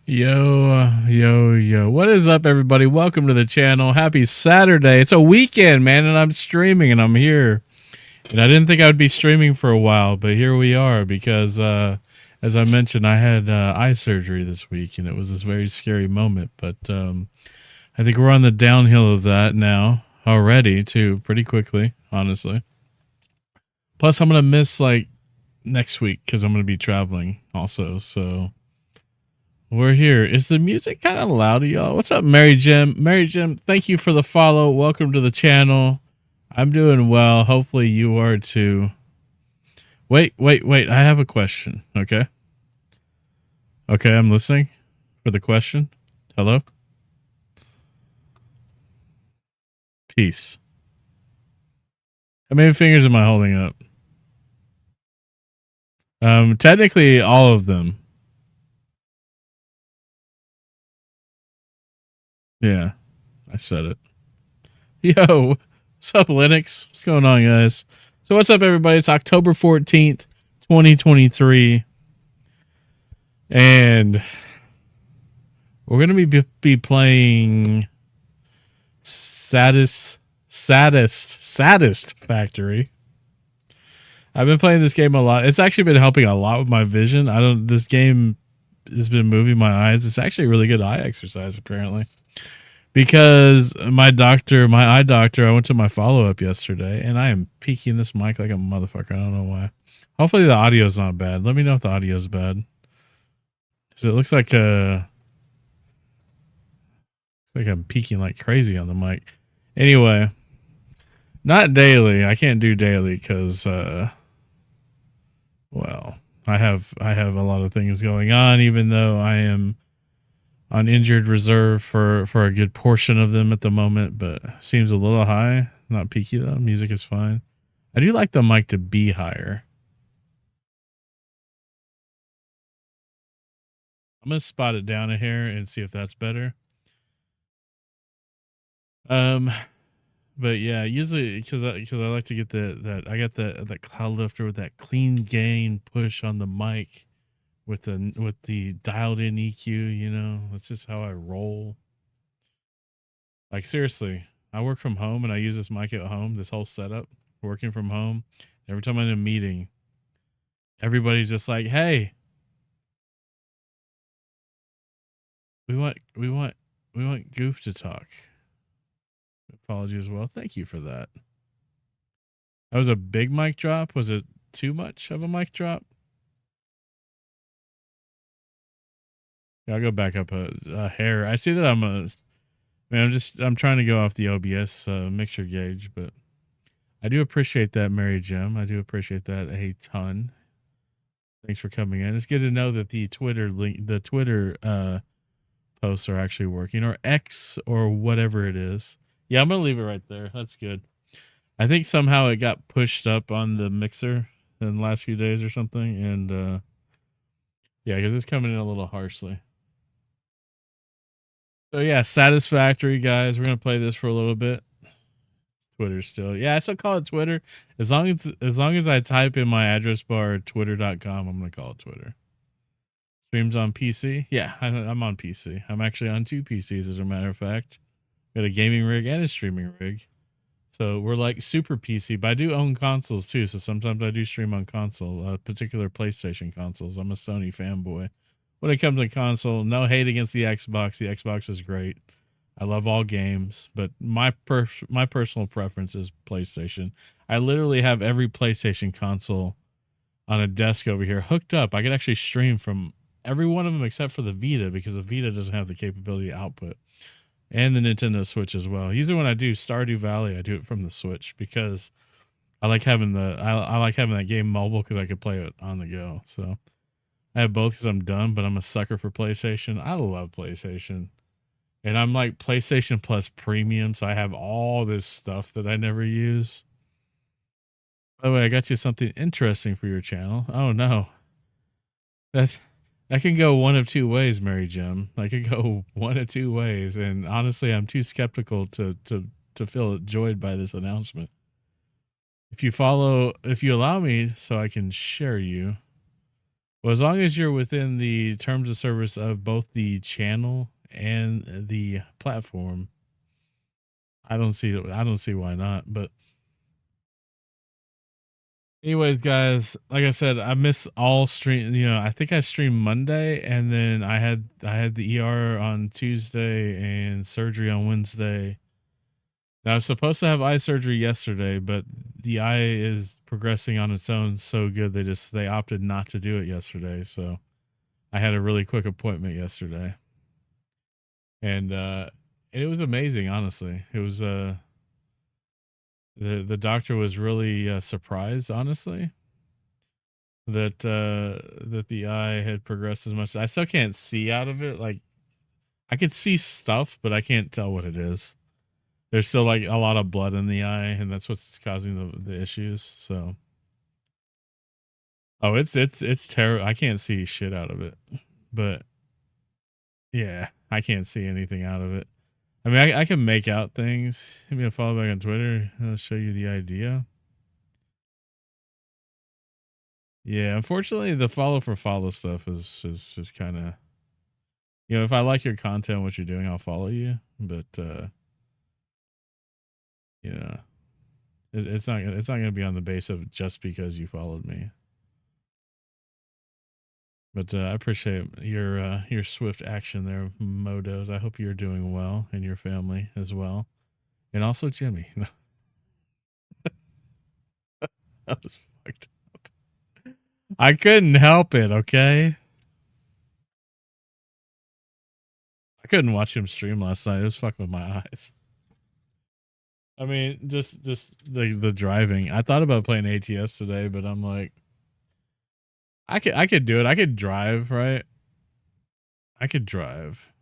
Yo. What is up, everybody? Welcome to the channel. Happy Saturday. It's a weekend, man, and I'm streaming and I'm here. And I didn't think I would be streaming for a while, but here we are because, as I mentioned, I had eye surgery this week and it was this very scary moment. But I think we're on the downhill of that now already, too, pretty quickly, honestly. Plus, I'm going to miss, like, next week because I'm going to be traveling also, so... We're here. Is the music kind of loud to y'all? What's up, Mary Jim? Mary Jim, thank you for the follow. Welcome to the channel. I'm doing well. Hopefully you are too. Wait. I have a question. Okay, I'm listening for the question. Hello? Peace. How many fingers am I holding up? Technically all of them. Yeah, I said it. Yo, what's up, Linux? What's going on, guys? So what's up, everybody? It's October 14th, 2023. And we're going to be playing Satisfactory. I've been playing this game a lot. It's actually been helping a lot with my vision. This game has been moving my eyes. It's actually a really good eye exercise, apparently. Because my eye doctor, I went to my follow-up yesterday, and I am peeking this mic like a motherfucker. I don't know why. Hopefully the audio's not bad. Let me know if the audio's bad. So it looks like I'm peeking like crazy on the mic. Anyway, not daily. I can't do daily because, well, I have a lot of things going on, even though I am on injured reserve for a good portion of them at the moment, but seems a little high. Not peaky though. Music is fine. I do like the mic to be higher. I'm gonna spot it down a hair and see if that's better. But yeah, usually because I like to get I got that cloud lifter with that clean gain push on the mic with the dialed in EQ. You know, that's just how I roll. Like seriously, I work from home and I use this mic at home. This whole setup, working from home. Every time I'm in a meeting, everybody's just like, "Hey, we want Goof to talk." Apology as well. Thank you for that. That was a big mic drop. Was it too much of a mic drop? Yeah, I'll go back up a hair. I see that I'm trying to go off the OBS mixer gauge, but I do appreciate that, Mary Jim. I do appreciate that a ton. Thanks for coming in. It's good to know that the Twitter posts are actually working, or X, or whatever it is. Yeah, I'm gonna leave it right there. That's good. I think somehow it got pushed up on the mixer in the last few days or something, and yeah, because it's coming in a little harshly. So yeah, Satisfactory, guys. We're gonna play this for a little bit. Twitter still, yeah, I still call it Twitter. As long as I type in my address bar twitter.com, I'm gonna call it Twitter. Streams on PC. Yeah, I'm on PC. I'm actually on two PCs, as a matter of fact. Got a gaming rig and a streaming rig. So we're like super PC, but I do own consoles too. So sometimes I do stream on console, particular PlayStation consoles. I'm a Sony fanboy. When it comes to console, no hate against the Xbox. The Xbox is great. I love all games, but my personal preference is PlayStation. I literally have every PlayStation console on a desk over here hooked up. I could actually stream from every one of them except for the Vita, because the Vita doesn't have the capability to output. And the Nintendo Switch as well. Usually when I do Stardew Valley, I do it from the Switch because I like having I like having that game mobile because I could play it on the go. So I have both because I'm dumb, but I'm a sucker for PlayStation. I love PlayStation. And I'm like PlayStation Plus Premium, so I have all this stuff that I never use. By the way, I got you something interesting for your channel. Oh no. That can go one of two ways, Mary Jim. I could go one of two ways, and honestly, I'm too skeptical to feel joyed by this announcement. If you allow me, so I can share you. Well, as long as you're within the terms of service of both the channel and the platform, I don't see why not. But anyways, guys, like I said, I miss all stream. I think I streamed Monday, and then I had the ER on Tuesday and surgery on Wednesday. Now, I was supposed to have eye surgery yesterday, but the eye is progressing on its own so good they opted not to do it yesterday. So I had a really quick appointment yesterday, and it was amazing. Honestly, it was the doctor was really surprised, honestly, that the eye had progressed as much. I still can't see out of it. Like, I could see stuff, but I can't tell what it is. There's still like a lot of blood in the eye, and that's what's causing the issues. So, oh, it's terrible. I can't see shit out of it, but yeah, I can't see anything out of it. I mean, I can make out things. Give me a follow back on Twitter. I'll show you the idea. Yeah, unfortunately, the follow for follow stuff is just kind of, if I like your content, what you're doing, I'll follow you. But you know, it's not gonna be on the base of just because you followed me. But I appreciate your swift action there, Modos. I hope you're doing well and your family as well, and also Jimmy. That was fucked up. I couldn't help it. Okay, I couldn't watch him stream last night. It was fucking with my eyes. I mean, just the driving. I thought about playing ATS today, but I'm like, I could do it. I could drive, right? I could drive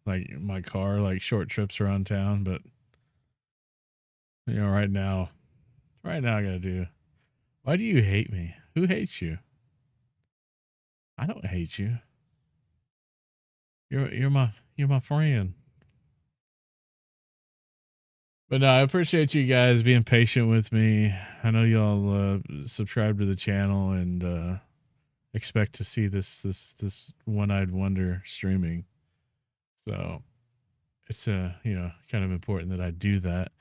like my car, like short trips around town, but right now I gotta do. Why do you hate me? Who hates you? I don't hate you. You're my friend. But no, I appreciate you guys being patient with me. I know y'all subscribe to the channel and expect to see this one-eyed wonder streaming. So it's kind of important that I do that.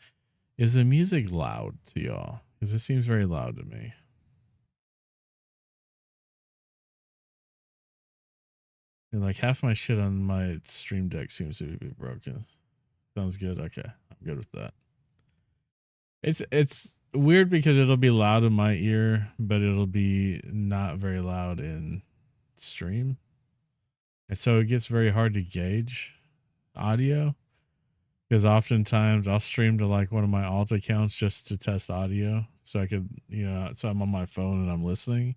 Is the music loud to y'all? Because it seems very loud to me. And like half my shit on my stream deck seems to be broken. Sounds good. Okay, I'm good with that. It's weird because it'll be loud in my ear, but it'll be not very loud in stream. And so it gets very hard to gauge audio because oftentimes I'll stream to like one of my alt accounts just to test audio. So I could, so I'm on my phone and I'm listening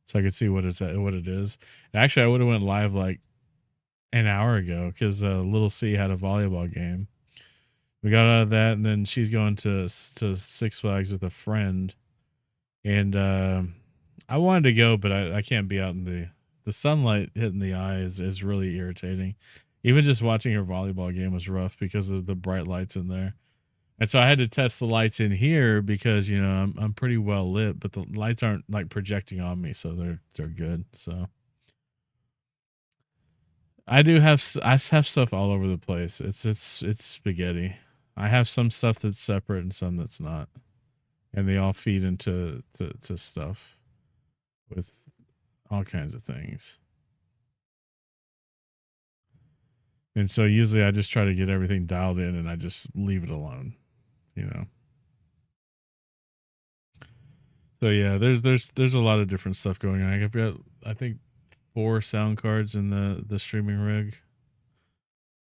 so I could see what it is. And actually, I would have went live like an hour ago because Little C had a volleyball game. We got out of that, and then she's going to Six Flags with a friend, and I wanted to go, but I can't be out in the sunlight hitting the eye is really irritating. Even just watching her volleyball game was rough because of the bright lights in there. And so I had to test the lights in here because I'm pretty well lit, but the lights aren't like projecting on me, so they're good. So I have stuff all over the place. It's spaghetti. I have some stuff that's separate and some that's not, and they all feed into to stuff with all kinds of things. And so usually I just try to get everything dialed in and I just leave it alone, So yeah, there's a lot of different stuff going on. I've got, I think, 4 sound cards in the streaming rig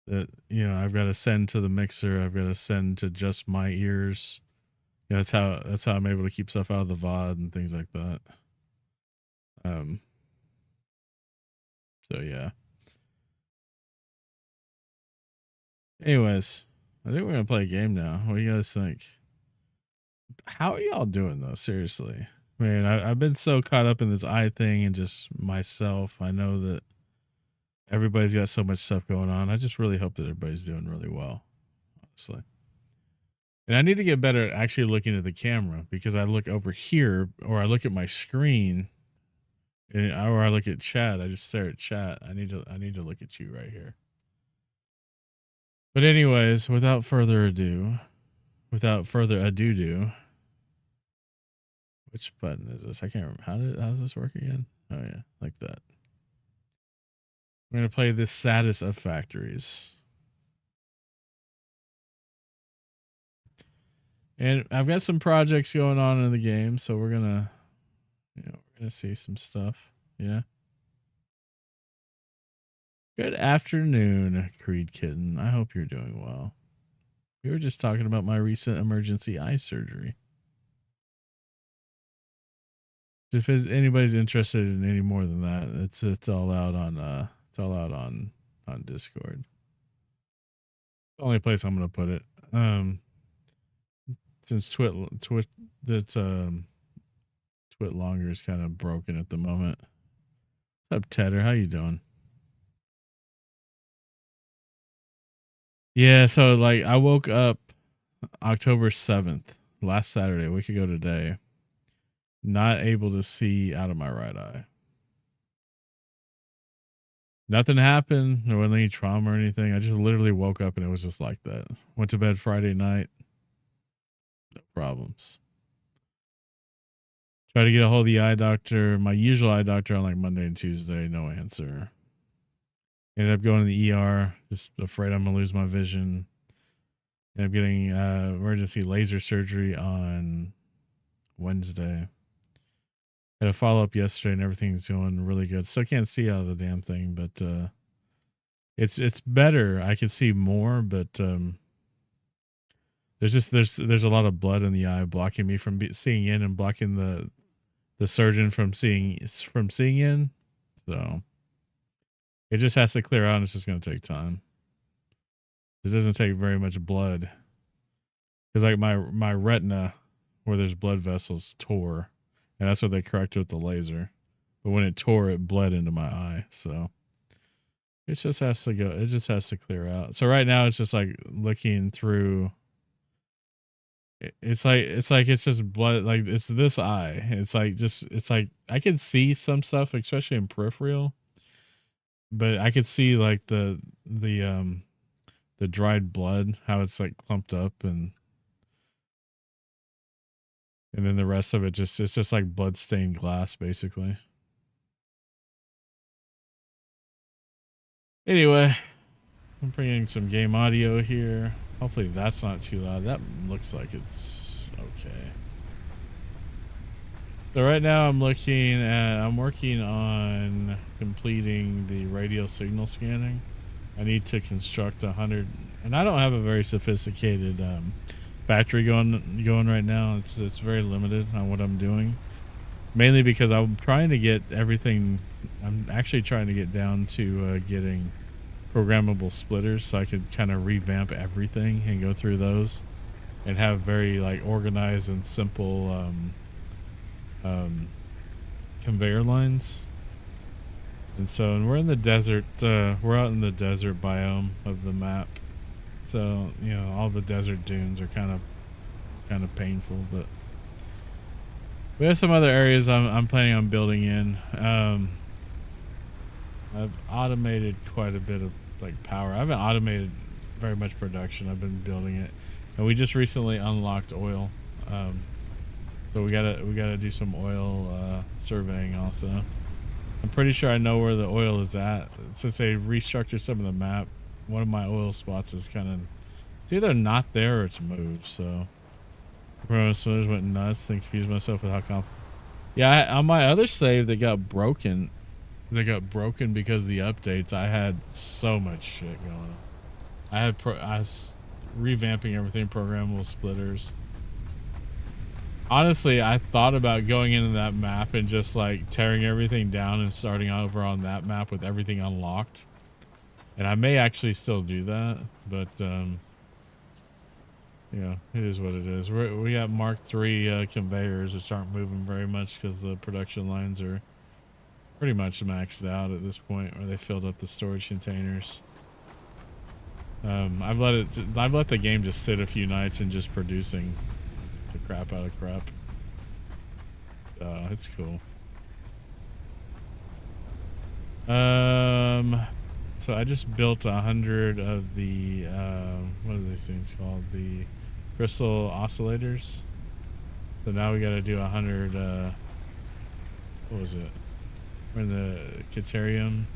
that I've got to send to the mixer. I've got to send to just my ears. That's how I'm able to keep stuff out of the VOD and things like that. So yeah. Anyways, I think we're gonna play a game now. What do you guys think? How are y'all doing though? Seriously, man, I've been so caught up in this eye thing and just myself. I know that everybody's got so much stuff going on. I just really hope that everybody's doing really well, honestly. And I need to get better at actually looking at the camera because I look over here or I look at my screen or I look at chat. I just stare at chat. I need to look at you right here. But anyways, without further ado, which button is this? I can't remember. How does this work again? Oh yeah, like that. We're gonna play this saddest of factories. And I've got some projects going on in the game, so we're gonna see some stuff. Yeah. Good afternoon, Creed Kitten. I hope you're doing well. We were just talking about my recent emergency eye surgery. If anybody's interested in any more than that, it's all out on Discord. The only place I'm gonna put it. Since Twit longer is kind of broken at the moment. What's up, Tedder? How you doing? Yeah, so like I woke up October 7th, last Saturday, a week ago today, not able to see out of my right eye. Nothing happened. There wasn't any trauma or anything. I just literally woke up and it was just like that. Went to bed Friday night. No problems. Try to get a hold of the eye doctor, my usual eye doctor, on like Monday and Tuesday. No answer. Ended up going to the ER. Just afraid I'm gonna lose my vision. Ended up getting emergency laser surgery on Wednesday. Had a follow up yesterday, and everything's going really good. Still can't see out of the damn thing, but it's better. I can see more, but there's a lot of blood in the eye blocking me from seeing in and blocking the surgeon from seeing in. So it just has to clear out, and it's just going to take time. It doesn't take very much blood, because like my retina, where there's blood vessels, tore, and that's what they corrected with the laser. But when it tore, it bled into my eye. So it just has to go. It just has to clear out. So right now it's just like looking through. It's just blood. Like it's this eye. It's like I can see some stuff, especially in peripheral. But I could see like the dried blood, how it's like clumped up, and then the rest of it it's just like blood stained glass basically. Anyway, I'm bringing some game audio here. Hopefully that's not too loud. That looks like it's okay. So right now I'm working on completing the radio signal scanning. I need to construct 100, and I don't have a very sophisticated factory going right now. It's very limited on what I'm doing, mainly because I'm trying to get everything. I'm actually trying to get down to getting programmable splitters, so I could kind of revamp everything and go through those and have very like organized and simple conveyor lines. And we're in the desert. We're out in the desert biome of the map, so all the desert dunes are kind of painful. But we have some other areas I'm planning on building in. I've automated quite a bit of like power. I haven't automated very much production. I've been building it, and we just recently unlocked oil. So we gotta do some oil surveying also. I'm pretty sure I know where the oil is at. Since they restructured some of the map, one of my oil spots is it's either not there or it's moved. So swimmers went nuts and confused myself with how yeah, on my other save that got broken. They got broken because of the updates. I had so much shit going on. I was revamping everything, programmable splitters. Honestly, I thought about going into that map and just like tearing everything down and starting over on that map with everything unlocked. And I may actually still do that, but it is what it is. We got Mark III conveyors which aren't moving very much because the production lines are pretty much maxed out at this point, where they filled up the storage containers. I've let the game just sit a few nights and just producing the crap out of crap. It's cool. So I just built 100 of the what are these things called? The crystal oscillators. So now we got to do 100. What was it? We're in the Caterium.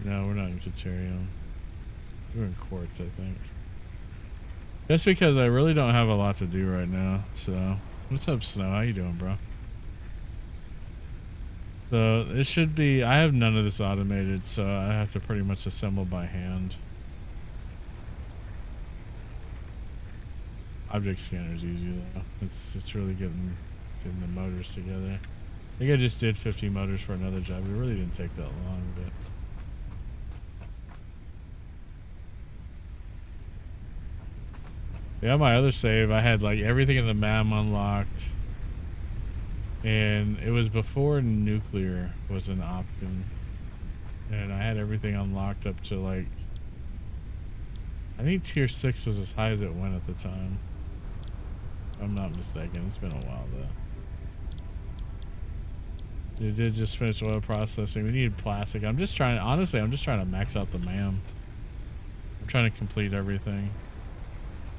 No, we're not in Caterium. We're in Quartz, I think. Just because I really don't have a lot to do right now. So, what's up, Snow? How you doing, bro? So it should be. I have none of this automated, so I have to pretty much assemble by hand. Object scanner is easy though. It's really getting the motors together. I think I just did 50 motors for another job. It really didn't take that long, but. Yeah, my other save, I had like everything in the MAM unlocked. And it was before nuclear was an option. And I had everything unlocked up to like, I think tier 6 was as high as it went at the time. If I'm not mistaken. It's been a while though. It did just finish oil processing. We needed plastic. I'm just trying to max out the MAM. I'm trying to complete everything.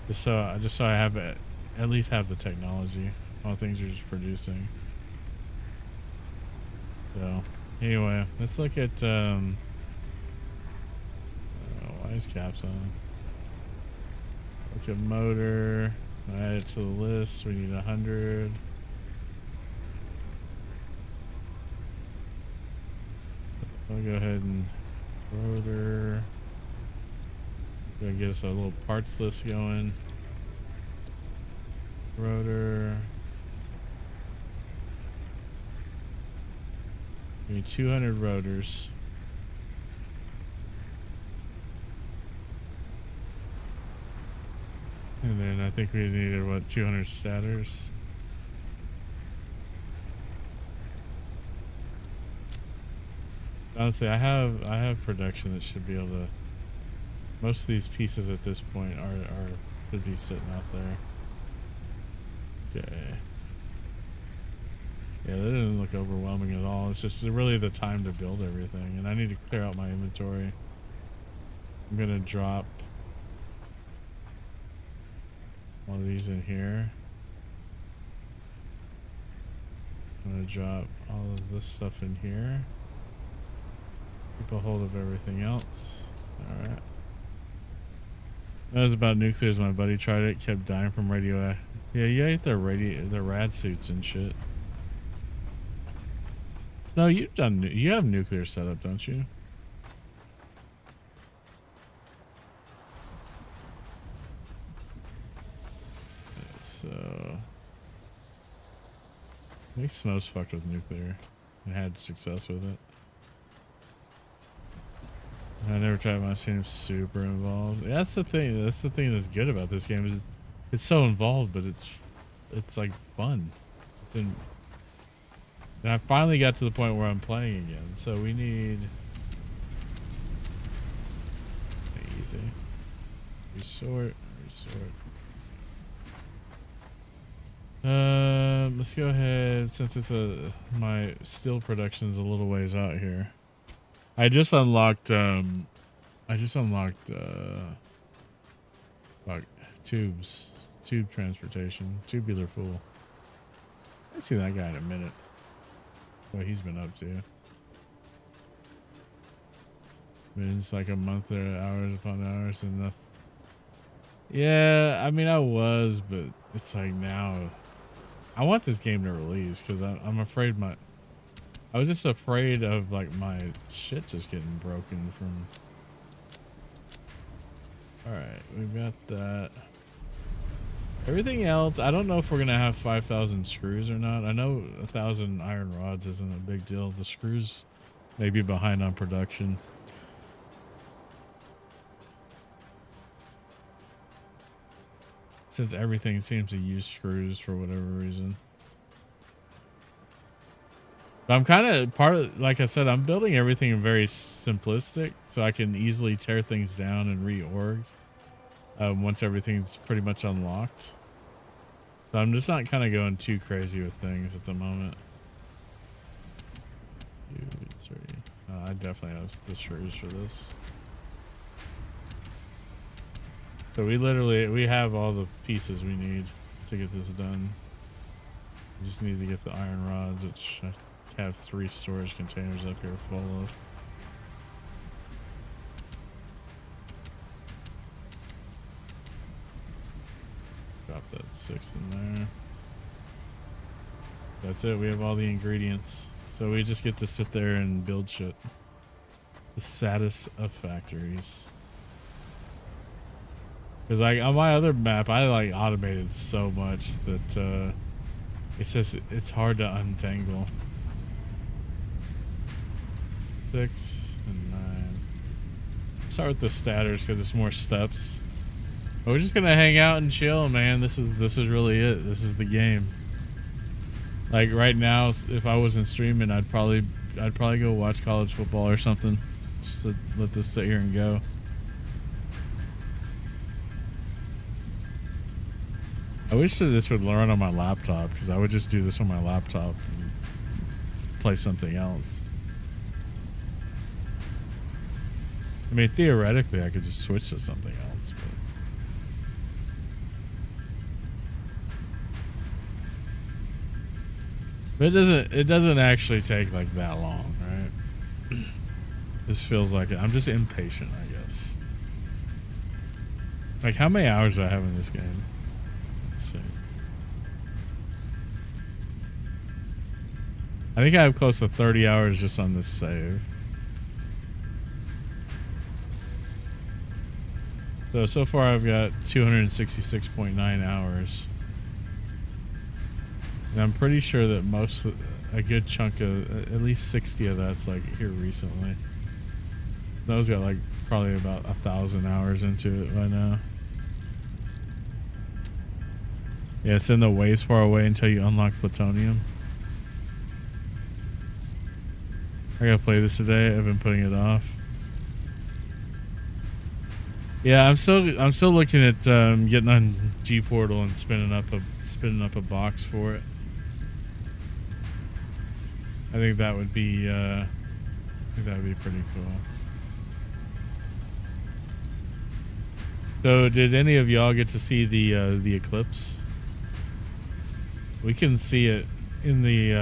Just so I have it, at least have the technology while things are just producing. So anyway, let's look at why is caps on? Look at motor. Add it to the list. We need 100. I'll go ahead and rotor. Gonna get us a little parts list going. Rotor. We need 200 rotors. And then I think we needed what, 200 statters. Honestly, I have production that should be able to. Most of these pieces at this point should be sitting out there. Okay. Yeah, that didn't look overwhelming at all. It's just really the time to build everything, and I need to clear out my inventory. I'm gonna drop one of these in here. I'm gonna drop all of this stuff in here. Keep a hold of everything else. All right. That was about nuclears. My buddy tried it, kept dying from radio. Yeah, you ate the rad suits and shit. No, you have nuclear setup, don't you? Okay, so I think Snow's fucked with nuclear and had success with it. I never tried my seen him super involved. Yeah, that's the thing. That's the thing that's good about this game is it's so involved, but it's like fun. And I finally got to the point where I'm playing again. So we need easy resort. Let's go ahead since it's my steel production is a little ways out here. I just unlocked tubes, tube transportation, tubular fool. I see that guy in a minute. What he's been up to. I mean, it's like a month or hours upon hours and nothing. Yeah, I mean I was, but it's like now I want this game to release because I'm afraid I was just afraid of like my shit just getting broken from. All right, we've got that. Everything else, I don't know if we're gonna have 5,000 screws or not. I know 1,000 iron rods isn't a big deal. The screws may be behind on production. Since everything seems to use screws for whatever reason. But I'm kind of like I said, I'm building everything very simplistic so I can easily tear things down and reorg once everything's pretty much unlocked. So I'm just not kind of going too crazy with things at the moment. 2, 3. I definitely have the screws for this. So we have all the pieces we need to get this done. We just need to get the iron rods, which I have 3 storage containers up here full of. Drop that 6 in there. That's it. We have all the ingredients. So we just get to sit there and build shit. The saddest of factories. Because like on my other map, I like automated so much that it's hard to untangle. 6 and 9. Start with the statters because it's more steps. But we're just gonna hang out and chill, man. This is really it. This is the game. Like right now, if I wasn't streaming, I'd probably go watch college football or something. Just to let this sit here and go. I wish that this would run on my laptop because I would just do this on my laptop and play something else. I mean, theoretically, I could just switch to something else, but it doesn't actually take like that long, right? This feels like it. I'm just impatient, I guess. Like, how many hours do I have in this game? Let's see. I think I have close to 30 hours just on this save. So far I've got 266.9 hours. And I'm pretty sure that a good chunk of, at least 60 of that's like here recently. Those got like probably about 1,000 hours into it by now. Yeah, it's in the ways far away until you unlock plutonium. I gotta play this today. I've been putting it off. Yeah, I'm still looking at getting on G Portal and spinning up a box for it. I think that would be pretty cool. So, did any of y'all get to see the eclipse? We can see it in the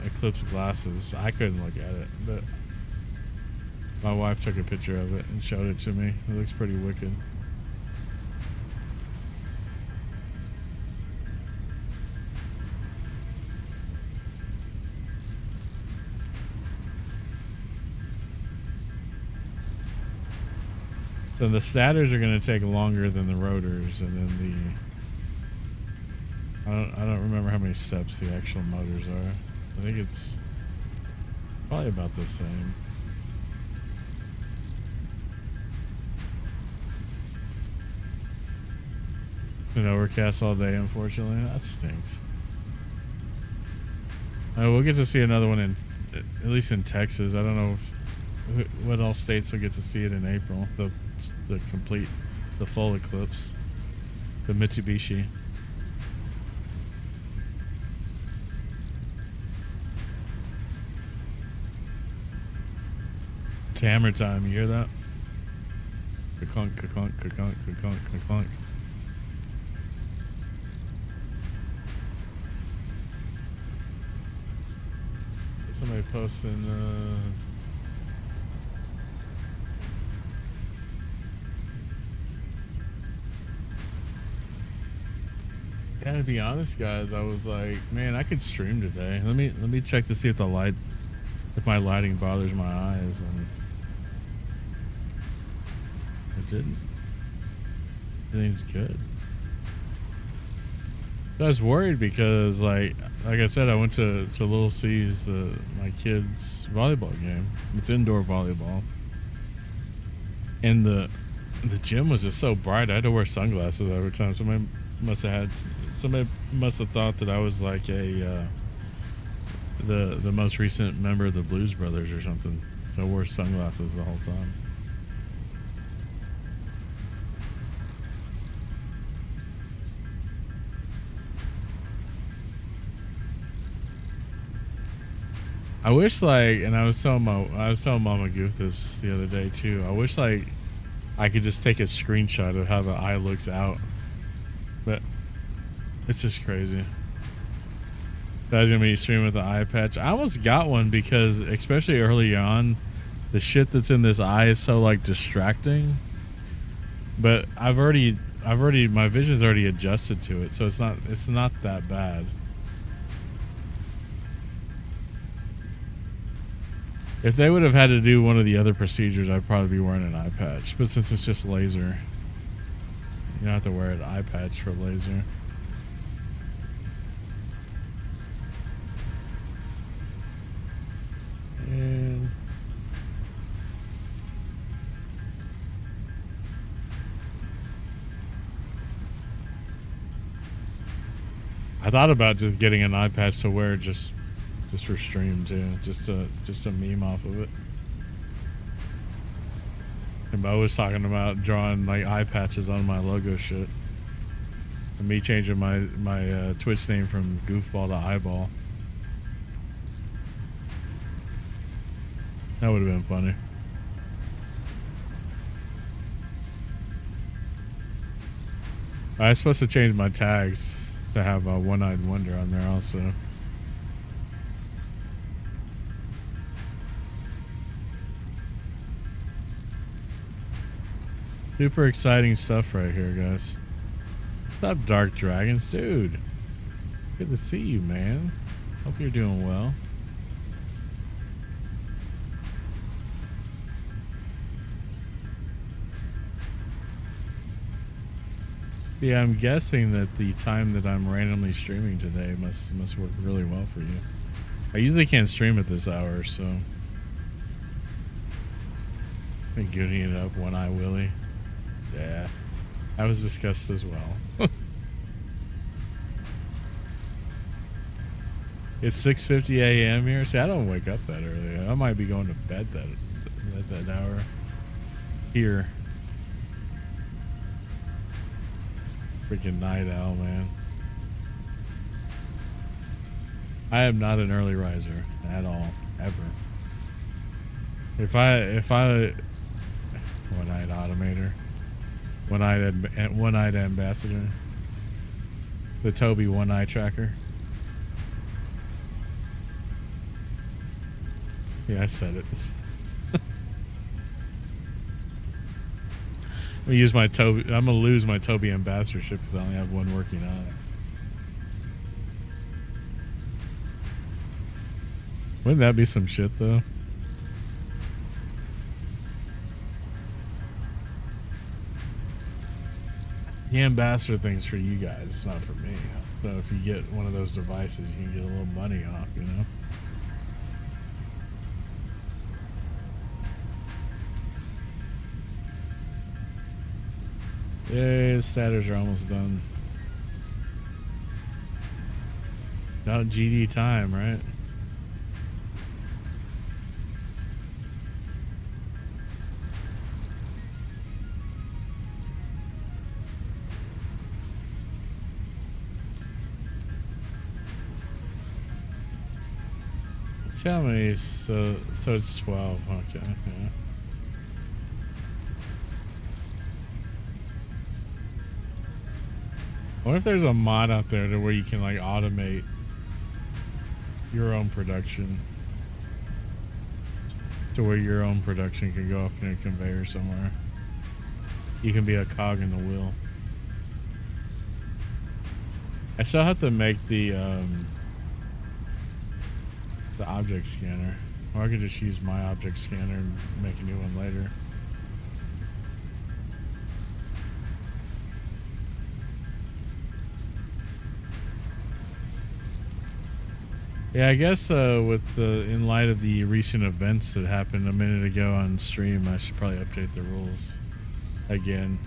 eclipse glasses. I couldn't look at it, but my wife took a picture of it and showed it to me. It looks pretty wicked. So the statters are going to take longer than the rotors, and then I don't remember how many steps the actual motors are. I think it's probably about the same. Been overcast all day, unfortunately. That stinks. We'll get to see another one at least in Texas. I don't know what all states will get to see it in April. The full eclipse. The Mitsubishi. It's hammer time. You hear that? Ka-clunk, ka-clunk, ka-clunk, ka-clunk, ka-clunk. Somebody posting yeah, to be honest, guys, I was like, man, I could stream today. Let me check to see if if my lighting bothers my eyes, and it didn't. Everything's good. I was worried because, like I said, I went to Little C's, my kids' volleyball game. It's indoor volleyball, and the gym was just so bright. I had to wear sunglasses every time. Somebody must have thought that I was like the most recent member of the Blues Brothers or something. So I wore sunglasses the whole time. I wish like, and I was telling Mama Goof this the other day too. I wish like I could just take a screenshot of how the eye looks out, but it's just crazy. That's gonna be streaming with the eye patch. I almost got one because, especially early on, the shit that's in this eye is so like distracting. But my vision's already adjusted to it, so it's not that bad. If they would have had to do one of the other procedures, I'd probably be wearing an eye patch. But since it's just laser, you don't have to wear an eye patch for laser. And I thought about just getting an eye patch to wear just for stream too, just a meme off of it. And Bo was talking about drawing like eye patches on my logo shit, and me changing my Twitch name from Goofball to Eyeball. That would have been funny. I was supposed to change my tags to have a one-eyed wonder on there also. Super exciting stuff right here, guys. What's up, Dark Dragons? Dude, good to see you, man. Hope you're doing well. Yeah, I'm guessing that the time that I'm randomly streaming today must work really well for you. I usually can't stream at this hour, so been gooding it up, One Eye Willie. Yeah, that was discussed as well. It's 6:50 a.m. here. See, I don't wake up that early. I might be going to bed that hour here. Freaking night owl, man. I am not an early riser at all, ever. If I one-eyed automator, one-eyed ambassador, the Tobii one-eye tracker. Yeah, I said it. I'm gonna lose my Tobii ambassadorship because I only have one working on it. Wouldn't that be some shit though? The ambassador thing's for you guys, it's not for me. So if you get one of those devices, you can get a little money off, you know? Yay, the statters are almost done. About GD time, right? Let's see how many, so it's 12, okay, yeah. I wonder if there's a mod out there to where you can like automate your own production, to where your own production can go up in a conveyor somewhere. You can be a cog in the wheel. I still have to make the object scanner, or I could just use my object scanner and make a new one later. Yeah, I guess in light of the recent events that happened a minute ago on stream, I should probably update the rules again.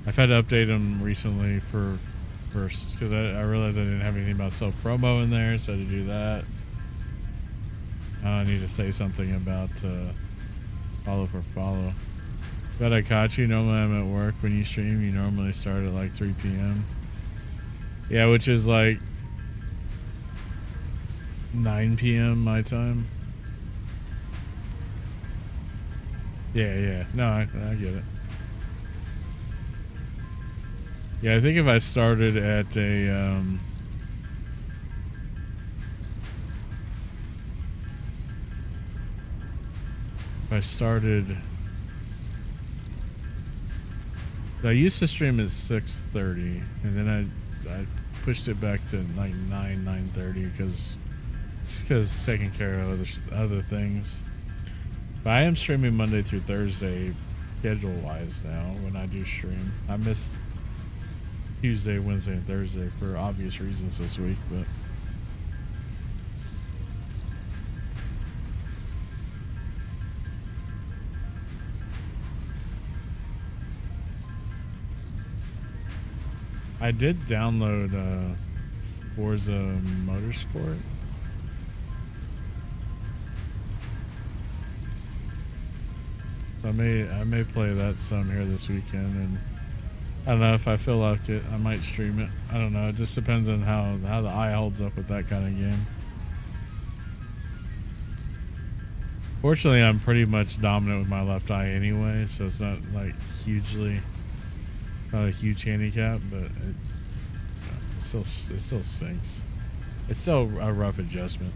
I've had to update them recently because I realized I didn't have anything about self-promo in there, so I had to do that. I need to say something about follow for follow. But I caught you. Normally I'm at work when you stream. You normally start at like 3 p.m. Yeah, which is like 9 p.m. my time. Yeah. No, I get it. Yeah, I think if I started at a I used to stream at 6:30, and then I pushed it back to like 9:30 because taking care of other things. But I am streaming Monday through Thursday schedule wise now when I do stream. I missed Tuesday, Wednesday, and Thursday for obvious reasons this week, but I did download Forza Motorsport. I may play that some here this weekend, and I don't know if I feel like it, I might stream it. I don't know. It just depends on how the eye holds up with that kind of game. Fortunately, I'm pretty much dominant with my left eye anyway, so it's not like not a huge handicap, but it still sinks. It's still a rough adjustment.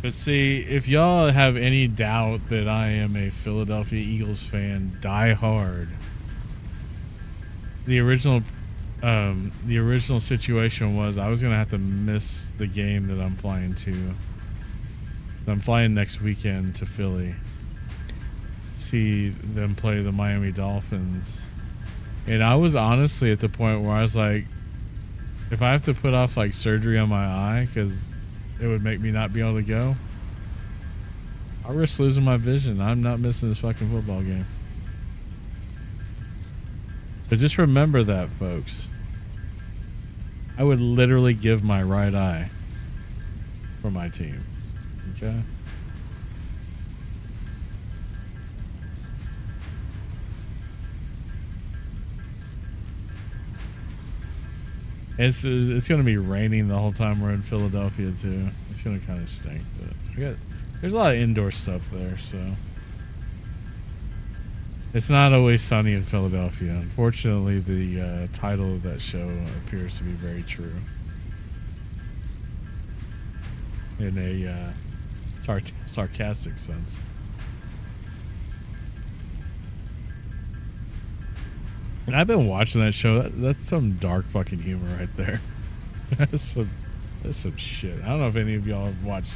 But see, if y'all have any doubt that I am a Philadelphia Eagles fan, die hard. The original situation was I was gonna have to miss the game that I'm flying to. I'm flying next weekend to Philly to see them play the Miami Dolphins, and I was honestly at the point where I was like, if I have to put off like surgery on my eye because it would make me not be able to go, I risk losing my vision. I'm not missing this fucking football game. But just remember that, folks. I would literally give my right eye for my team. Okay? It's going to be raining the whole time we're in Philadelphia too. It's going to kind of stink, but there's a lot of indoor stuff there, so it's not always sunny in Philadelphia. Unfortunately, the title of that show appears to be very true in a sarcastic sense. And I've been watching that show. That's some dark fucking humor right there. That's some shit. I don't know if any of y'all have watched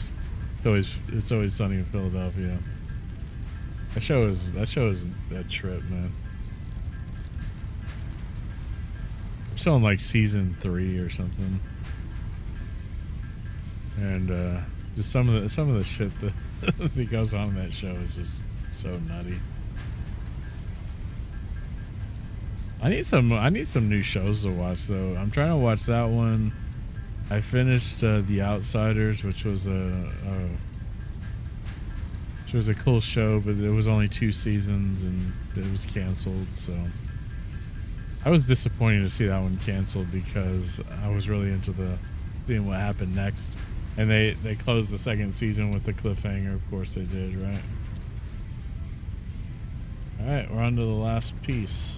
It's Always Sunny in Philadelphia. That show is a trip, man. I'm still in like season 3 or something, and just some of the shit that goes on in that show is just so nutty. I need some new shows to watch though. I'm trying to watch that one. I finished The Outsiders, which was a cool show, but it was only 2 seasons and it was canceled. So I was disappointed to see that one canceled because I was really into seeing what happened next. And they closed the 2nd season with the cliffhanger. Of course they did, right? All right, we're on to the last piece.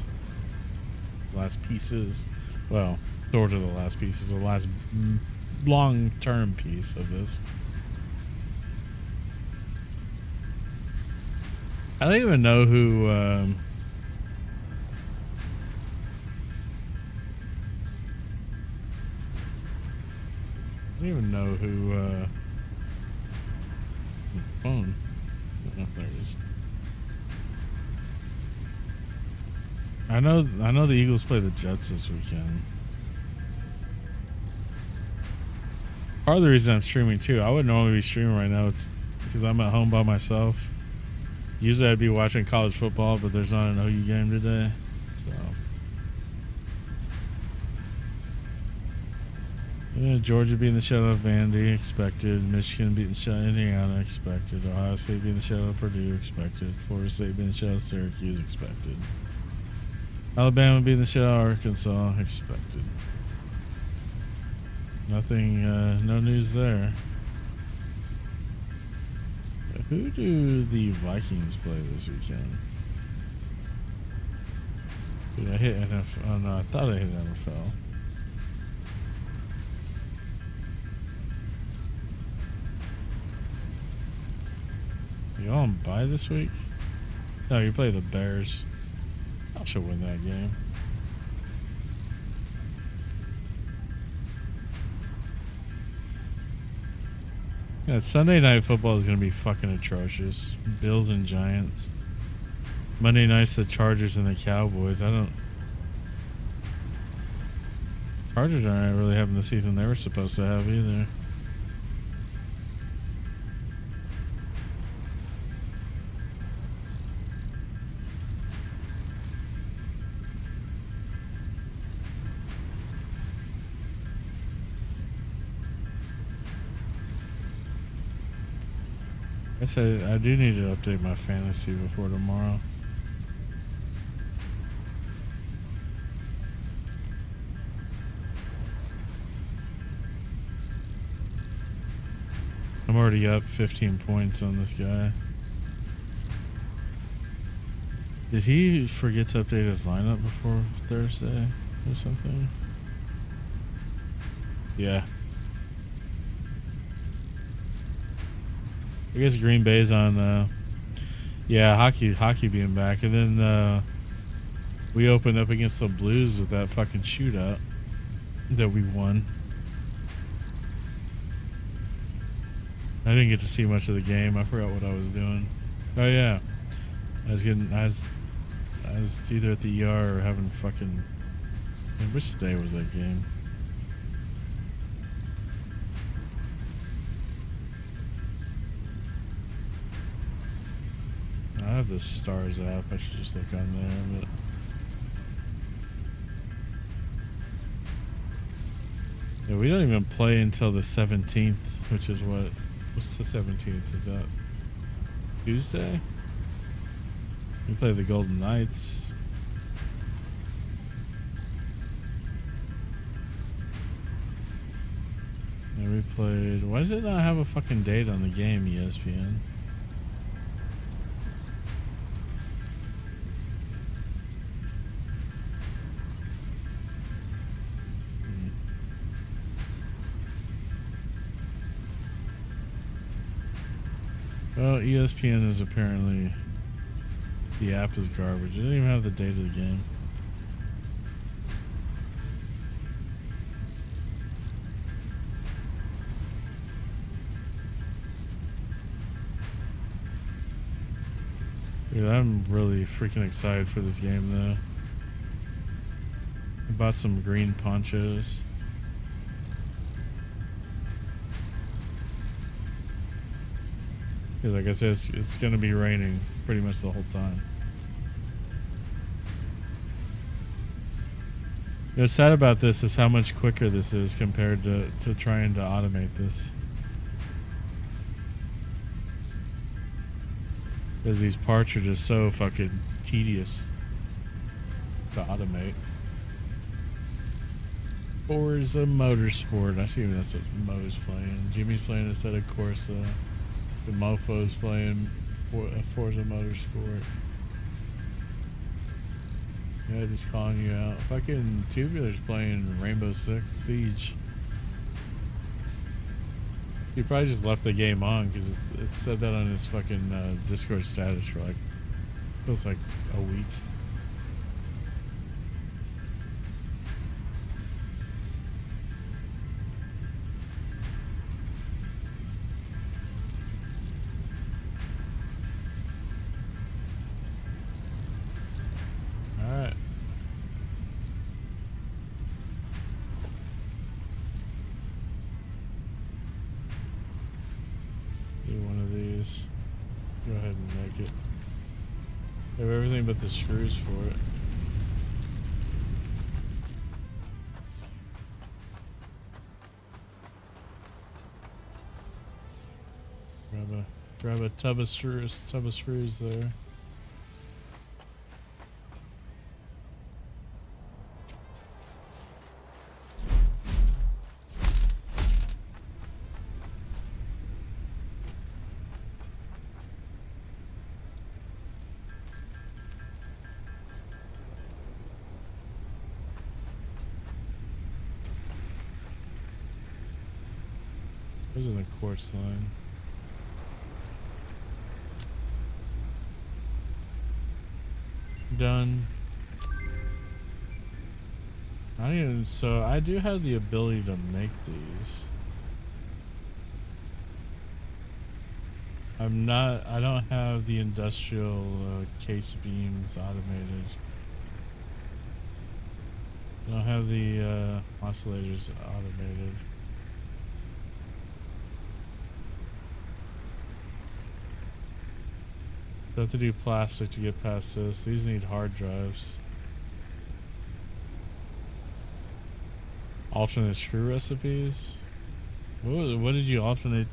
Last pieces. Well, sort of the last piece is the last long-term piece of this. I don't even know who I don't even know who phone. Oh, there it is. I know the Eagles play the Jets this weekend. Part of the reason I'm streaming too, I would normally be streaming right now because I'm at home by myself. Usually I'd be watching college football, but there's not an OU game today. So yeah, Georgia beating the shit out of Vandy, expected. Michigan beating the shit out of Indiana, expected. Ohio State beating the shit out of Purdue, expected. Florida State beating the shit out of Syracuse, expected. Alabama beating the shit out of Arkansas, expected. Nothing, no news there. Who do the Vikings play this weekend? Dude, I hit NFL. Oh no, I thought I hit NFL. You all on bye this week? No, you play the Bears. I should win that game. Yeah, Sunday night football is going to be fucking atrocious. Bills and Giants. Monday night's the Chargers and the Cowboys. Chargers aren't really having the season they were supposed to have either. I said I do need to update my fantasy before tomorrow. I'm already up 15 points on this guy. Did he forget to update his lineup before Thursday or something? Yeah. I guess Green Bay's on, yeah, hockey being back. And then we opened up against the Blues with that fucking shootout that we won. I didn't get to see much of the game. I forgot what I was doing. Oh yeah, I was either at the ER or having fucking. Man, which day was that game? I have the Stars app. I should just look on there, but. Yeah, we don't even play until the 17th, which is what. What's the 17th? Is that Tuesday? We play the Golden Knights. And we played. Why does it not have a fucking date on the game, ESPN? Well, ESPN is apparently, the app is garbage. It doesn't even have the date of the game. Dude, I'm really freaking excited for this game though. I bought some green ponchos. Because like I said, it's going to be raining pretty much the whole time. What's sad about this is how much quicker this is compared to trying to automate this. Because these parts are just so fucking tedious to automate. Forza Motorsport. I see that's what Mo's playing. Jimmy's playing a set of Corsa. The mofo's playing Forza Motorsport. Yeah, just calling you out. Fucking Tubular's playing Rainbow Six Siege. He probably just left the game on because it said that on his fucking Discord status for like, feels like a week. Go ahead and make it. I have everything but the screws for it. Grab a tub of screws there. This is the quartz line. Done. So I do have the ability to make these. I don't have the industrial case beams automated. I don't have the oscillators automated. I have to do plastic to get past this. These need hard drives. Alternate screw recipes. What did you alternate?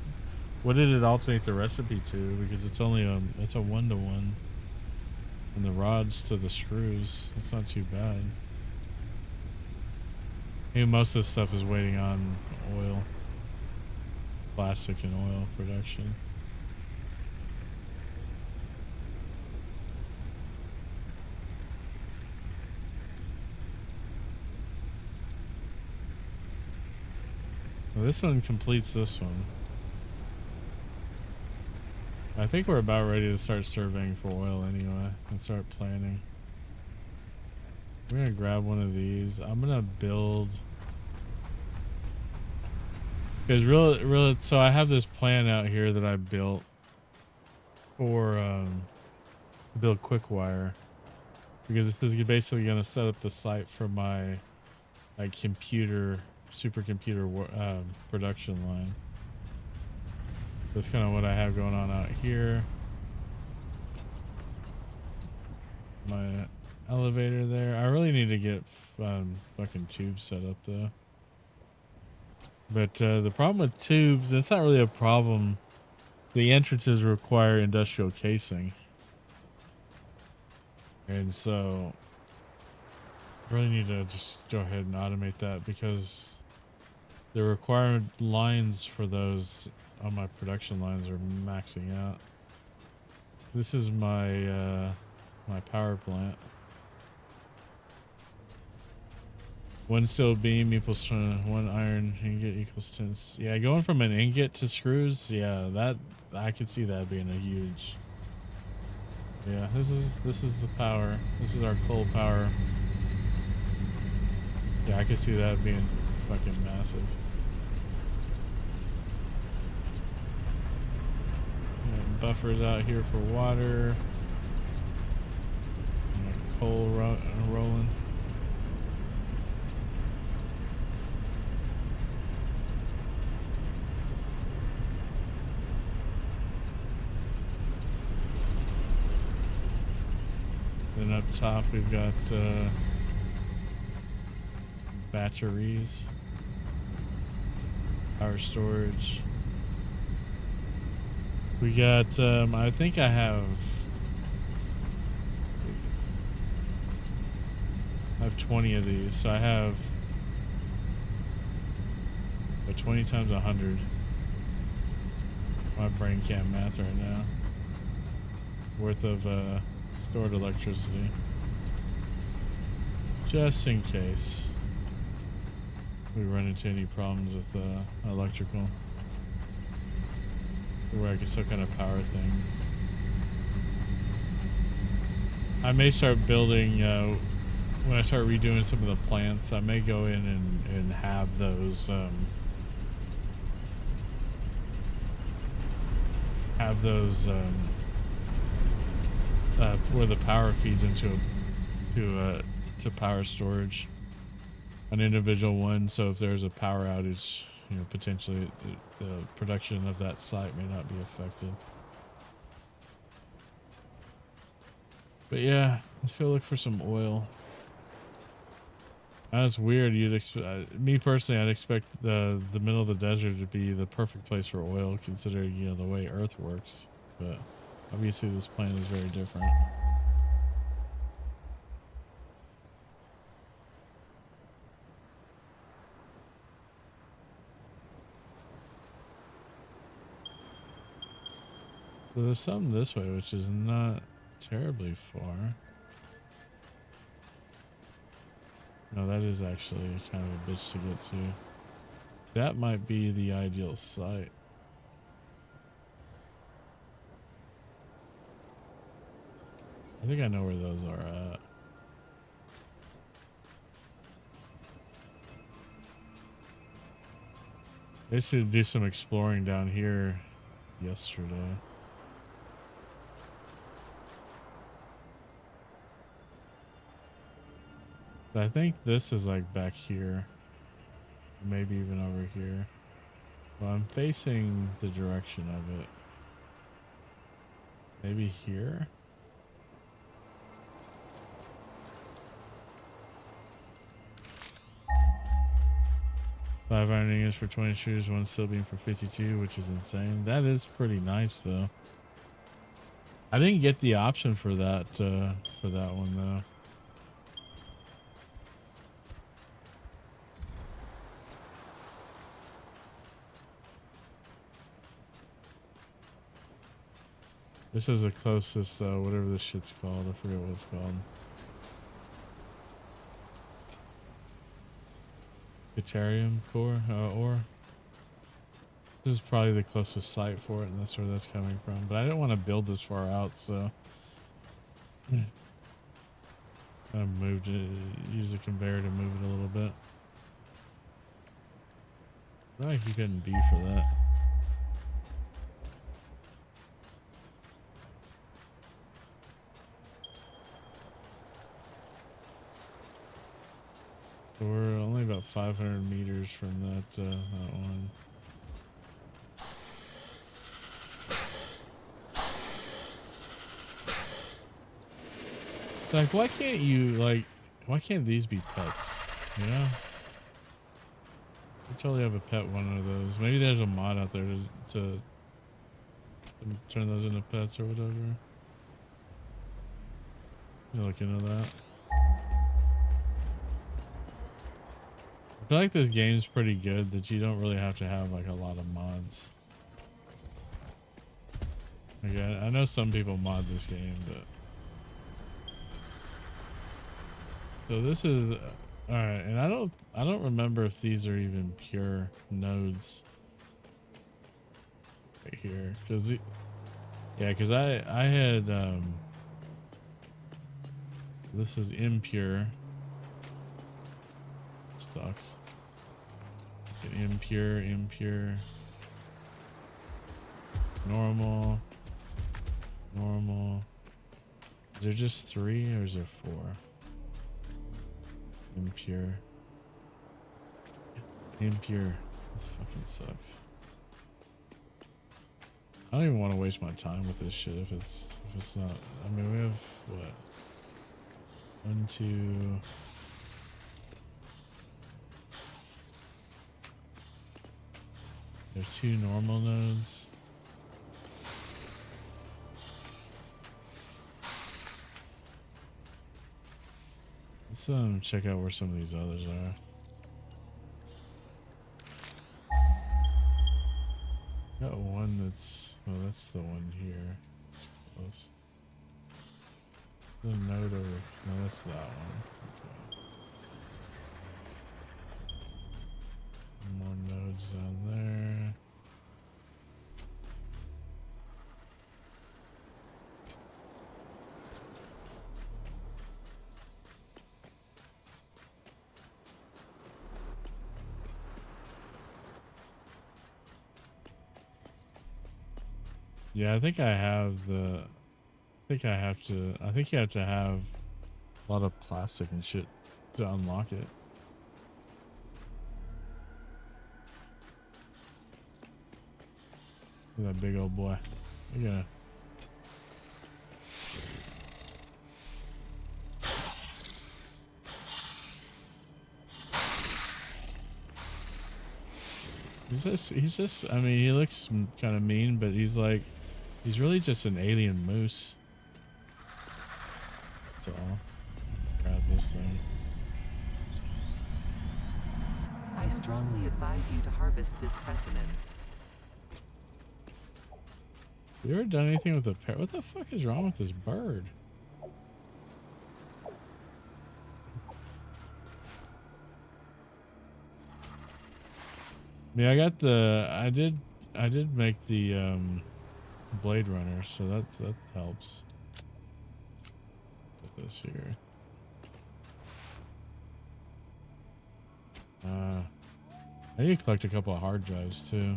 What did it alternate the recipe to? Because it's only it's a 1-to-1, and the rods to the screws. It's not too bad. Maybe most of this stuff is waiting on oil, plastic, and oil production. Well, this one completes this one. I think we're about ready to start surveying for oil anyway and start planning. We're gonna grab one of these. I'm gonna build, because really, so I have this plan out here that I built for to build quick wire, because this is basically gonna set up the site for my supercomputer production line. That's kind of what I have going on out here. My elevator there. I really need to get fucking tubes set up though. But the problem with tubes, it's not really a problem. The entrances require industrial casing. And so I really need to just go ahead and automate that, because the required lines for those on my production lines are maxing out. This is my my power plant. One steel beam equals 1 iron ingot equals 10. Yeah, going from an ingot to screws, yeah, that I could see that being a huge. Yeah, this is the power. This is our coal power. Yeah, I could see that being fucking massive. Buffers out here for water. Coal rolling. Then up top we've got batteries, power storage. We got I think I have 20 of these, so I have 20 times 100. My brain can't math right now. Worth of stored electricity, just in case we run into any problems with electrical, where I can still kind of power things. I may start building when I start redoing some of the plants. I may go in and have those where the power feeds into to power storage, an individual one. So if there's a power outage, you know, potentially the production of that site may not be affected. But yeah, let's go look for some oil. That's weird. Me personally, I'd expect the middle of the desert to be the perfect place for oil, considering, you know, the way Earth works. But obviously, this planet is very different. So there's something this way, which is not terribly far. No, that is actually kind of a bitch to get to. That might be the ideal site. think I know where those are at. I used to do some exploring down here yesterday. But I think this is like back here. Maybe even over here. Well, I'm facing the direction of it. Maybe here? 5 iron ingots for 20 shoes, 1 steel beam for 52, which is insane. That is pretty nice, though. I didn't get the option for that one, though. This is the closest, whatever this shit's called. I forget what it's called. Deuterium core, ore. This is probably the closest site for it, and that's where that's coming from. But I didn't want to build this far out, so I moved it, used the conveyor to move it a little bit. I feel like you couldn't be for that. So we're only about 500 meters from that one. Like, why can't you, like, why can't these be pets? You know? I totally have a pet one of those. Maybe there's a mod out there to turn those into pets or whatever. You look into that. I feel like this game's pretty good that you don't really have to have like a lot of mods. Again, I know some people mod this game, but so this is all right. And I don't remember if these are even pure nodes right here, because because I had this is impure. Sucks. Impure, normal. Is there just 3 or is there 4? Impure. This fucking sucks. I don't even want to waste my time with this shit if it's not. I mean, we have what? 1, 2. There's 2 normal nodes. Let's check out where some of these others are. Got one that's, well, that's the one here. It's close. The node over, no, that's that one. Okay. More nodes down there. Yeah, I think I have the. I think you have to have a lot of plastic and shit to unlock it. Look at that big old boy. Look at him. He's just, I mean, he looks kind of mean, but he's really just an alien moose. That's all. Grab this thing. I strongly advise you to harvest this specimen. You ever done anything with a parrot? What the fuck is wrong with this bird? Yeah, I did make the Blade Runner, so that helps. This here. I need to collect a couple of hard drives too.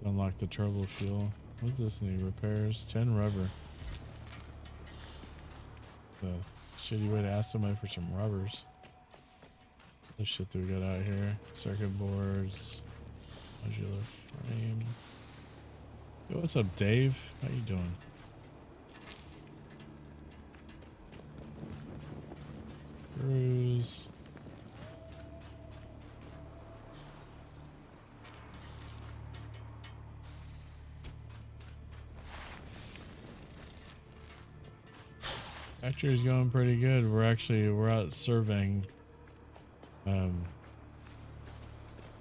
Unlock the turbo fuel. What's this need? Repairs. 10 rubber. The shitty way to ask somebody for some rubbers. The shit that we got out here. Circuit boards. Modular frame. Yo, what's up, Dave? How you doing? Screws. Factory's going pretty good. We're out surveying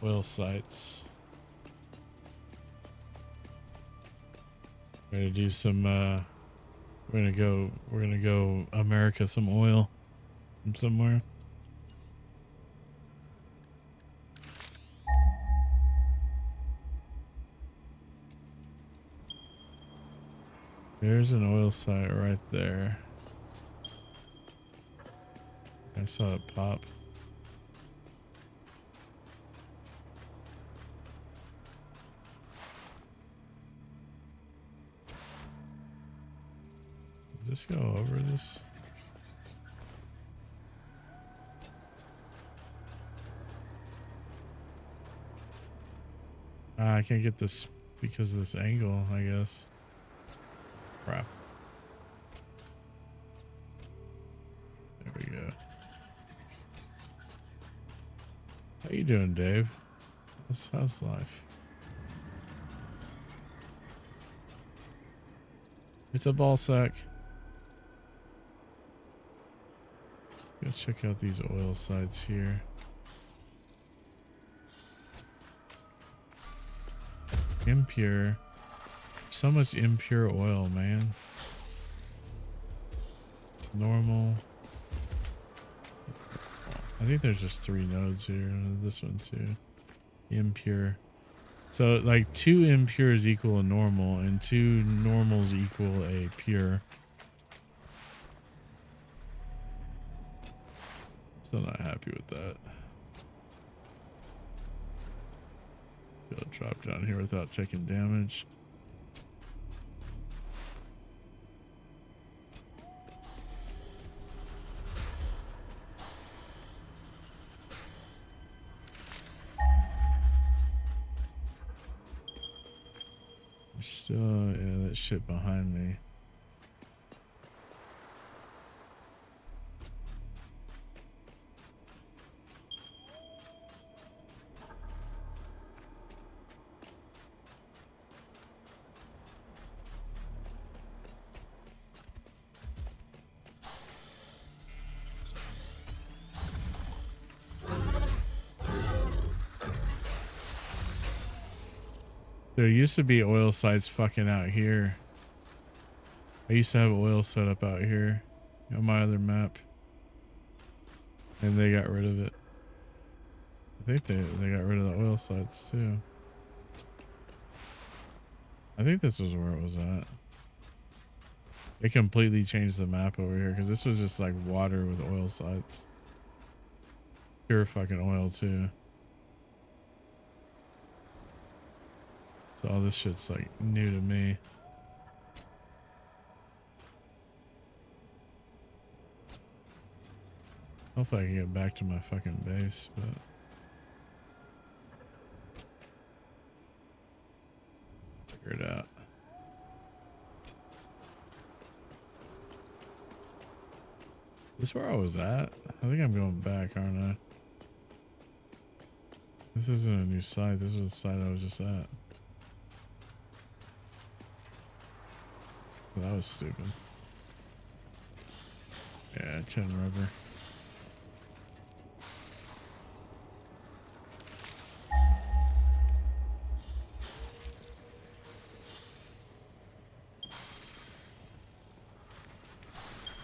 oil sites. We're gonna do some we're gonna go America some oil from somewhere. There's an oil site right there. I saw it pop. Does this go over this? I can't get this because of this angle, I guess. Crap. There we go. How you doing, Dave? How's life? It's a ball sack. Go check out these oil sites here. Impure. So much impure oil, man. Normal. I think there's just 3 nodes here. This one too. Impure. So like 2 impures equal a normal and 2 normals equal a pure. Still not happy with that. I'll drop down here without taking damage. Still, yeah, that shit behind me. There used to be oil sites fucking out here. I used to have oil set up out here on my other map. And they got rid of it. I think they got rid of the oil sites too. I think this was where it was at. They completely changed the map over here because this was just like water with oil sites. Pure fucking oil too. So all this shit's like new to me. Hopefully I can get back to my fucking base, but figure it out. This is where I was at? I think I'm going back, aren't I? This isn't a new site. This was the site I was just at. That was stupid. Yeah, 10 rubber.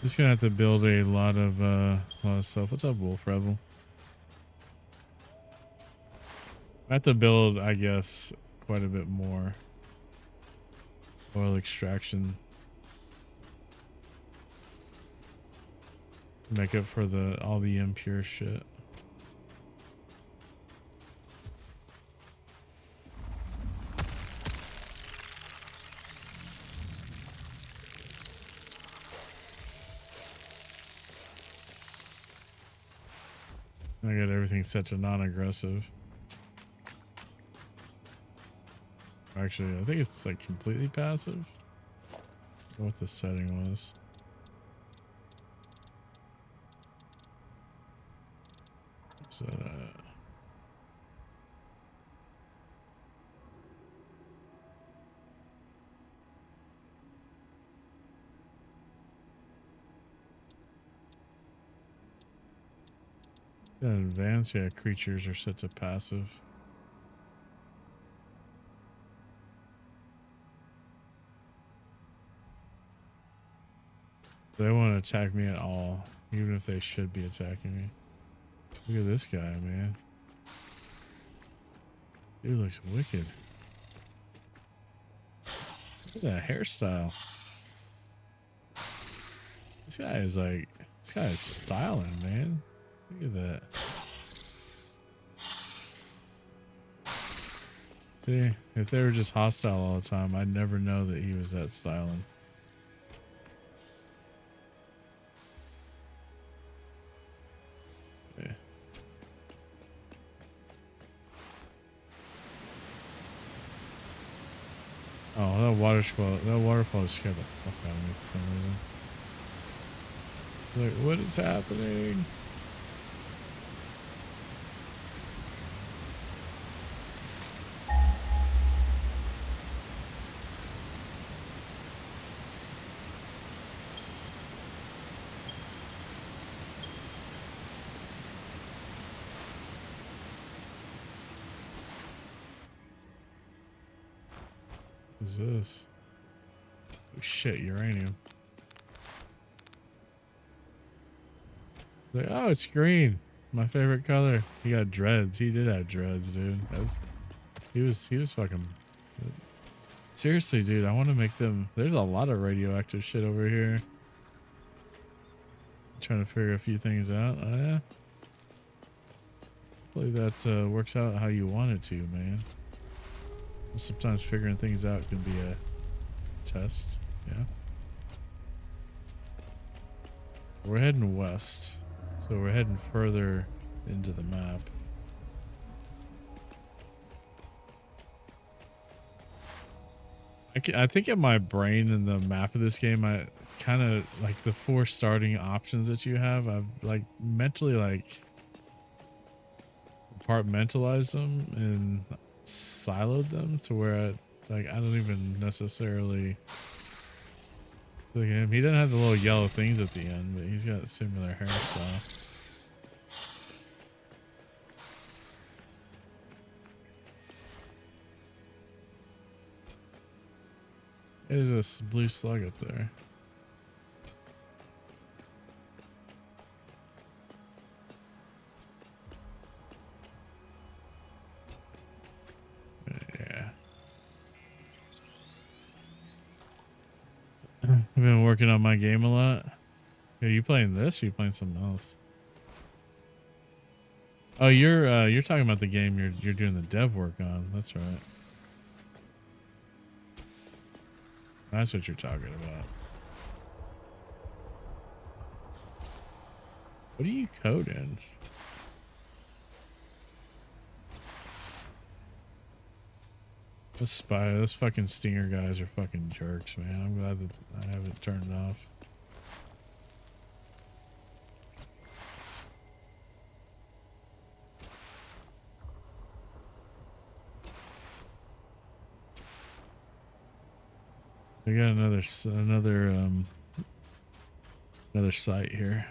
Just gonna have to build a lot of stuff. What's up, Wolf Rebel? I have to build, I guess, quite a bit more. Oil extraction. Make up for all the impure shit. I got everything set to non-aggressive. Actually, I think it's like completely passive. I don't know what the setting was. Is that advanced? Yeah, creatures are set to passive. They won't attack me at all, even if they should be attacking me. Look at this guy, man. Dude looks wicked. Look at that hairstyle. This guy is styling, man. Look at that. See, if they were just hostile all the time, I'd never know that he was that styling. Okay. Oh, that waterfall just scared the fuck out of me for some reason. Like, what is happening? What is this? Oh shit, uranium. Like, oh, it's green. My favorite color. He got dreads. He did have dreads, dude. He was fucking. Seriously, dude, I want to make them. There's a lot of radioactive shit over here. I'm trying to figure a few things out. Oh yeah. Hopefully that works out how you want it to, man. Sometimes figuring things out can be a test. Yeah. We're heading west, so we're heading further into the map. I think in my brain in the map of this game, I kind of like the 4 starting options that you have. I've like mentally like compartmentalized them and siloed them to where I don't even necessarily look at him. He doesn't have the little yellow things at the end, but he's got a similar hairstyle. There's a blue slug up there. Yeah. I've been working on my game a lot. Are you playing this or are you playing something else? Oh, you're talking about the game you're doing the dev work on. That's right. That's what you're talking about. What do you code in? Those fucking stinger guys are fucking jerks, man. I'm glad that I have it turned off. We got another site here.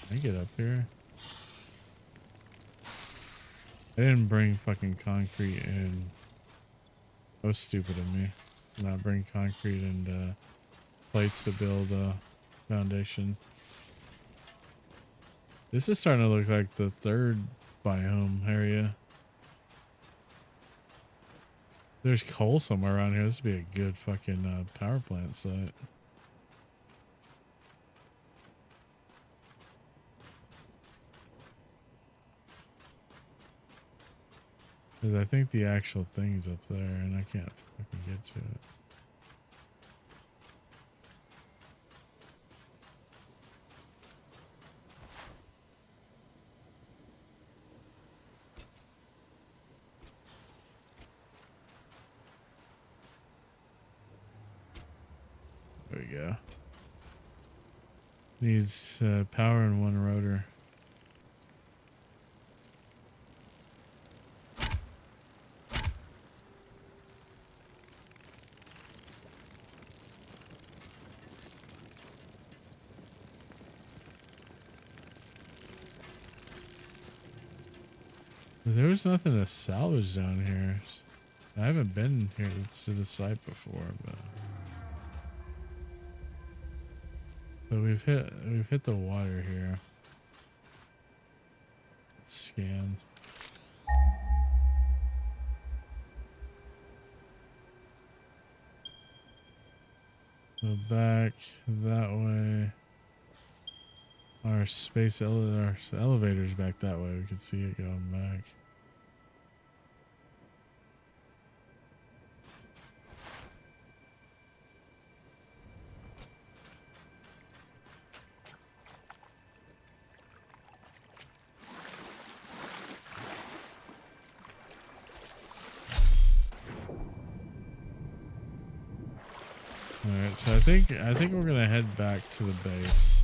Can I get up here? I didn't bring fucking concrete in. That was stupid of me. Not bring concrete and plates to build a foundation. This is starting to look like the third biome area. There's coal somewhere around here. This would be a good fucking power plant site. Because I think the actual thing's up there and I can't fucking get to it. There we go. Needs power and one rotor. There was nothing to salvage down here. I haven't been here to the site before, but so we've hit the water here. Let's scan. Go back that way. Our elevator's back that way. We can see it going back. All right, so I think we're gonna head back to the base.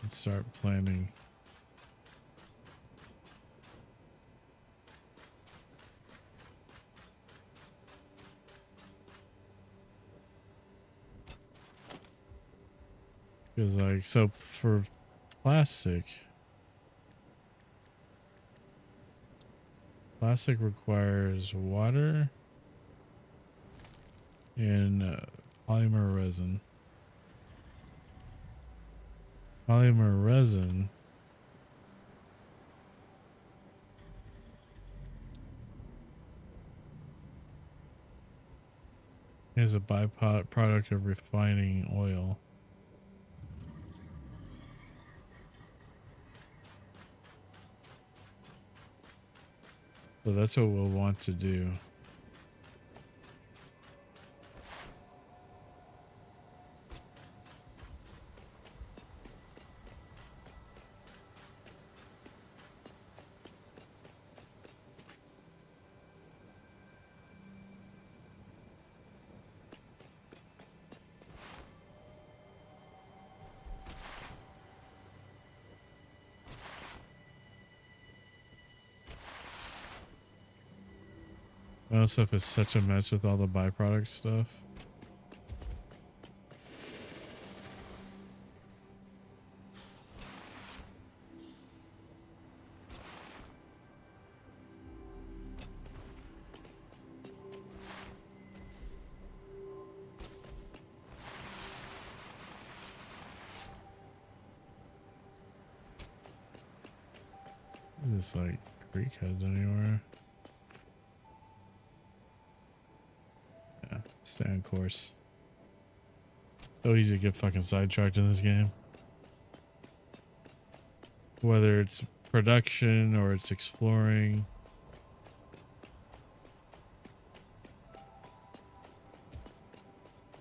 And start planning. Because like, so for plastic requires water and polymer resin. Polymer resin is a byproduct of refining oil. So that's what we'll want to do. Well, stuff is such a mess with all the byproduct stuff. This like creek heads anywhere. Yeah, stay on course. So easy to get fucking sidetracked in this game. Whether it's production or it's exploring.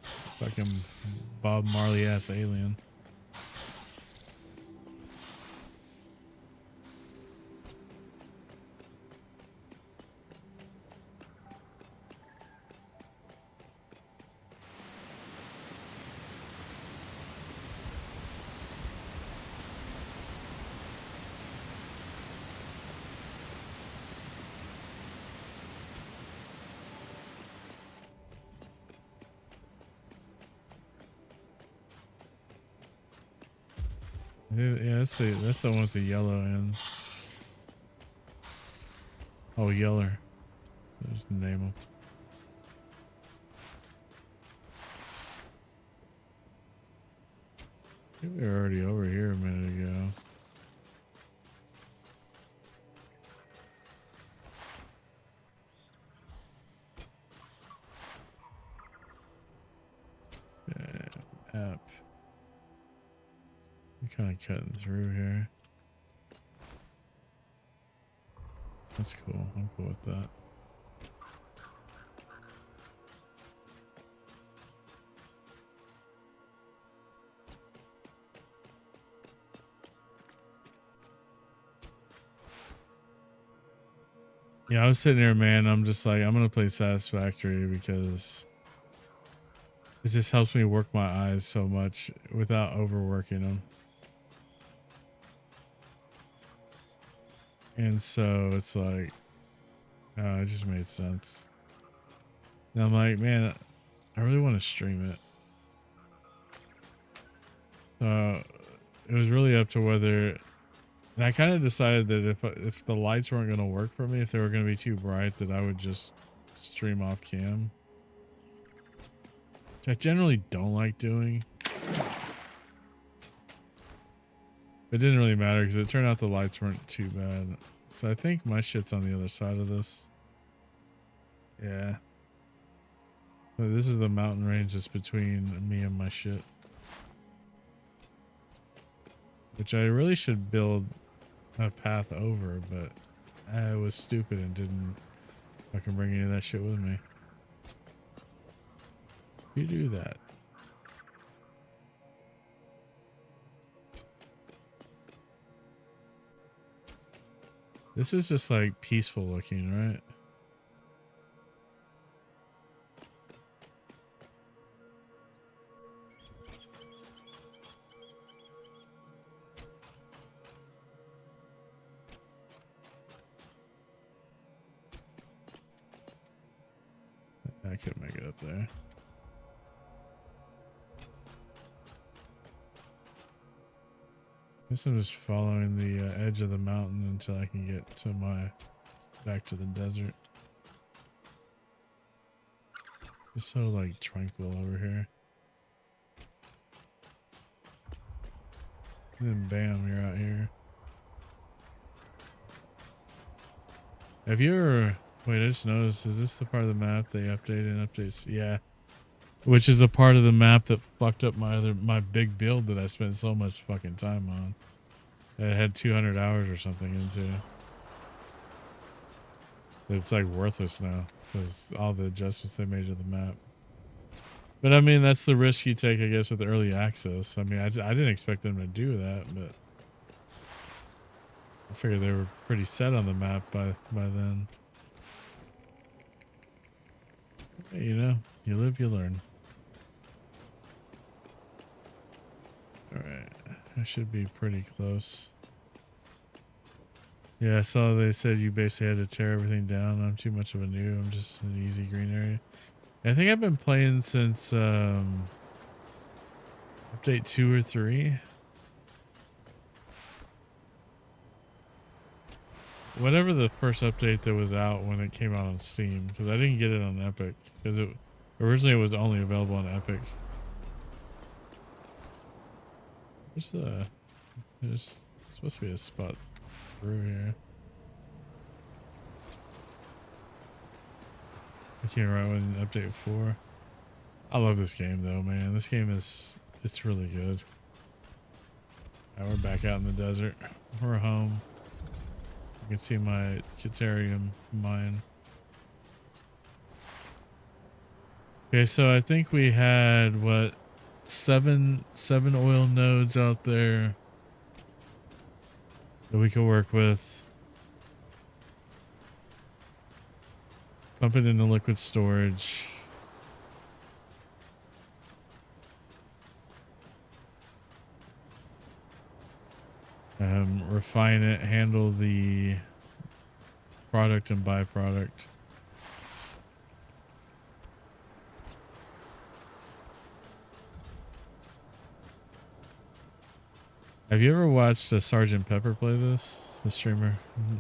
Fucking Bob Marley ass alien. Yeah, that's the one with the yellow ends. Oh, Yeller. There's the name of. I think we were already over here a minute ago. Yeah, map. I'm kind of cutting through here. That's cool. I'm cool with that. Yeah, I was sitting there, man. I'm just like, I'm gonna play Satisfactory because it just helps me work my eyes so much without overworking them. And so it's like, it just made sense. And I'm like, man, I really want to stream it. So it was really up to whether, and I kind of decided that if the lights weren't going to work for me, if they were going to be too bright, that I would just stream off cam. Which I generally don't like doing. It didn't really matter because it turned out the lights weren't too bad. So I think my shit's on the other side of this. Yeah. But this is the mountain range that's between me and my shit. Which I really should build a path over, but I was stupid and didn't fucking bring any of that shit with me. You do that. This is just like peaceful looking, right? I could make it up there. Guess I'm just following the edge of the mountain until I can get to back to the desert. It's so like tranquil over here. And then bam, you're out here. Have you ever, wait, I just noticed, is this the part of the map they updated and updates? Yeah. Which is a part of the map that fucked up my big build that I spent so much fucking time on. That I had 200 hours or something into. It's like worthless now because all the adjustments they made to the map. But I mean, that's the risk you take, I guess, with early access. I mean, I didn't expect them to do that, but I figured they were pretty set on the map by then. Hey, you know, you live, you learn. All right, I should be pretty close. Yeah, I saw they said you basically had to tear everything down. I'm too much of a noob. I'm just in an easy green area. I think I've been playing since update 2 or 3. Whatever the first update that was out when it came out on Steam, because I didn't get it on Epic, because it originally was only available on Epic. There's supposed to be a spot through here. I can't remember when update 4. I love this game though, man. This game it's really good. Now we're back out in the desert. We're home. You can see my Kitarium mine. Okay, so I think we had what, seven oil nodes out there that we could work with. Pump it into liquid storage. Refine it, handle the product and byproduct. Have you ever watched a Sergeant Pepper play this? The streamer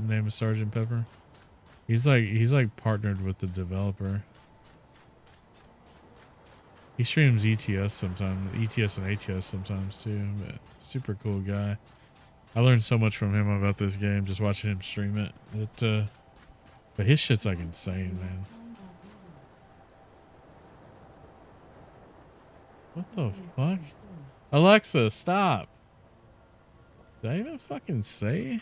name is Sergeant Pepper. He's like partnered with the developer. He streams ETS sometimes, ETS and ATS sometimes too. But super cool guy. I learned so much from him about this game just watching him stream it. But his shit's like insane, man. What the fuck? Alexa, stop. Did I even fucking say?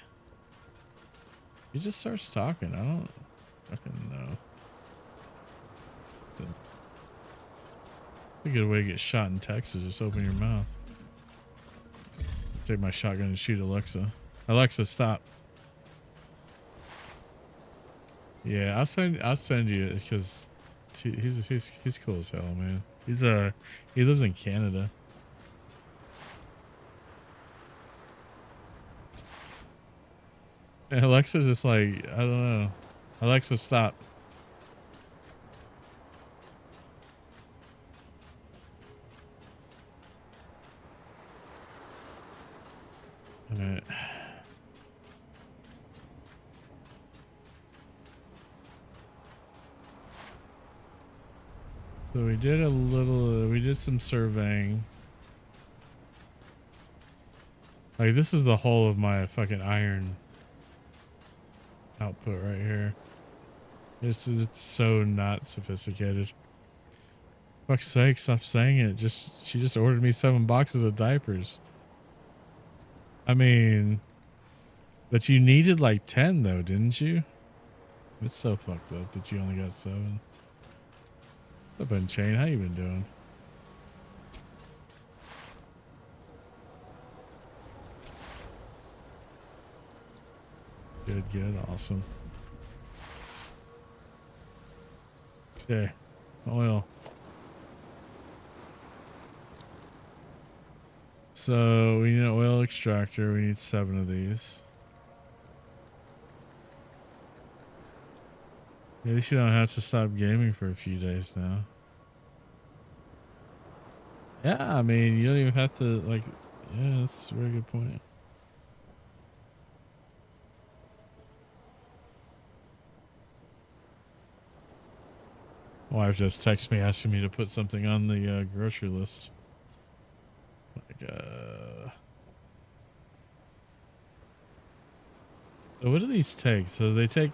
He just starts talking. I don't fucking know. It's a good way to get shot in Texas. Just open your mouth. Take my shotgun and shoot Alexa. Alexa, stop. Yeah, I'll send you it because he's cool as hell, man. He lives in Canada. And Alexa's just like, I don't know. Alexa, stop. All right. So we did some surveying. Like this is the whole of my fucking iron output right here. It's so not sophisticated. Fuck's sake, stop saying it. She just ordered me 7 boxes of diapers. I mean, but you needed like 10 though, didn't you? It's so fucked up that you only got 7. What's up, Unchained? How you been doing? Good, awesome. Okay, oil. So we need an oil extractor. We need 7 of these. At least you don't have to stop gaming for a few days now. Yeah, I mean, you don't even have to, like, yeah, that's a very good point. My wife just texted me asking me to put something on the grocery list. Like, so what do these take? So they take,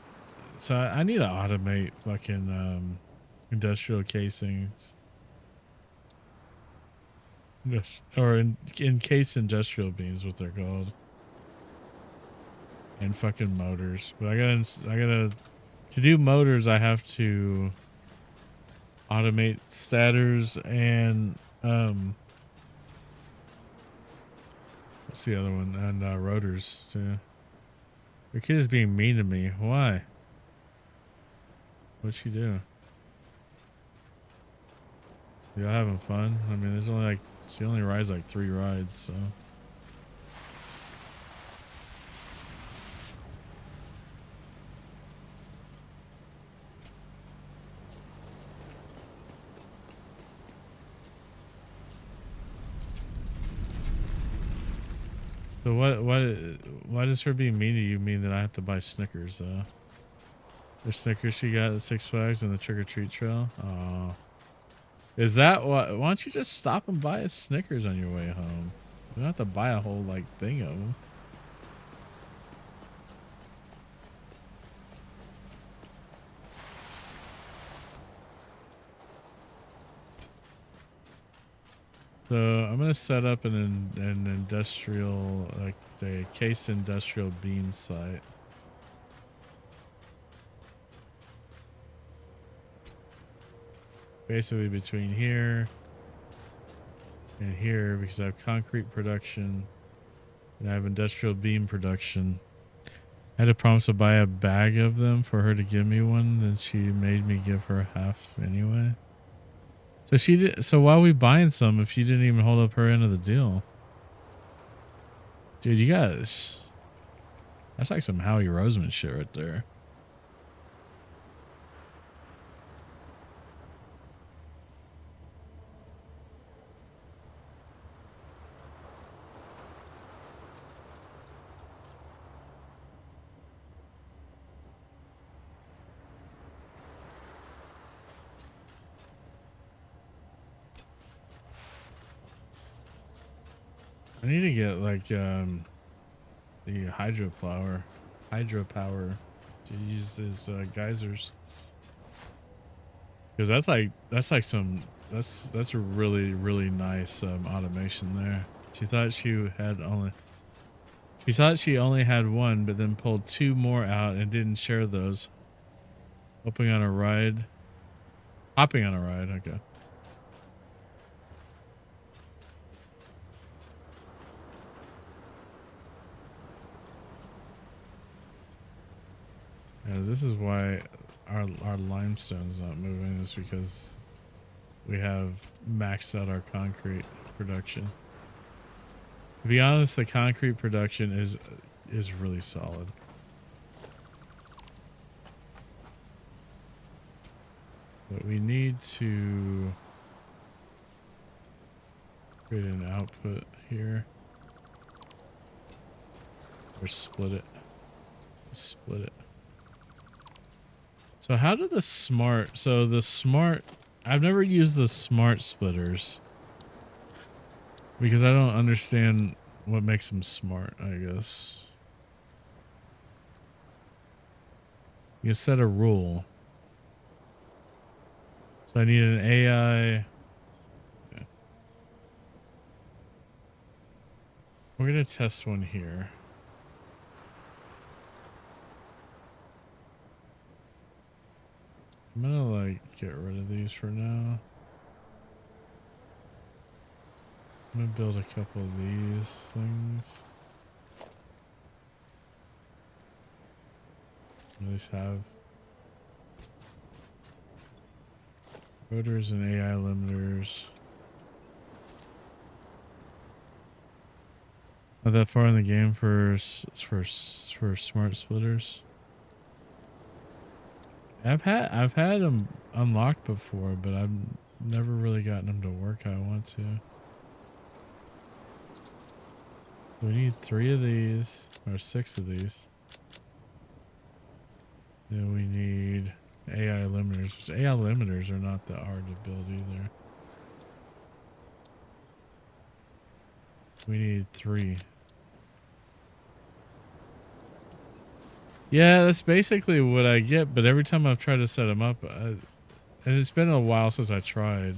so I need to automate fucking industrial casings. Or encased industrial beams, what they're called. And fucking motors. But I gotta, to do motors, I have to automate stators and, what's the other one? And rotors too. Your kid is being mean to me. Why? What'd she do? Y'all having fun? I mean, there's only like, she only rides like 3 rides, so. So why does her being mean to you mean that I have to buy Snickers though? The Snickers she got at Six Flags and the trick or treat trail? Oh. Is that what? Why don't you just stop and buy a Snickers on your way home? You don't have to buy a whole like thing of them. So I'm gonna set up an industrial, like the cased industrial beam site. Basically between here and here, because I have concrete production and I have industrial beam production. I had to promise to buy a bag of them for her to give me one, then she made me give her half anyway. So she did. So why are we buying some if she didn't even hold up her end of the deal? Dude, you guys, that's like some Howie Roseman shit right there. I need to get like the hydropower to use these geysers, because that's a really nice automation there. She thought she only had one, but then pulled two more out and didn't share those. Hopping on a ride. Okay. Yeah, this is why our limestone's not moving, is because we have maxed out our concrete production. To be honest, the concrete production is really solid. But we need to create an output here. Or split it. Split it. So how do I've never used the smart splitters, because I don't understand what makes them smart, I guess. You set a rule. So I need an AI. Okay. We're going to test one here. I'm gonna like get rid of these for now. I'm gonna build a couple of these things. At least have rotors and AI limiters. Not that far in the game for smart splitters. I've had them unlocked before, but I've never really gotten them to work how I want to. We need 3 of these, or 6 of these. Then we need AI limiters. AI limiters are not that hard to build either. We need 3. Yeah, that's basically what I get, but every time I've tried to set them up, and it's been a while since I tried.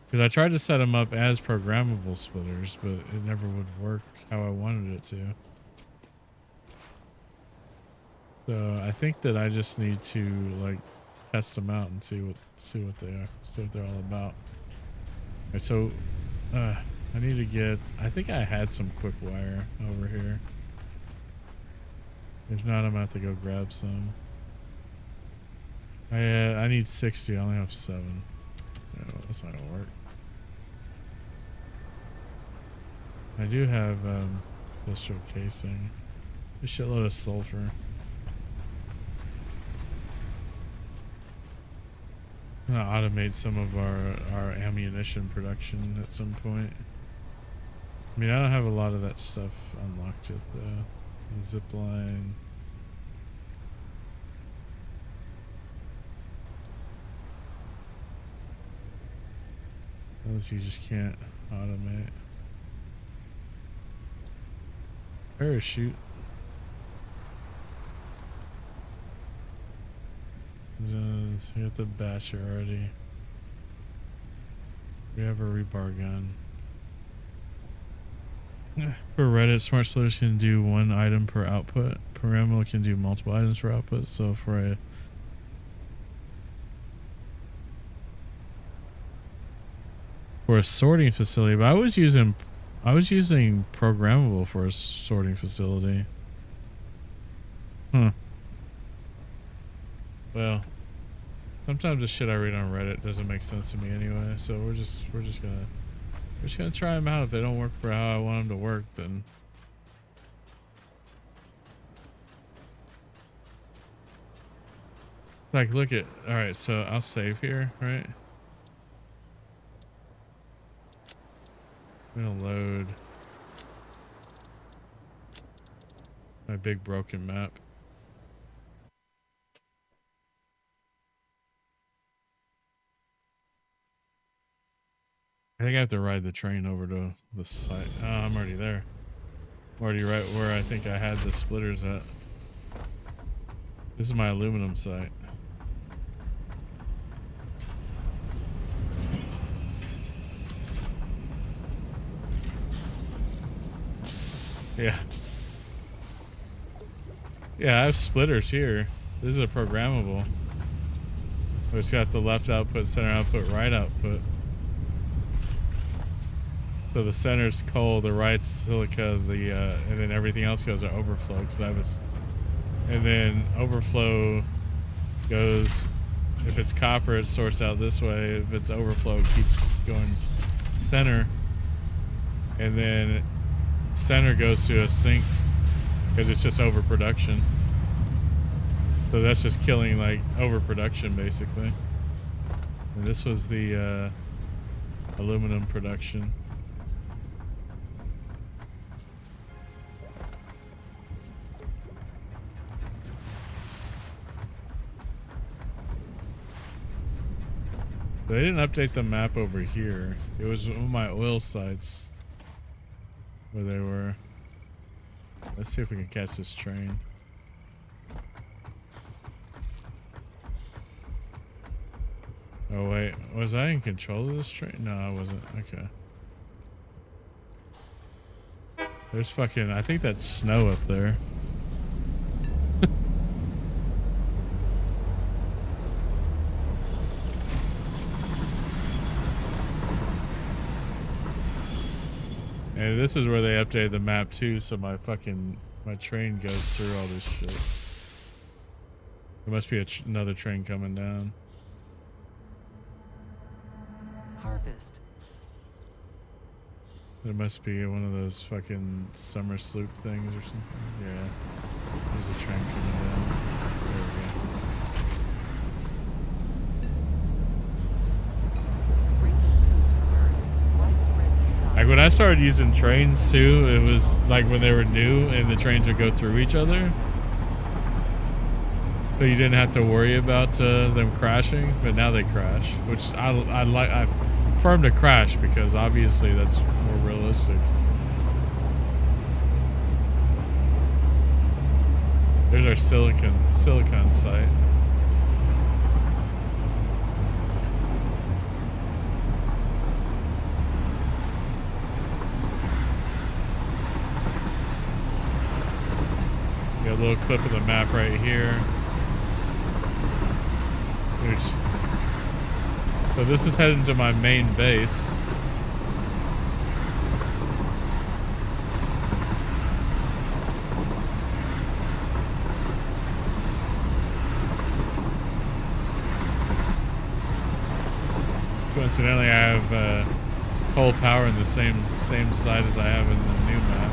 Because I tried to set them up as programmable splitters, but it never would work how I wanted it to. So I think that I just need to like test them out and see what they are, see what they're all about. All right, so I need to get. I think I had some quick wire over here. If not, I'm gonna have to go grab some. I need 60. I only have 7. No, that's not gonna work. I do have industrial casing. A shitload of sulfur. I'm gonna automate some of our ammunition production at some point. I mean, I don't have a lot of that stuff unlocked yet though. Zip line. Those you just can't automate. Parachute. You have the batcher already. We have a rebar gun. For Reddit, smart splitters can do 1 item per output. Programmable can do multiple items per output. So for a sorting facility, but I was using programmable for a sorting facility. Well, sometimes the shit I read on Reddit doesn't make sense to me anyway. So we're just gonna try them out. If they don't work for how I want them to work, then it's like, look at. All right, so I'll save here, right? I'm gonna load my big broken map. think I have to ride the train over to the site. Oh, I'm already there. I'm already right where I think I had the splitters at. This is my aluminum site. Yeah. Yeah, I have splitters here. This is a programmable. It's got the left output, center output, right output. So the center's coal, the right's silica, and then everything else goes to overflow because I was, and then overflow goes, if it's copper, it sorts out this way. If it's overflow, it keeps going center, and then center goes to a sink because it's just overproduction. So that's just killing like overproduction basically. And this was the aluminum production. They didn't update the map over here. It was one of my oil sites where they were. Let's see if we can catch this train. Oh wait, was I in control of this train? No, I wasn't. Okay. There's fucking, I think that's snow up there. And this is where they updated the map too, so my train goes through all this shit. There must be another train coming down. Harvest. There must be one of those fucking summer sloop things or something. Yeah. There's a train coming down. There we go. Like when I started using trains too, it was like when they were new and the trains would go through each other. So you didn't have to worry about them crashing, but now they crash, which I prefer them to crash because obviously that's more realistic. There's our silicon site. Got a little clip of the map right here. So this is heading to my main base. Coincidentally, I have coal power in the same site as I have in the new map.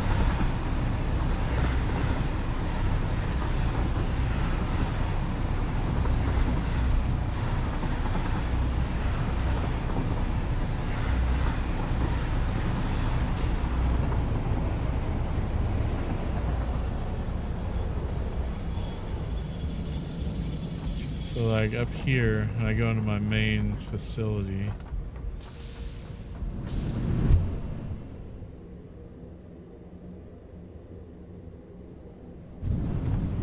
So like up here, and I go into my main facility.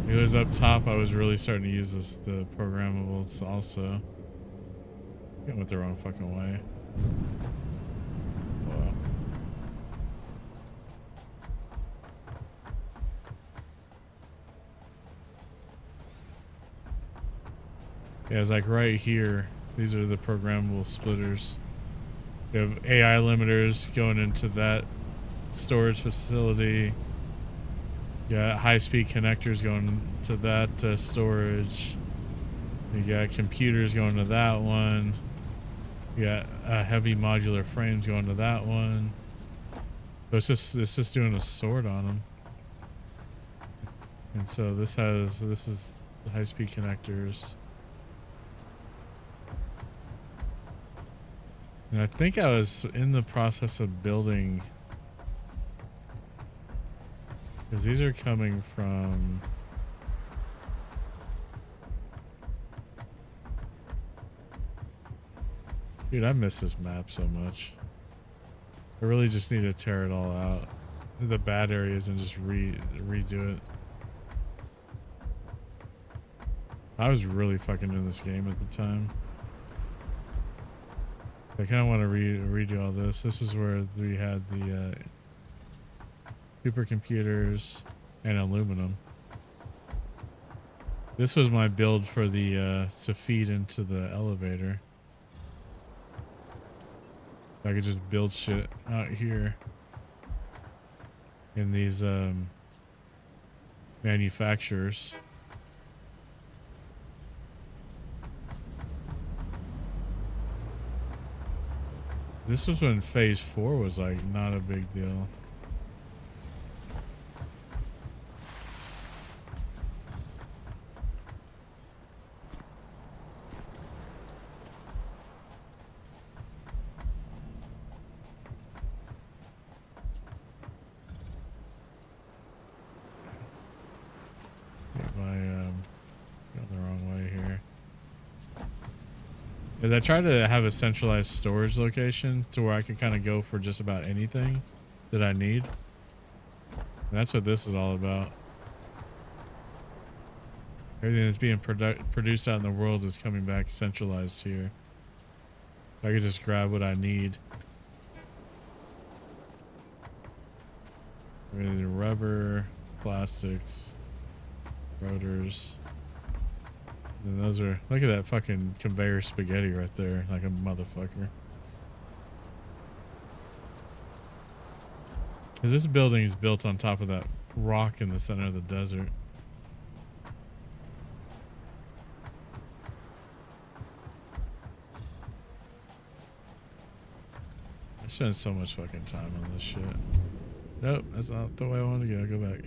It was up top. I was really starting to use the programmables also. I went the wrong fucking way. Wow. Yeah, it's like right here. These are the programmable splitters. You have AI limiters going into that storage facility. You got high-speed connectors going to that storage. You got computers going to that one. You got heavy modular frames going to that one. So it's just doing a sort on them. And so this is the high-speed connectors. And I think I was in the process of building, because these are coming from dude, I miss this map so much. I really just need to tear it all out, the bad areas, and just redo it. I was really fucking in this game at the time. So I kind of want to redo all this. This is where we had the supercomputers and aluminum. This was my build for the to feed into the elevator. I could just build shit out here in these manufacturers. This was when phase 4 was like not a big deal. Going the wrong way here. Is I try to have a centralized storage location to where I can kind of go for just about anything that I need. And that's what this is all about. Everything that's being produced out in the world is coming back centralized here. I could just grab what I need. Everything rubber, plastics, rotors. And those are, look at that fucking conveyor spaghetti right there, like a motherfucker. Because this building is built on top of that rock in the center of the desert. I spent so much fucking time on this shit. Nope, that's not the way I wanted to go. Go back.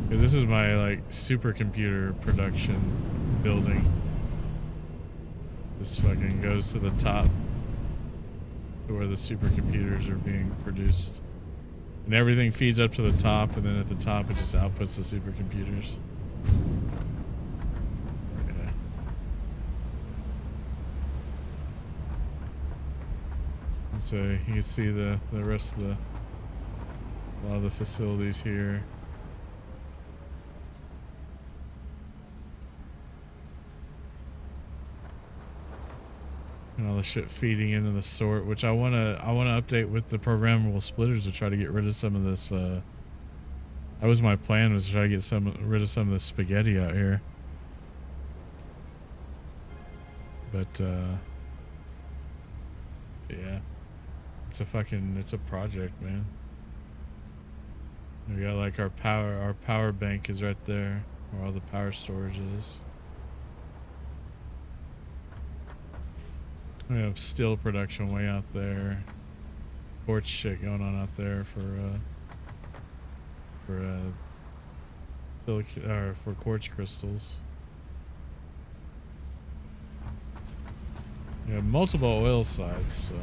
Because this is my like supercomputer production building. This fucking goes to the top to where the supercomputers are being produced. And everything feeds up to the top, and then at the top it just outputs the supercomputers. Okay. And so you can see the rest of a lot of the facilities here. And all the shit feeding into the sort, which I wanna update with the programmable splitters to try to get rid of some of this. That was my plan, was to try to get rid of some of the spaghetti out here. But yeah, it's a project, man. We got like our power bank is right there, where all the power storage is. We have steel production way out there. Quartz shit going on out there for quartz crystals. We have multiple oil sites, so.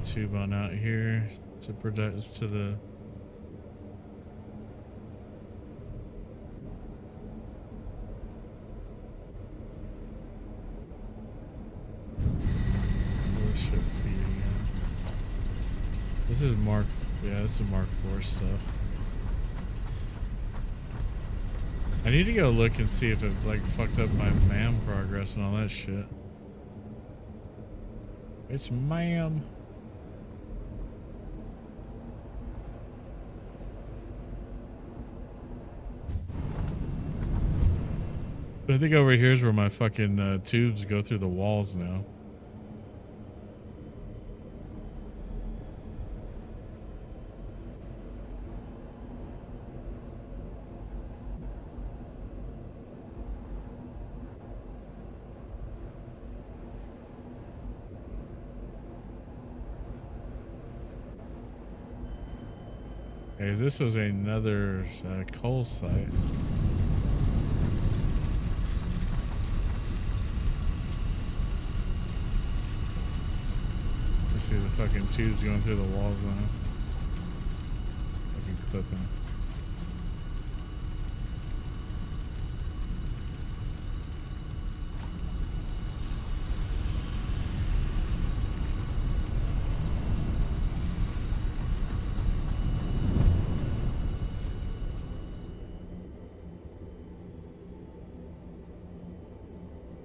Tube on out here to produce to the shit feeding in. This is this is Mark IV stuff. I need to go look and see if it like fucked up my MAM progress and all that shit. It's MAM. I think over here is where my fucking tubes go through the walls now. Okay, this was another coal site. You see the fucking tubes going through the walls now. Fucking clipping.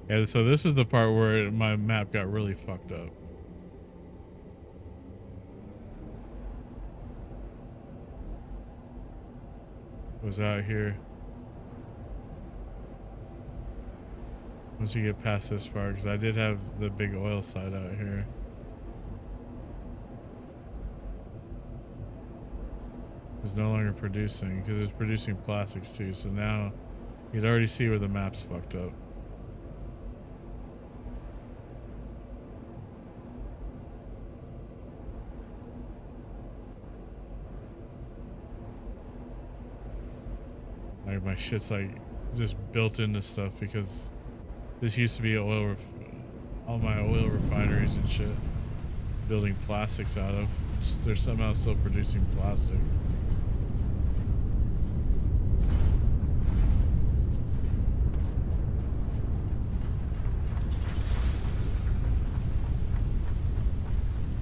Yeah, so this is the part where my map got really fucked up. Was out here. Once you get past this part, because I did have the big oil site out here. It's no longer producing, because it's producing plastics too, so now you can already see where the map's fucked up. Like my shit's like just built into stuff because this used to be all my oil refineries and shit building plastics out of. They're somehow still producing plastic.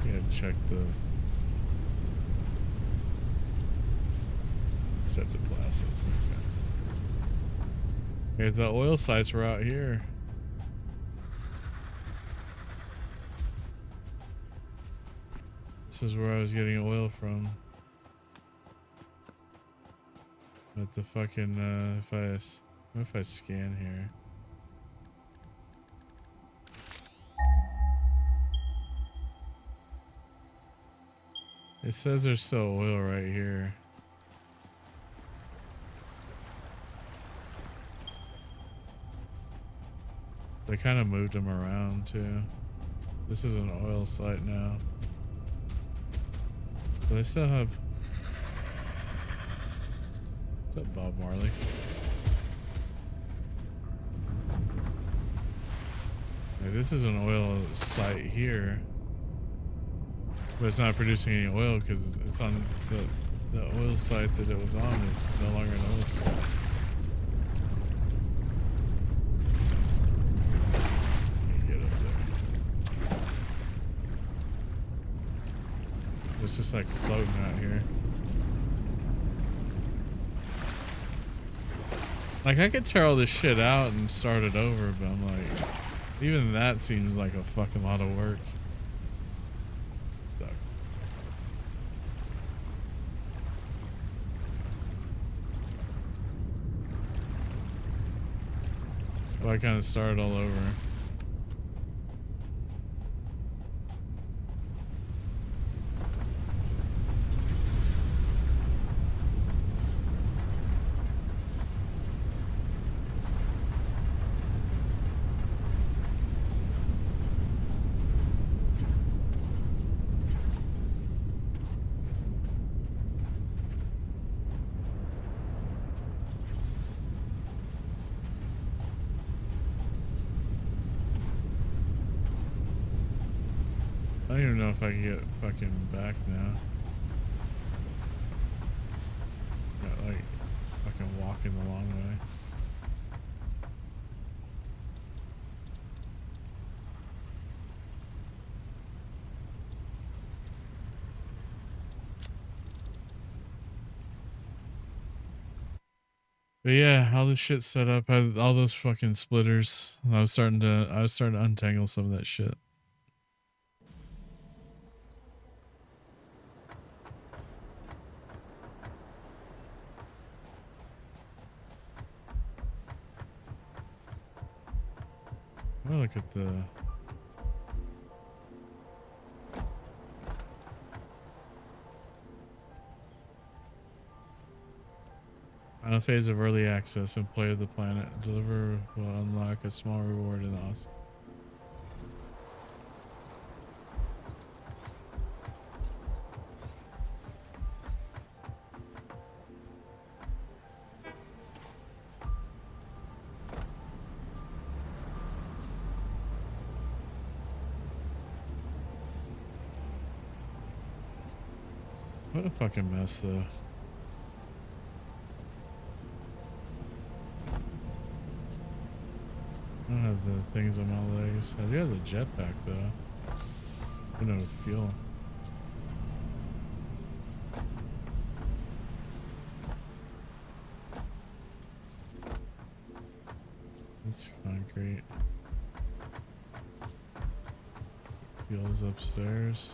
Yeah, check the set to plastic. Okay. Here's the oil sites were out here. This is where I was getting oil from. But the fucking if I scan here. It says there's still oil right here. They kind of moved them around too. This is an oil site now. But they still have... What's up, Bob Marley? Okay, this is an oil site here. But it's not producing any oil because it's on the oil site that it was on is no longer an oil site. It's just like floating out here. Like I could tear all this shit out and start it over, but I'm like, even that seems like a fucking lot of work. Stuck. Well, I kind of started all over. I don't even know if I can get fucking back now. Got like fucking walking the long way. But yeah, all this shit set up, had all those fucking splitters. I was starting to untangle some of that shit. I'm gonna look at the... Final phase of early access and play of the planet. Deliver will unlock a small reward in the awesome. What a fucking mess, though. I don't have the things on my legs. I do have the jetpack, though. I know fuel. It's concrete. Fuel's upstairs.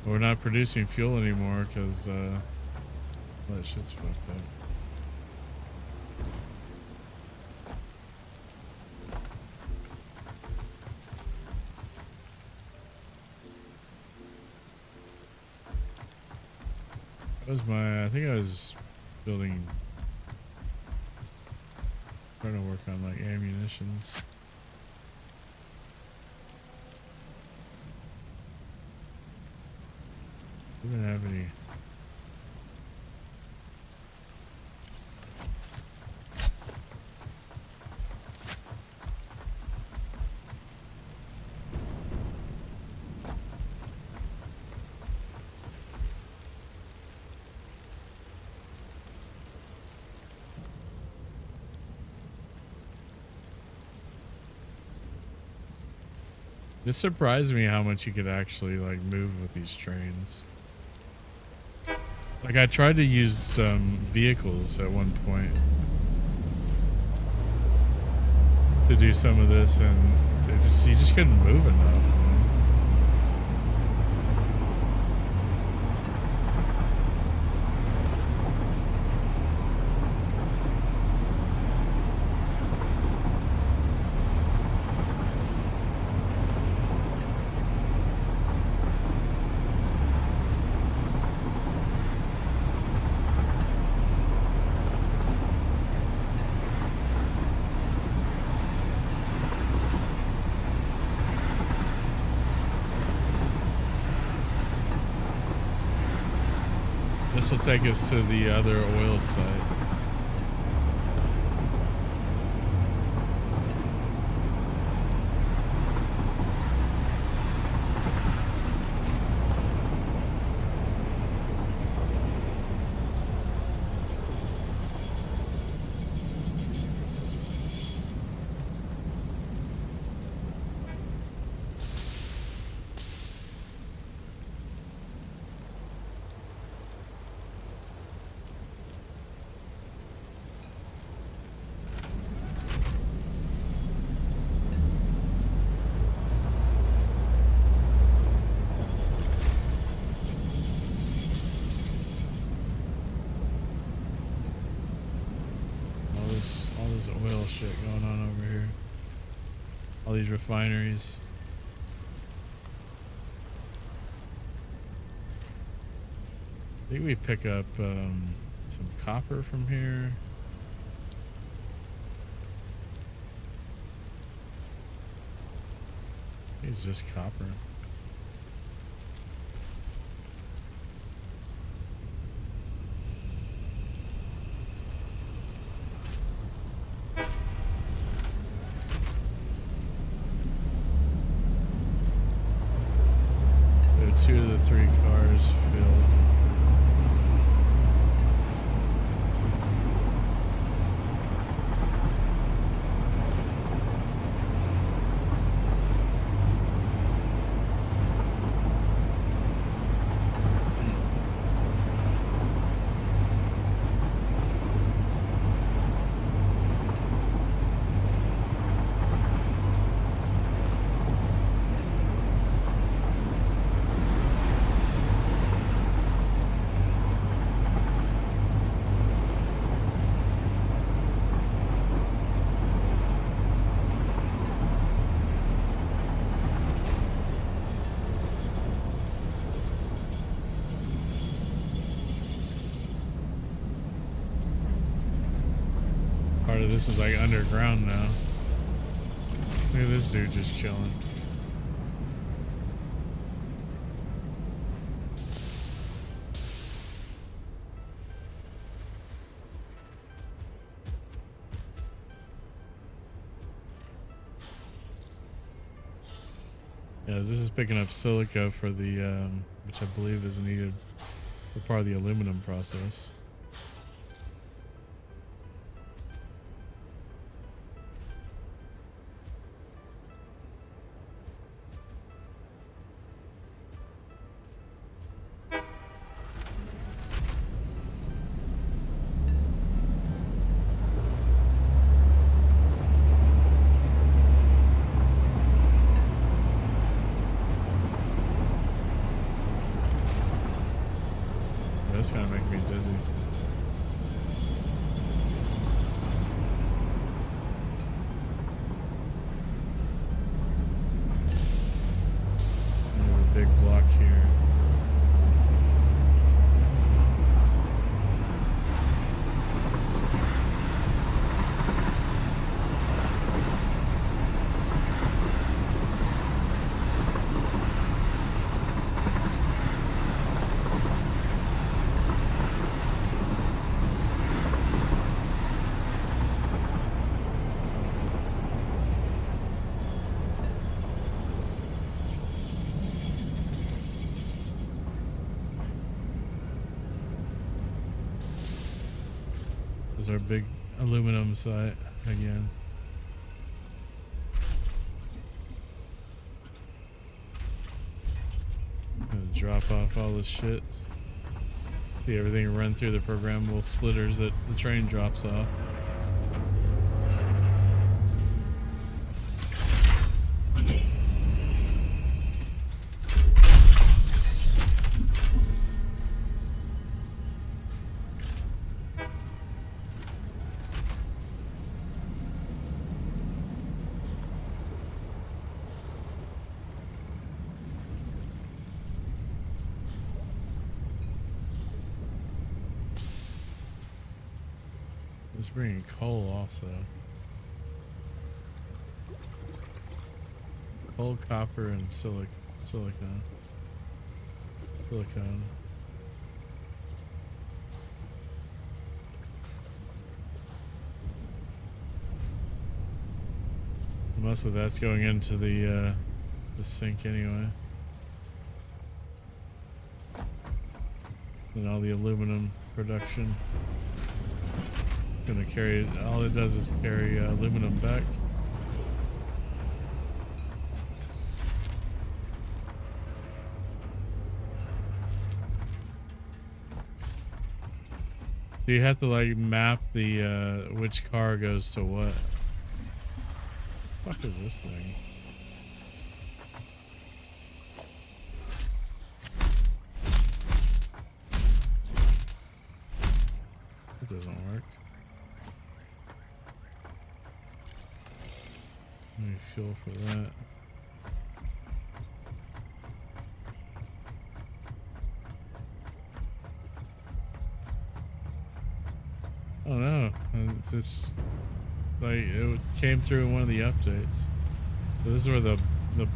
We're not producing fuel anymore because that shit's fucked up. That was my, I think I was building, trying to work on like ammunitions. We didn't have any. It surprised me how much you could actually like move with these trains. Like I tried to use vehicles at one point to do some of this, and you just couldn't move enough. This will take us to the other oil site. Oil shit going on over here. All these refineries. I think we pick up some copper from here. I think it's just copper. Two of the three cars filled. This is like underground now. Look at this dude just chilling. Yeah, this is picking up silica for the, which I believe is needed for part of the aluminum process. That's gonna make me dizzy. A big block here. This is our big aluminum site again. Gonna drop off all this shit. See everything run through the programmable splitters that the train drops off. It's bringing coal also. Coal, copper, and silicone. Silicone. Most of that's going into the sink anyway. And all the aluminum production. Gonna carry, all it does is carry aluminum back. Do you have to like map the which car goes to what? What the fuck is this thing? It doesn't work. Let me fuel for that. I don't know. It's just like it came through in one of the updates. So this is where the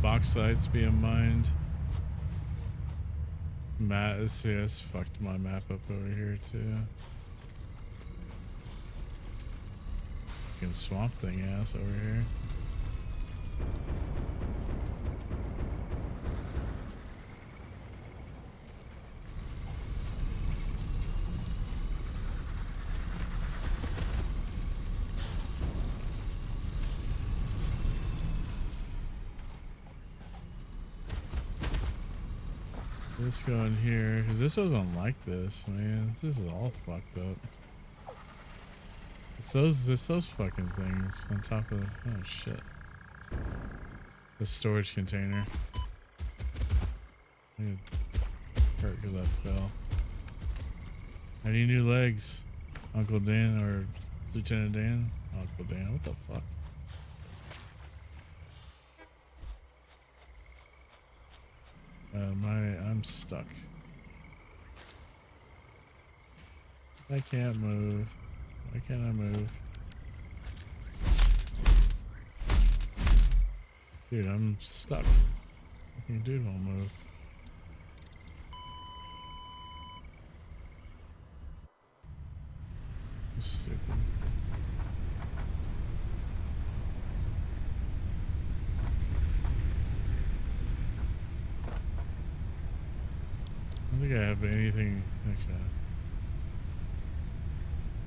bauxite's being mined. See, that's fucked my map up over here too. Fucking swamp thing ass over here. Let's go in here, because this wasn't like this, man. This is all fucked up. It's those fucking things on top of, oh shit. The storage container. It hurt because I fell. I need new legs. Uncle Dan or Lieutenant Dan? Uncle Dan, what the fuck? I'm stuck. I can't move. Why can't I move? Dude, I'm stuck. Fucking dude won't move. Stupid. anything. Okay.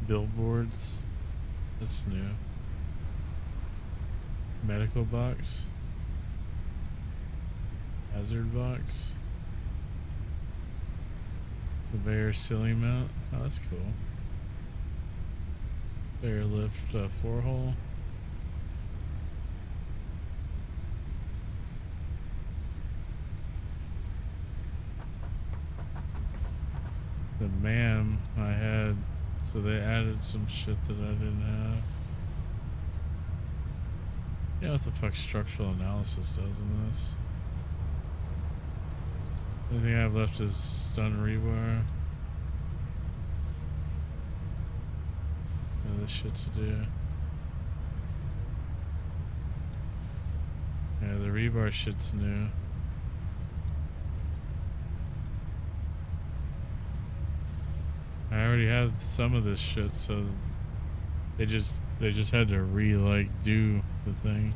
Billboards. That's new. Medical box. Hazard box. Conveyor ceiling mount. Oh, that's cool. Conveyor lift 4-hole. The MAM I had, so they added some shit that I didn't have. Yeah, what the fuck structural analysis does in this? The only thing I have left is stun rebar. Yeah, this shit to do. Yeah, the rebar shit's new. I already had some of this shit, so they just had to do the thing.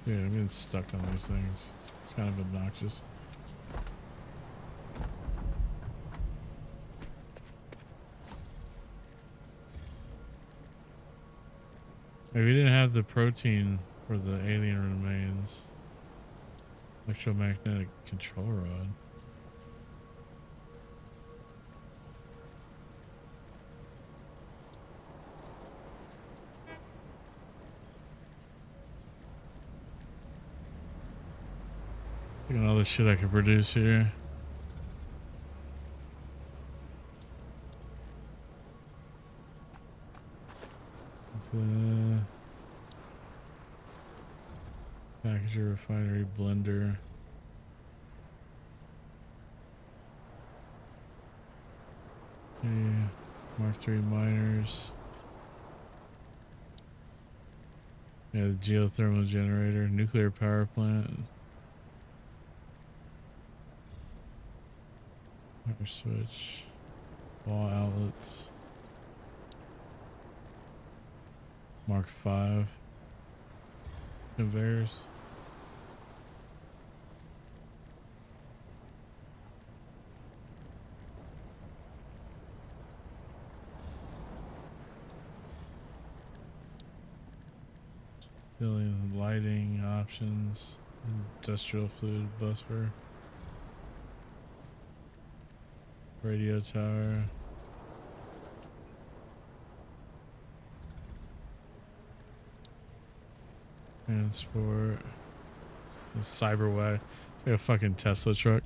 Dude, I'm getting stuck on these things. It's kind of obnoxious. If we didn't have the protein for the alien remains. Electromagnetic control rod. Look at all the shit I could produce here. The packager, refinery, blender. Okay. Mark III miners. Yeah, the geothermal generator, nuclear power plant. Power switch. Wall outlets. Mark V. Conveyors. Building lighting options. Industrial fluid buffer. Radio tower. Transport. The Cyberway. It's like a fucking Tesla truck.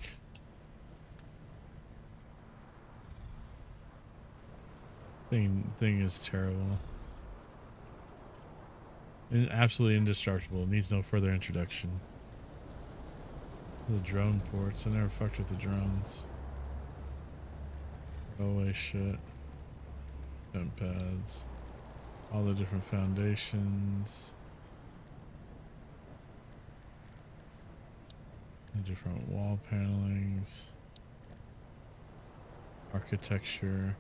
Thing is terrible. And absolutely indestructible. Needs no further introduction. The drone ports. I never fucked with the drones. Railway shit. Jump pads. All the different foundations. The different wall panelings. Architecture.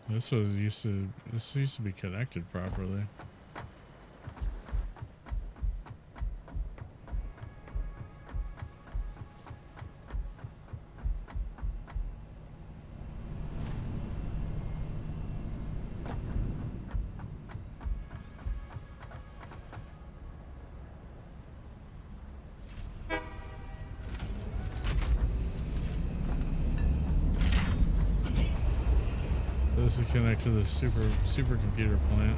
This used to be connected properly. This is connected to the supercomputer plant.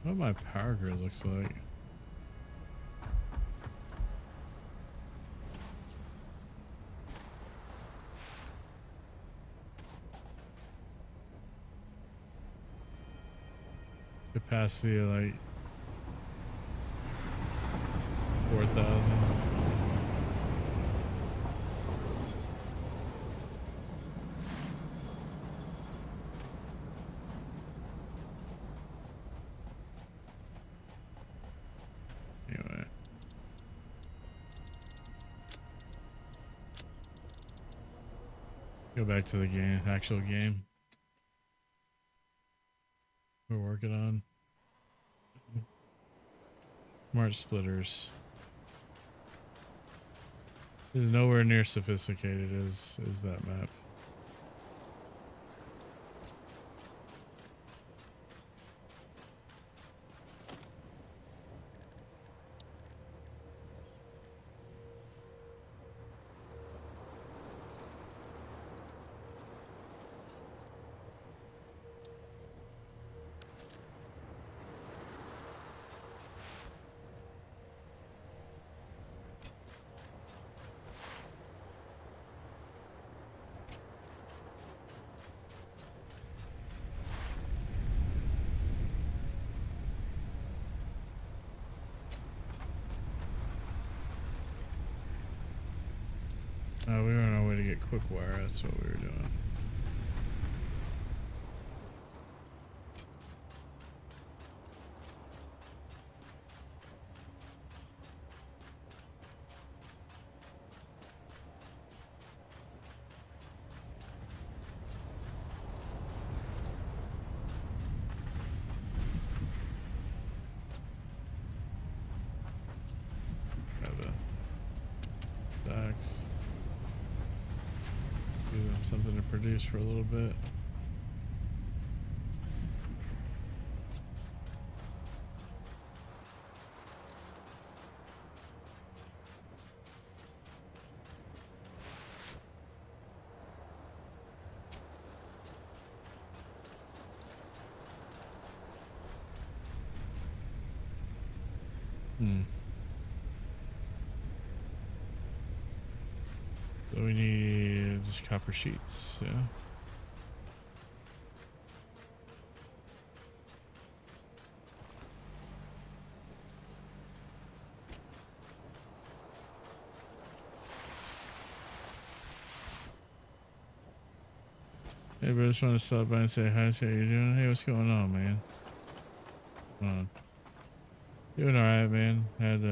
What my power grid looks like. Capacity of like 4,000. Anyway. Go back to the game, actual game we're working on. Smart splitters is nowhere near sophisticated as that map. We were on our way to get quick wire. That's what we were doing. Something to produce for a little bit. So we need just copper sheets, yeah. Hey, bro, just want to stop by and say hi, see how you doing. Hey, what's going on, man? Doing alright, man. Had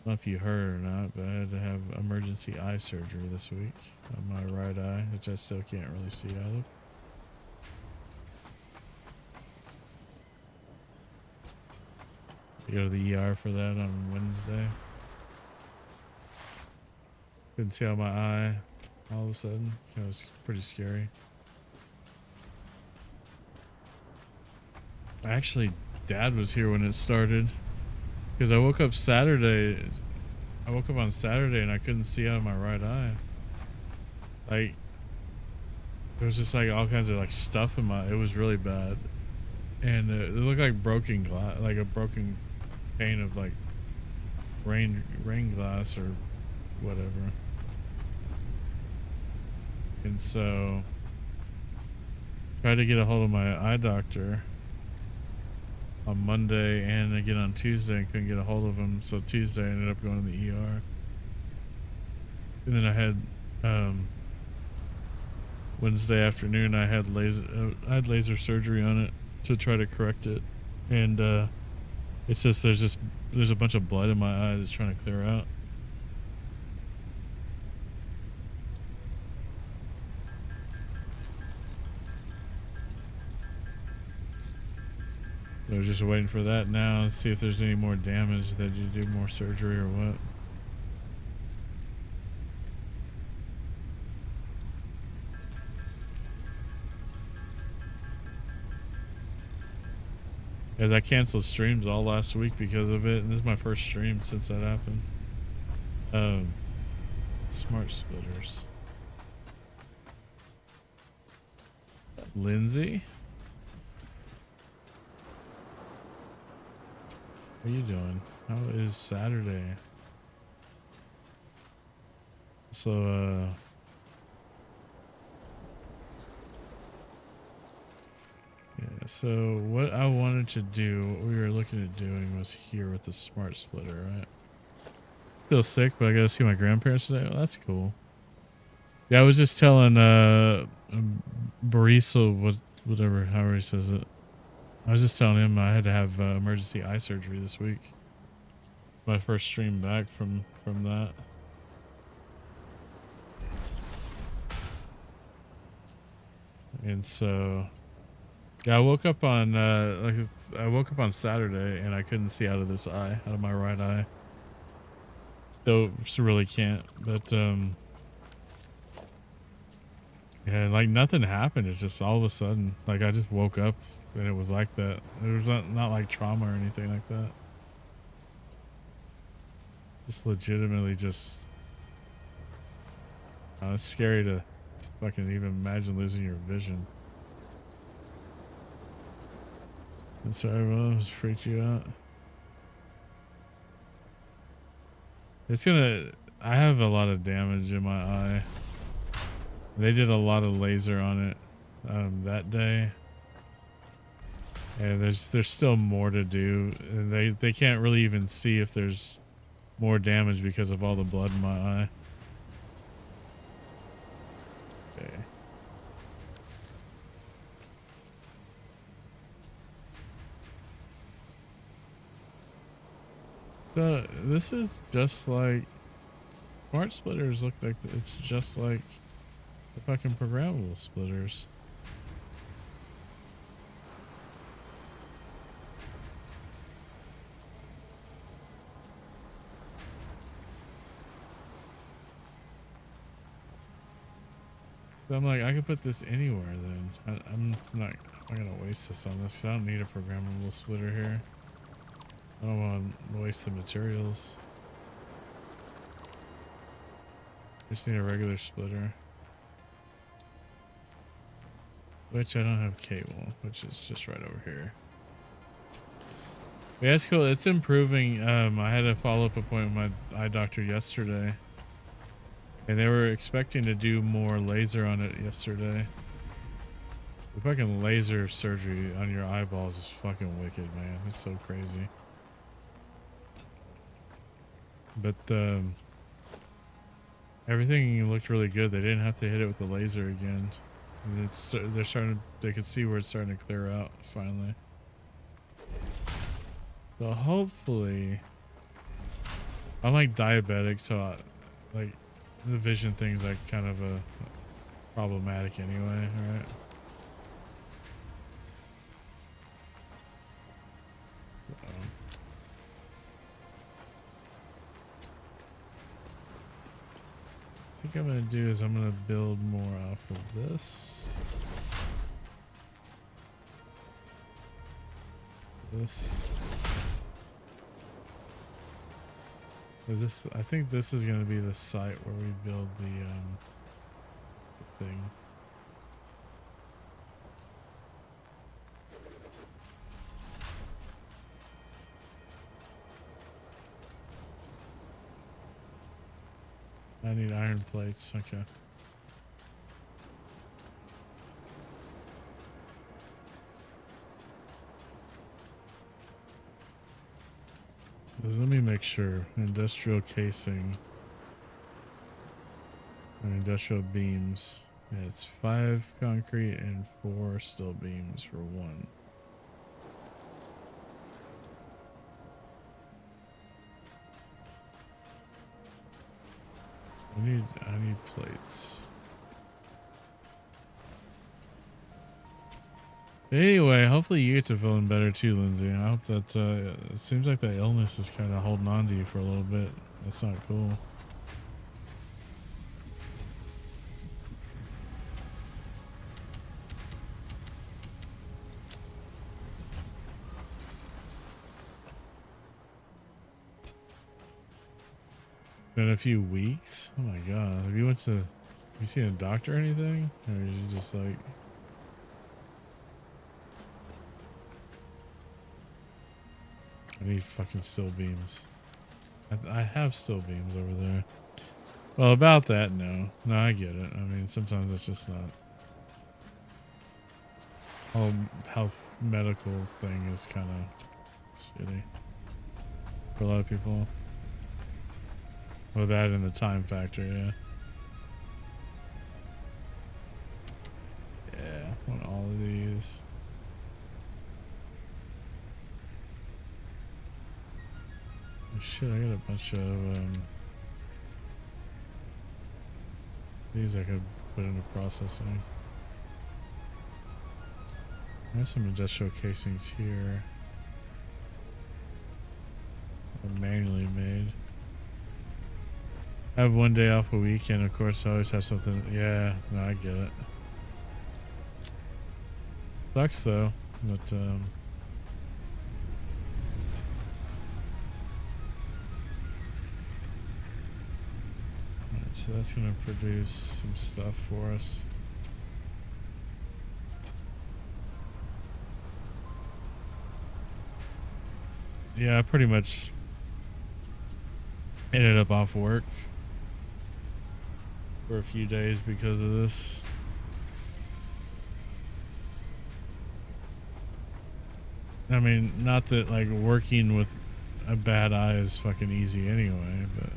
I don't know if you heard or not, but I had to have emergency eye surgery this week on my right eye, which I still can't really see out of. I go to the ER for that on Wednesday. Couldn't see out my eye all of a sudden. It was pretty scary. Actually, Dad was here when it started. Because I woke up on Saturday and I couldn't see out of my right eye. Like, there was just like all kinds of like stuff in my, it was really bad. And it looked like broken glass, like a broken pane of like rain glass or whatever. And so, tried to get a hold of my eye doctor on Monday and again on Tuesday and couldn't get a hold of him. So Tuesday I ended up going to the ER. And then I had Wednesday afternoon I had laser surgery on it to try to correct it. And it's just there's a bunch of blood in my eye that's trying to clear out. So we're just waiting for that now, see if there's any more damage that you do more surgery or what. As I canceled streams all last week because of it, and this is my first stream since that happened. Smart splitters. Lindsay? How you doing? How is Saturday? So, yeah, so what I wanted to do, what we were looking at doing was here with the smart splitter, right? Feel sick, but I gotta see my grandparents today. Oh, that's cool. Yeah, I was just telling Barisa, whatever, however he says it. I was just telling him I had to have emergency eye surgery this week. My first stream back from that. And so, yeah, I woke up on Saturday and I couldn't see out of this eye, out of my right eye. Still really can't. But yeah, like nothing happened. It's just all of a sudden, like I just woke up and it was like that. It was not like trauma or anything like that. Just legitimately just. It's scary to fucking even imagine losing your vision. I'm sorry, bro. I just freaked you out. It's gonna. I have a lot of damage in my eye. They did a lot of laser on it that day, and there's still more to do. And they can't really even see if there's more damage because of all the blood in my eye. Okay. So this is just like smart splitters look like it's just like the fucking programmable splitters. So I'm like, I could put this anywhere then. I'm not gonna waste this on this. I don't need a programmable splitter here. I don't want to waste the materials. Just need a regular splitter. Which I don't have cable, which is just right over here. Yeah, it's cool. It's improving. I had a follow-up appointment with my eye doctor yesterday. And they were expecting to do more laser on it yesterday. The fucking laser surgery on your eyeballs is fucking wicked, man. It's so crazy. But everything looked really good. They didn't have to hit it with the laser again. And they're starting. They could see where it's starting to clear out finally. So hopefully, I'm like diabetic, so like the vision thing's like kind of a problematic anyway, right? So. I think I'm gonna do is I'm gonna build more off of this. Is this? I think this is gonna be the site where we build the thing. I need iron plates. Okay. Let me make sure. Industrial casing and industrial beams. Yeah, it's 5 concrete and 4 steel beams for 1. I need plates. Anyway, hopefully you get to feeling better too, Lindsay. I hope that it seems like that illness is kind of holding on to you for a little bit. That's not cool. Been a few weeks. Oh my god. Have you seen a doctor or anything? Or is you just like I need fucking still beams. I have still beams over there. Well, about that, no. No, I get it. I mean, sometimes it's just not. Whole health medical thing is kind of shitty for a lot of people. Well, that and the time factor, yeah. Yeah, I want all of these. Oh, shit, I got a bunch of these I could put into processing. There's some industrial casings here. They're manually made. I have one day off a weekend, of course. I always have something. Yeah, no, I get it. Sucks though, but alright, so that's gonna produce some stuff for us. Yeah, I pretty much ended up off work for a few days because of this. I mean, not that like working with a bad eye is fucking easy anyway, but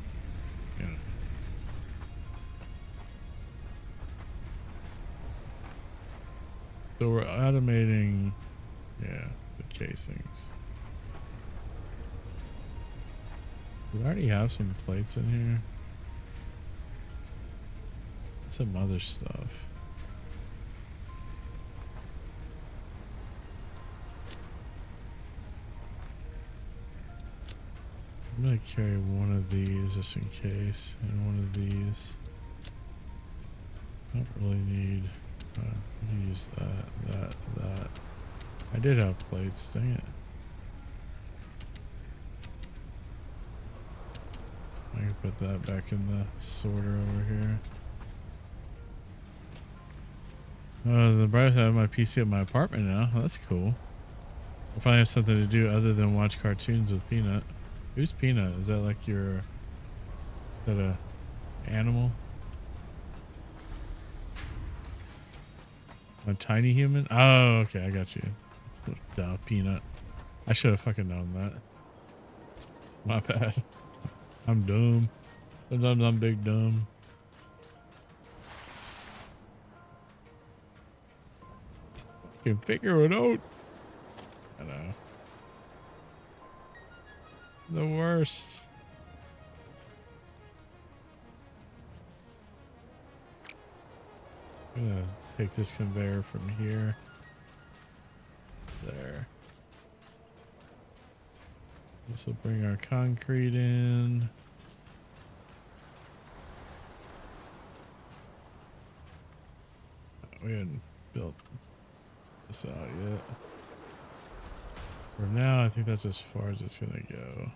you know. So we're automating, yeah, the casings. We already have some plates in here. Some other stuff. I'm gonna carry one of these just in case, and one of these. I don't really need. Use that. I did have plates. Dang it. I can put that back in the sorter over here. The bright side of my PC at my apartment now. Oh, that's cool. I finally have something to do other than watch cartoons with Peanut. Who's Peanut? Is that like your... Is that a animal? A tiny human? Oh, okay. I got you. Down, Peanut. I should have fucking known that. My bad. I'm dumb. Sometimes I'm big dumb. Can figure it out. I know. The worst. I'm gonna take this conveyor from here. There. This will bring our concrete in. We hadn't built this out yet. For now, I think that's as far as it's gonna go.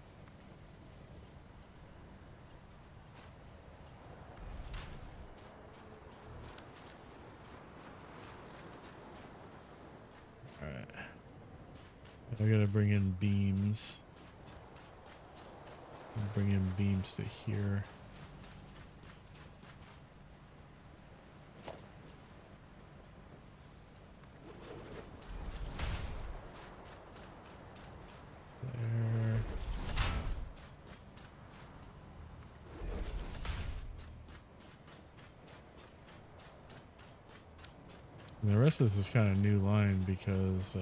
Alright. I gotta bring in beams. Bring in beams to here. There. And the rest of this is kind of new line because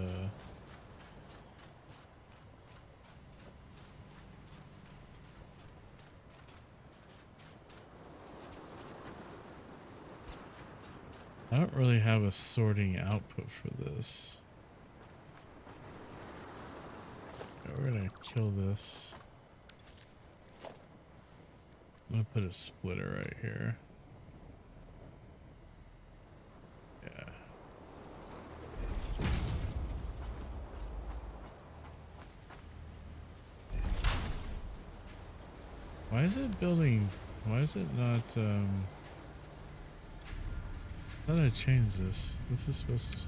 I don't really have a sorting output for this. Okay, we're gonna kill this. I'm gonna put a splitter right here. Yeah. Why is it building? Why is it not? How did I change this? This is supposed to.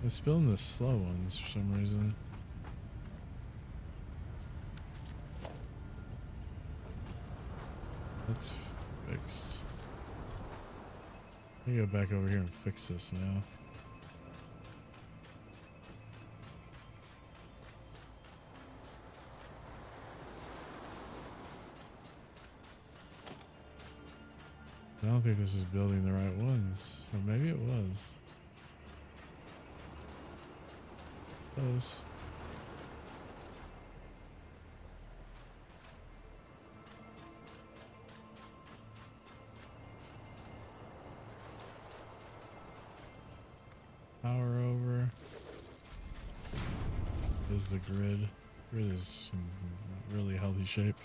It's building the slow ones for some reason. That's fixed. Let me go back over here and fix this now. I don't think this is building the right ones. Or maybe it was. Close. Power over. This is the grid. Grid is in really healthy shape.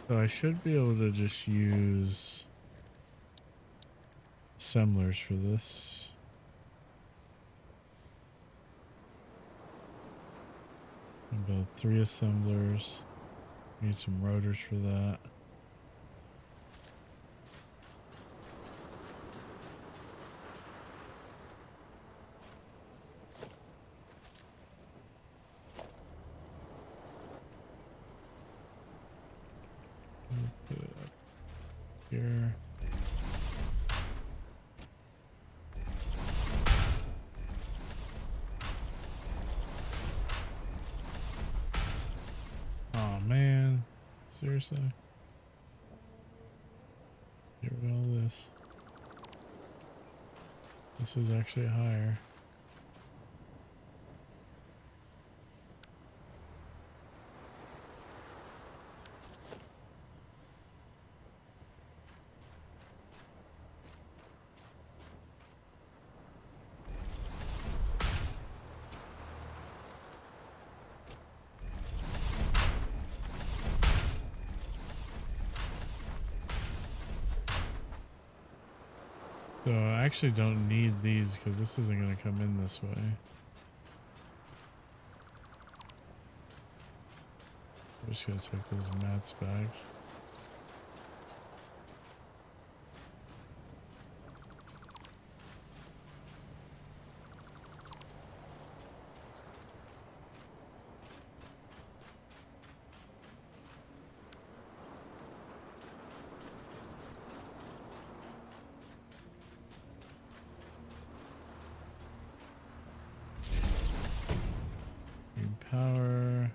So I should be able to just use assemblers for this. And build 3 assemblers. Need some rotors for that. Put it up here. Oh man, seriously? Get rid of all this. This is actually higher. So I actually don't need these because this isn't going to come in this way. I'm just going to take those mats back. Power.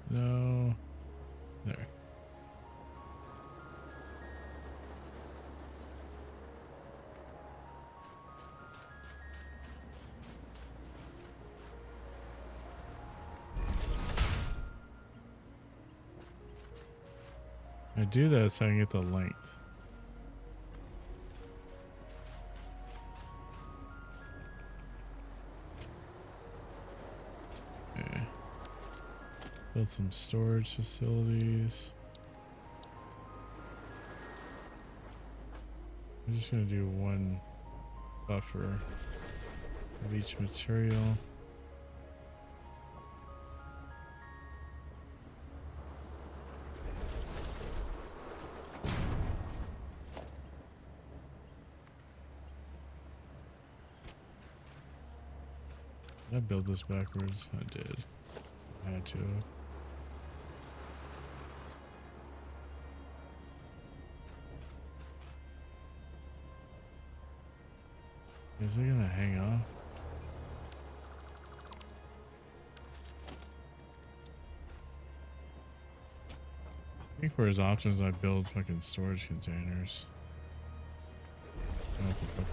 No. There. I do that so I can get the length. Okay. Build some storage facilities. I'm just gonna do 1 buffer of each material. Did I build this backwards? I did. I had to. Is it gonna hang off? I think for his options I build fucking storage containers.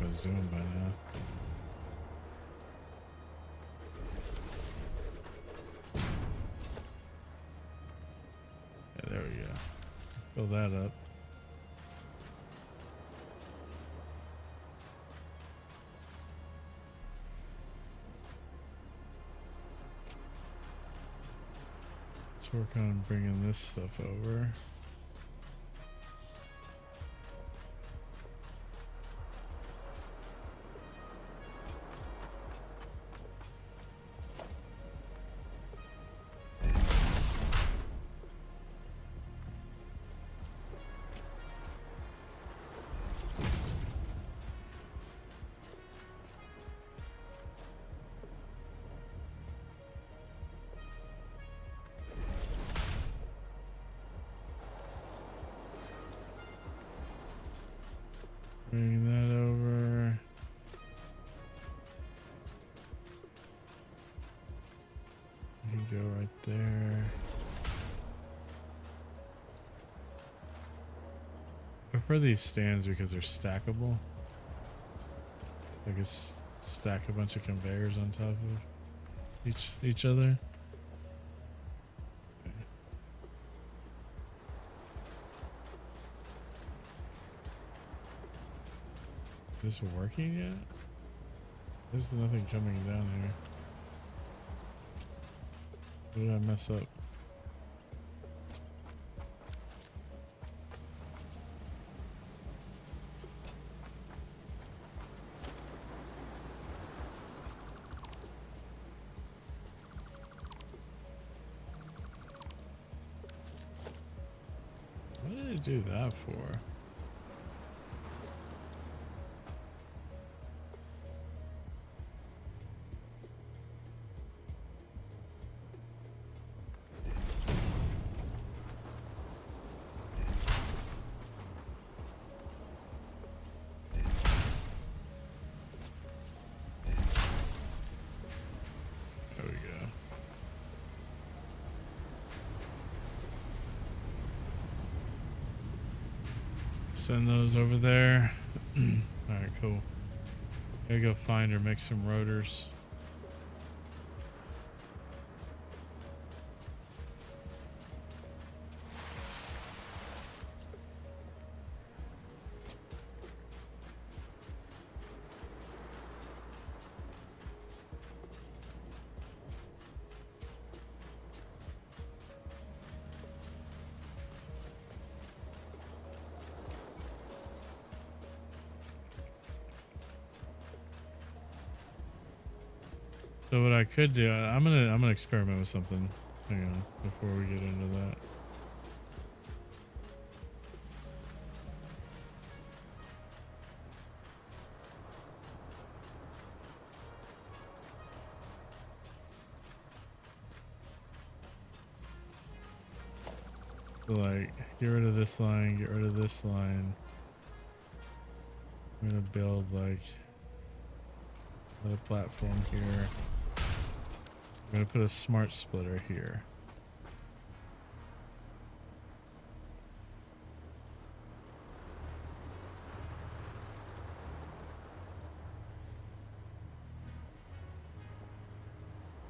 I was doing by now. Yeah, there we go. Fill that up. Let's work on bringing this stuff over. Bring that over. You can go right there. I prefer these stands because they're stackable. I can stack a bunch of conveyors on top of each other. Okay. Is this working yet? There's nothing coming down here. What did I mess up? What did I do that for? There we go. Send those over there. Alright, cool. Gotta go find or make some rotors. So what I could do, I'm gonna experiment with something. Hang on, before we get into that. So like, get rid of this line, get rid of this line. I'm gonna build like another platform here. I'm gonna put a smart splitter here.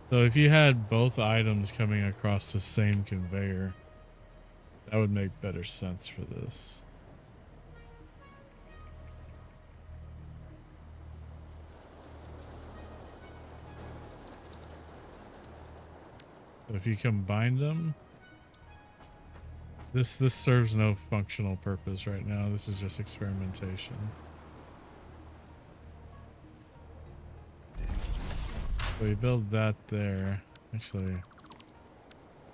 So if you had both items coming across the same conveyor, that would make better sense for this. But if you combine them, this serves no functional purpose right now. This is just experimentation. So you build that there. Actually,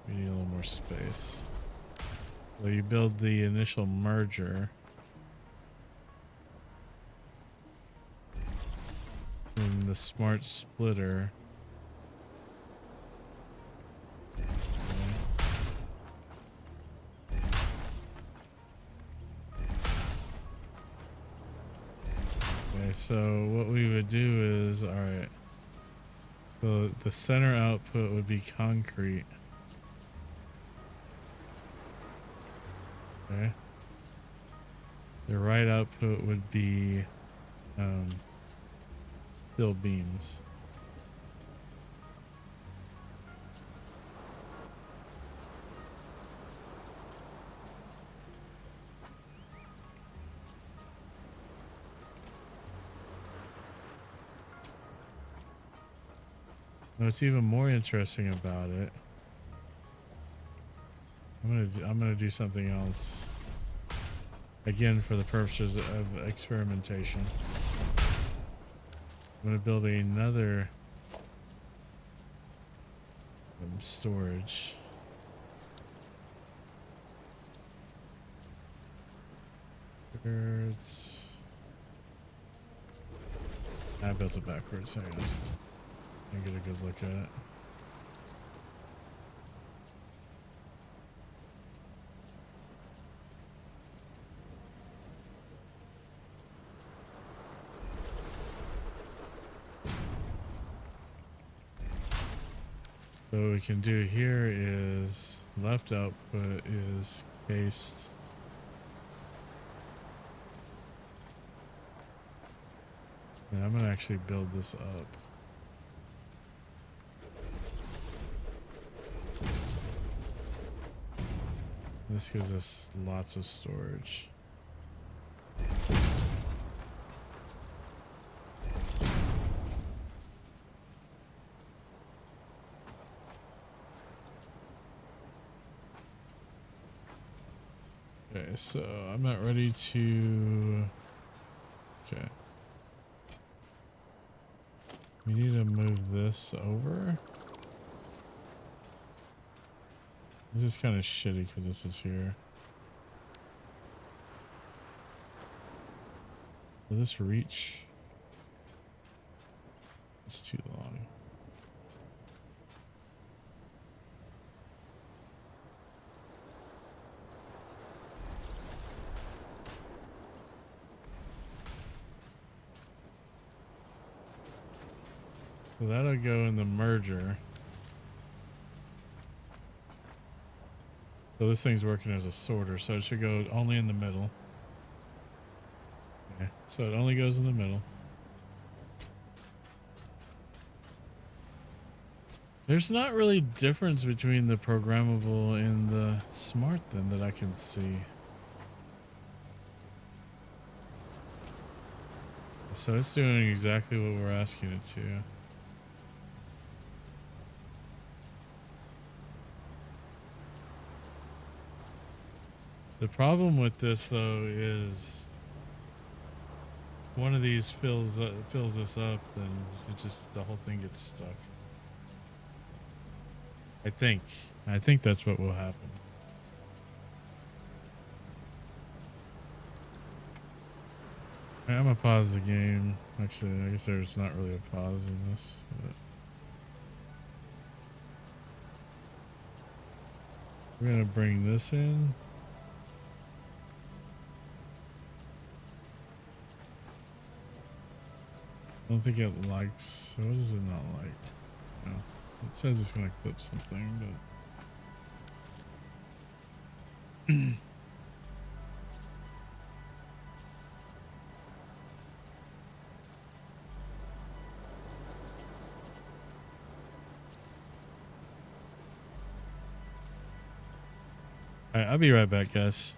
we need a little more space. So you build the initial merger. And the smart splitter. Okay, so what we would do is, all right. So the center output would be concrete. Okay. The right output would be steel beams. What's even more interesting about it, I'm gonna do something else again for the purposes of experimentation. I'm gonna build another storage. Birds. I built it backwards. Hang on. I'll get a good look at it. So what we can do here is left output is cased. And I'm gonna actually build this up. This gives us lots of storage. Okay, so I'm not ready to... Okay. We need to move this over. This is kind of shitty because this is here. Will this reach? It's too long. So that'll go in the merger. So this thing's working as a sorter, so it should go only in the middle. Okay, so it only goes in the middle. There's not really difference between the programmable and the smart then that I can see. So it's doing exactly what we're asking it to. The problem with this though is one of these fills this up, then it just the whole thing gets stuck. I think that's what will happen. Right, I'm gonna pause the game. Actually, I guess there's not really a pause in this, but we're gonna bring this in. I don't think it likes. What does it not like? No, it says it's gonna clip something, but all right, I'll be right back, guys.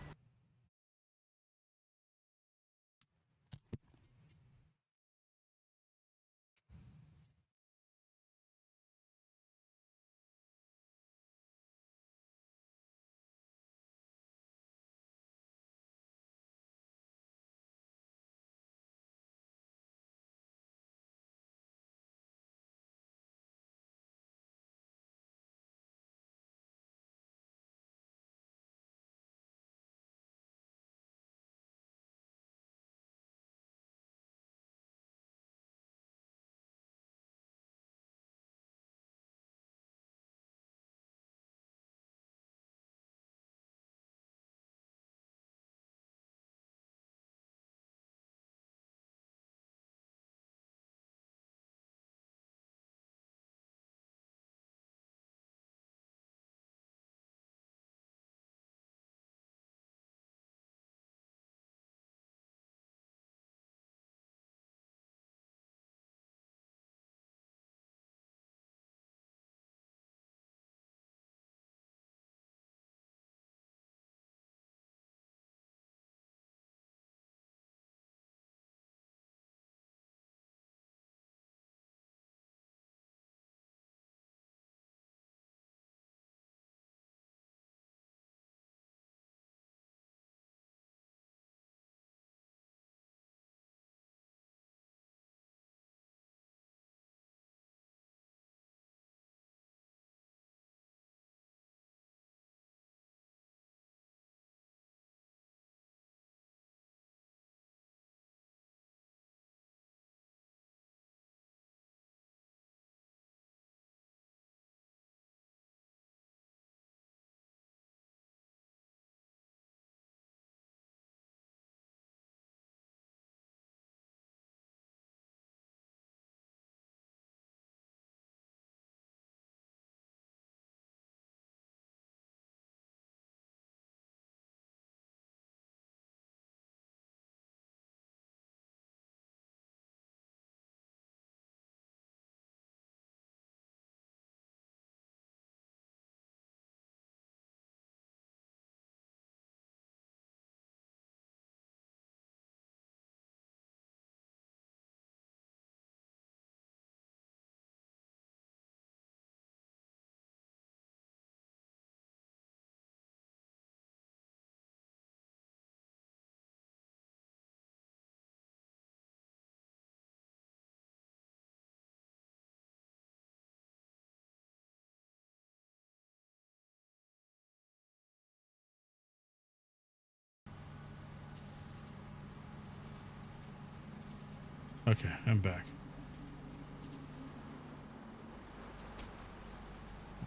Okay, I'm back.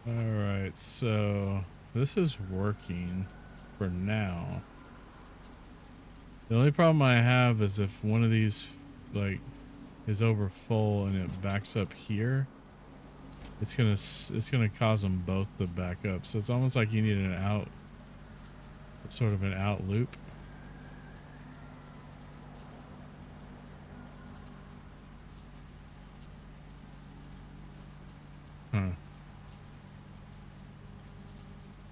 All right, so this is working for now. The only problem I have is if one of these like is over full and it backs up here, it's gonna cause them both to back up. So it's almost like you need an out, sort of an out loop. Huh.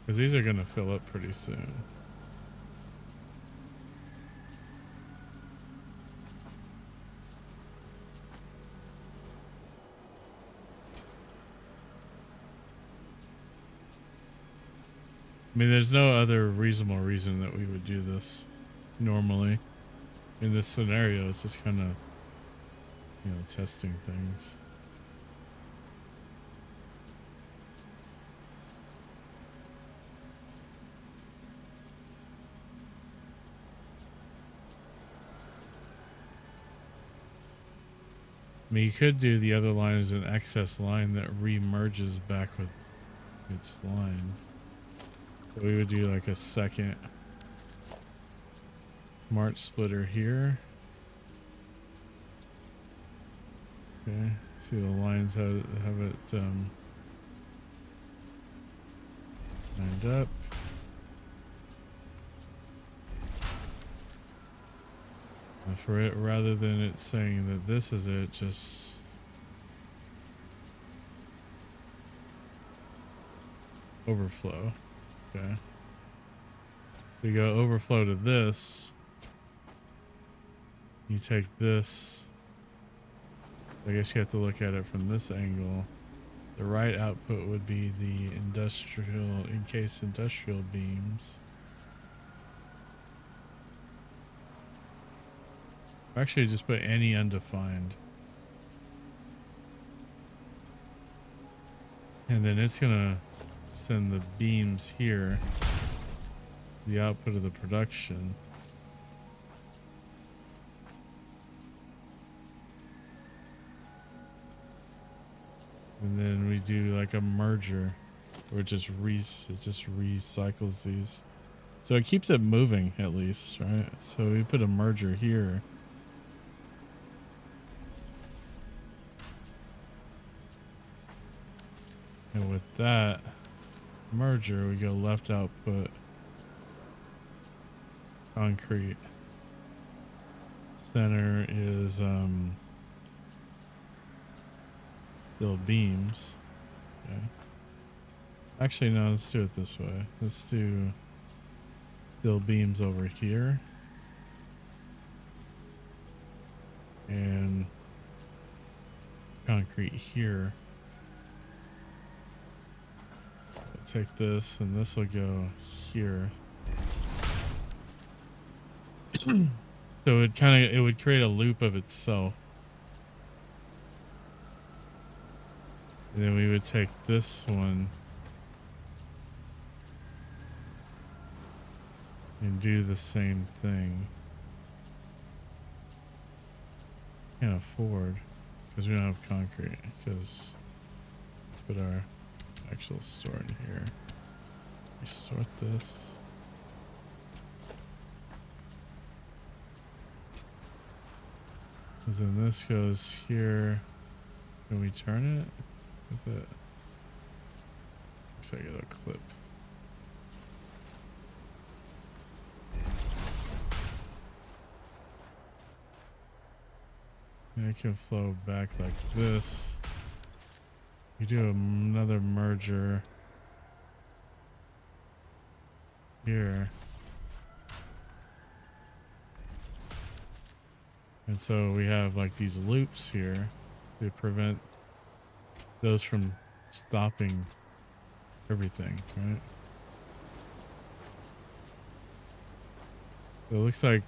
Because these are gonna fill up pretty soon. I mean, there's no other reasonable reason that we would do this normally. In this scenario, it's just kind of, you know, testing things. I mean, you could do the other line as an excess line that re-merges back with its line. So we would do like a second smart splitter here. Okay, see the lines have it lined up. And for it, rather than it saying that this is it, just overflow. Okay. We go overflow to this. You take this. I guess you have to look at it from this angle. The right output would be the industrial, encased industrial beams. Actually, just put any undefined. And then it's gonna send the beams here, the output of the production. And then we do like a merger, where it just recycles these. So it keeps it moving at least, right? So we put a merger here. And with that merger, we go left output, concrete. Center is still beams. Okay. Actually, no, let's do it this way. Let's do still beams over here. And concrete here. I'll take this and this will go here. So it would create a loop of itself. And then we would take this one and do the same thing. Can't afford because we don't have concrete, because put our actual store in here. We sort this. Because then this goes here. Can we turn it with it? Looks like it'll clip. And it can flow back like this. We do another merger here. And so we have like these loops here to prevent those from stopping everything, right? So it looks like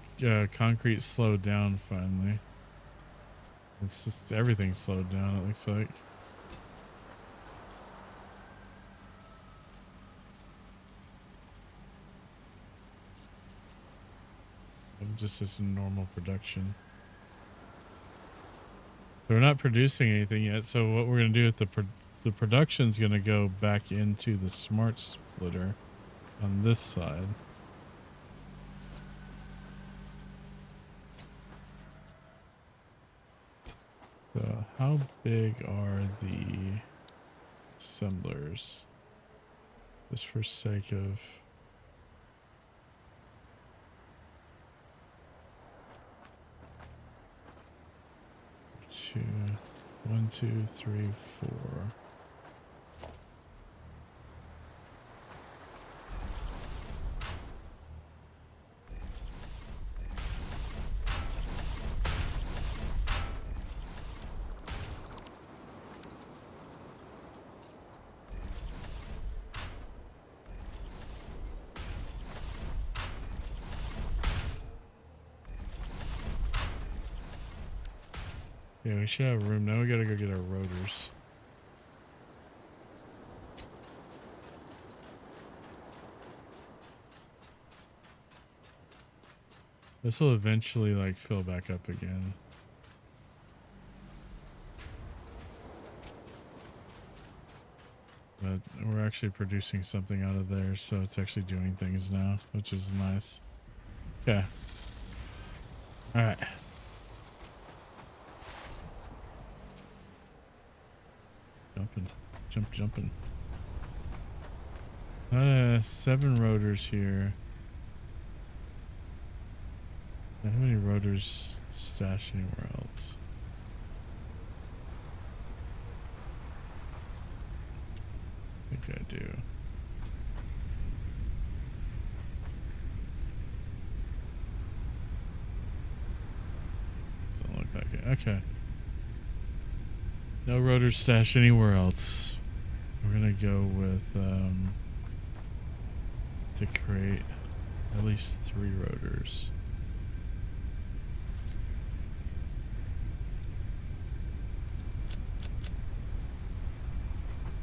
concrete slowed down finally. It's just everything slowed down, it looks like. Just as normal production. So we're not producing anything yet. So what we're gonna do with the production's gonna go back into the smart splitter on this side. So how big are the assemblers? Just for sake of one, two, three, four. Yeah, we should have room. Now we gotta go get our rotors. This will eventually like fill back up again. But we're actually producing something out of there, so it's actually doing things now, which is nice. Okay. All right. Jumping. 7 rotors here. How many rotors stashed anywhere else? I think I do. Doesn't look like it. Okay. No rotors stashed anywhere else. We're gonna go with to create at least 3 rotors.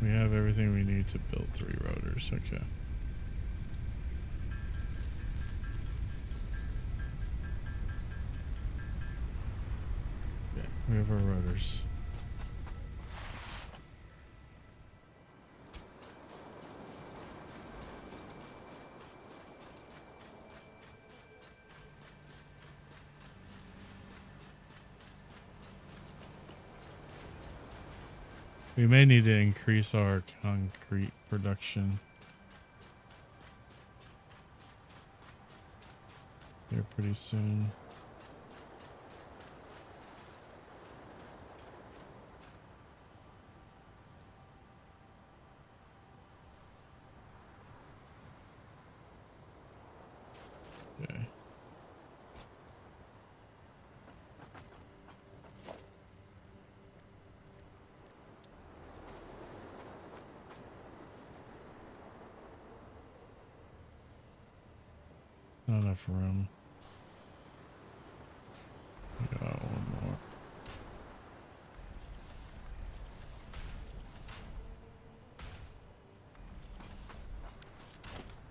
We have everything we need to build 3 rotors. Okay. Yeah, we have our rotors. We may need to increase our concrete production here pretty soon. Okay. Not enough room. We got one more.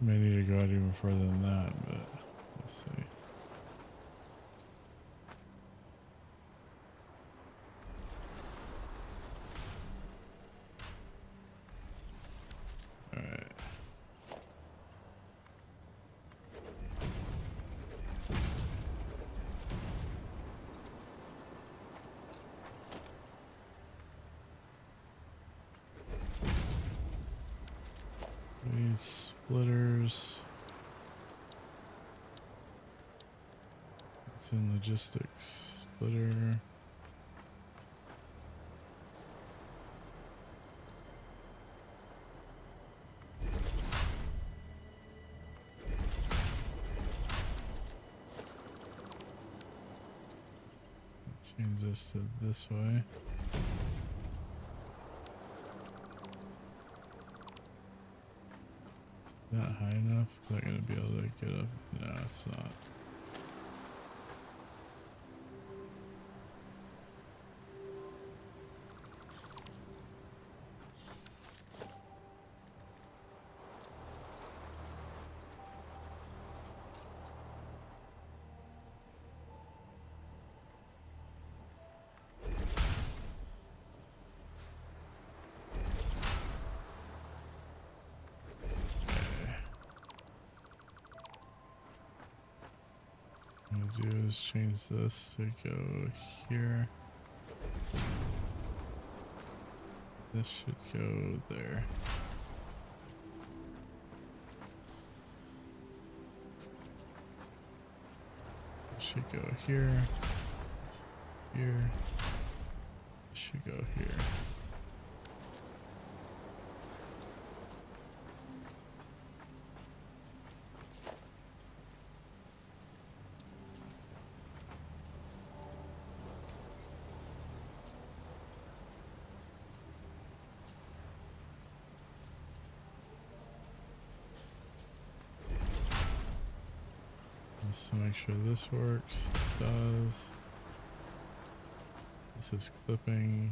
May need to go out even further than that, but let's see. All right. These splitters. It's in logistics. Splitter. Change this to this way. Not high enough? Is that going to be able to get up? No, it's not. just change this to go here. This should go there. This should go here. Here. This should go here. Just to make sure this works. It does. This is clipping.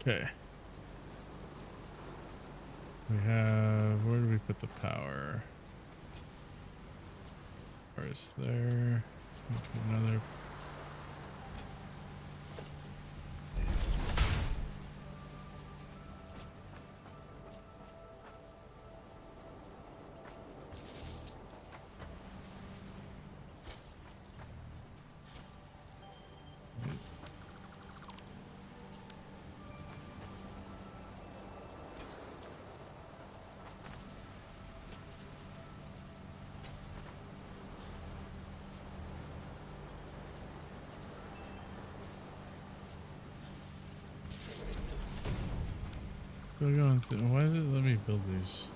Okay. We have, where do we put the power? Power is there. Another. Still going through. Why does it let me build these?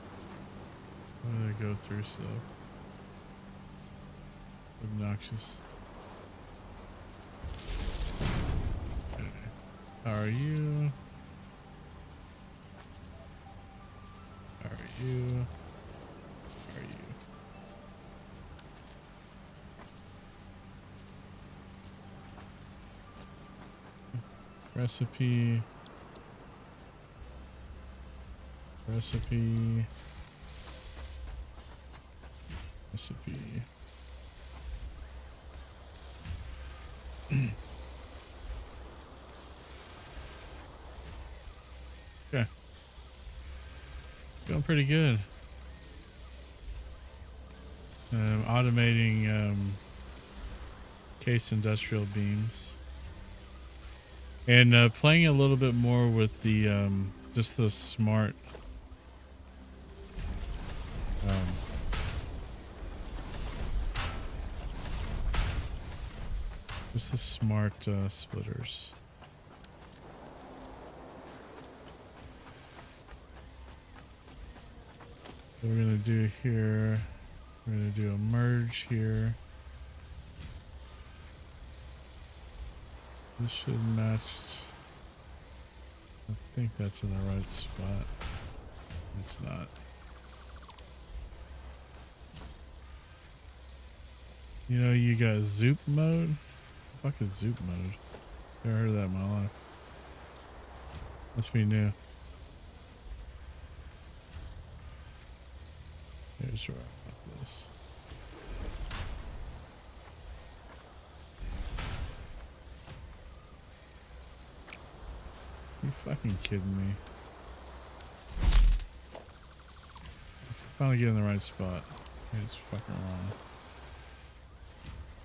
Why do they go through stuff? Obnoxious. Okay. How are you? How are you? How are you? Recipe. Recipe. Recipe. Okay. Going pretty good. Automating case industrial beams. And playing a little bit more with the just the smart just the smart splitters. What we're gonna do here, we're gonna do a merge here. This should match. I think that's in the right spot. It's not. You know, you got zoop mode. What the fuck is zoop mode? Never heard of that in my life. Must be new. Here's where I want this. You fucking kidding me? Finally get in the right spot. It's fucking wrong.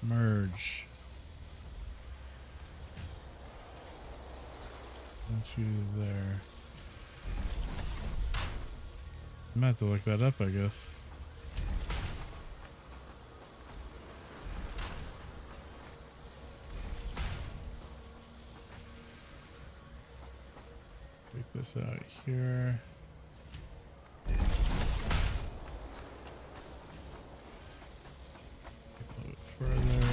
Merge. That's you there. I'm gonna have to look that up, I guess. Take this out here. A little bit further.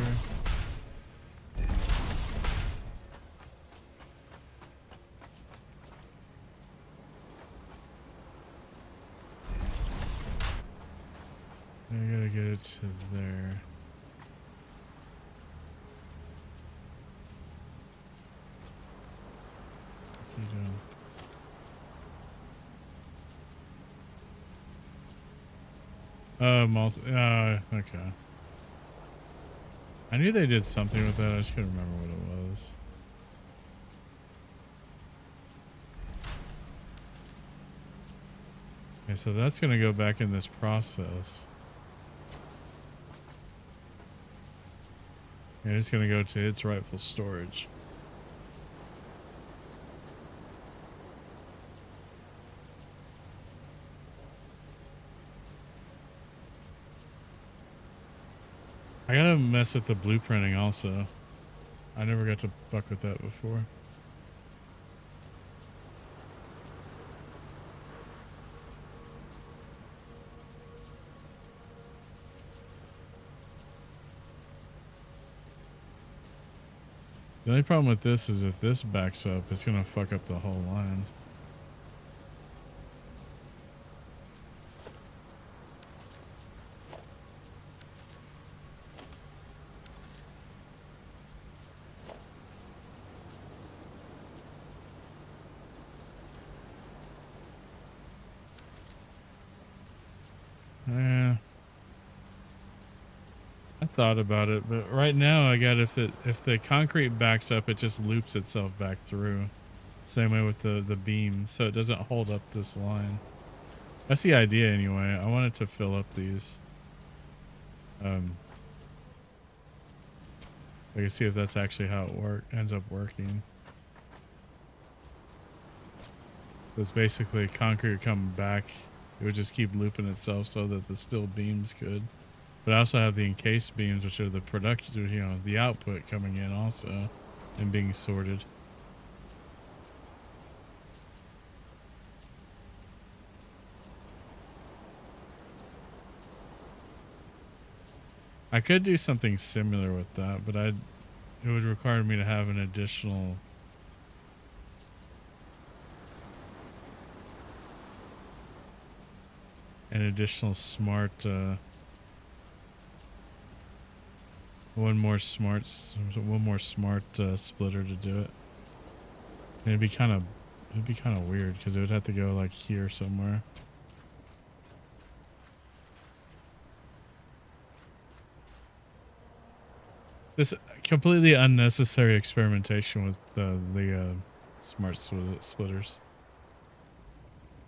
I gotta get it to there. Okay. I knew they did something with that. I just couldn't remember what it was. Okay, so that's going to go back in this process. And it's going to go to its rightful storage. I gotta mess with the blueprinting also. I never got to fuck with that before. The only problem with this is if this backs up, it's gonna fuck up the whole line. Yeah. I thought about it, but right now I got if the concrete backs up, it just loops itself back through. Same way with the beam, so it doesn't hold up this line. That's the idea anyway. I wanted to fill up these. I can see if that's actually how it ends up working. It's basically concrete coming back. It would just keep looping itself so that the steel beams could. But I also have the encased beams, which are the production, you know, the output coming in also and being sorted. I could do something similar with that, but it would require me to have an additional smart one more smart splitter to do it. And it'd be kind of weird because it would have to go like here somewhere. This completely unnecessary experimentation with the smart splitters.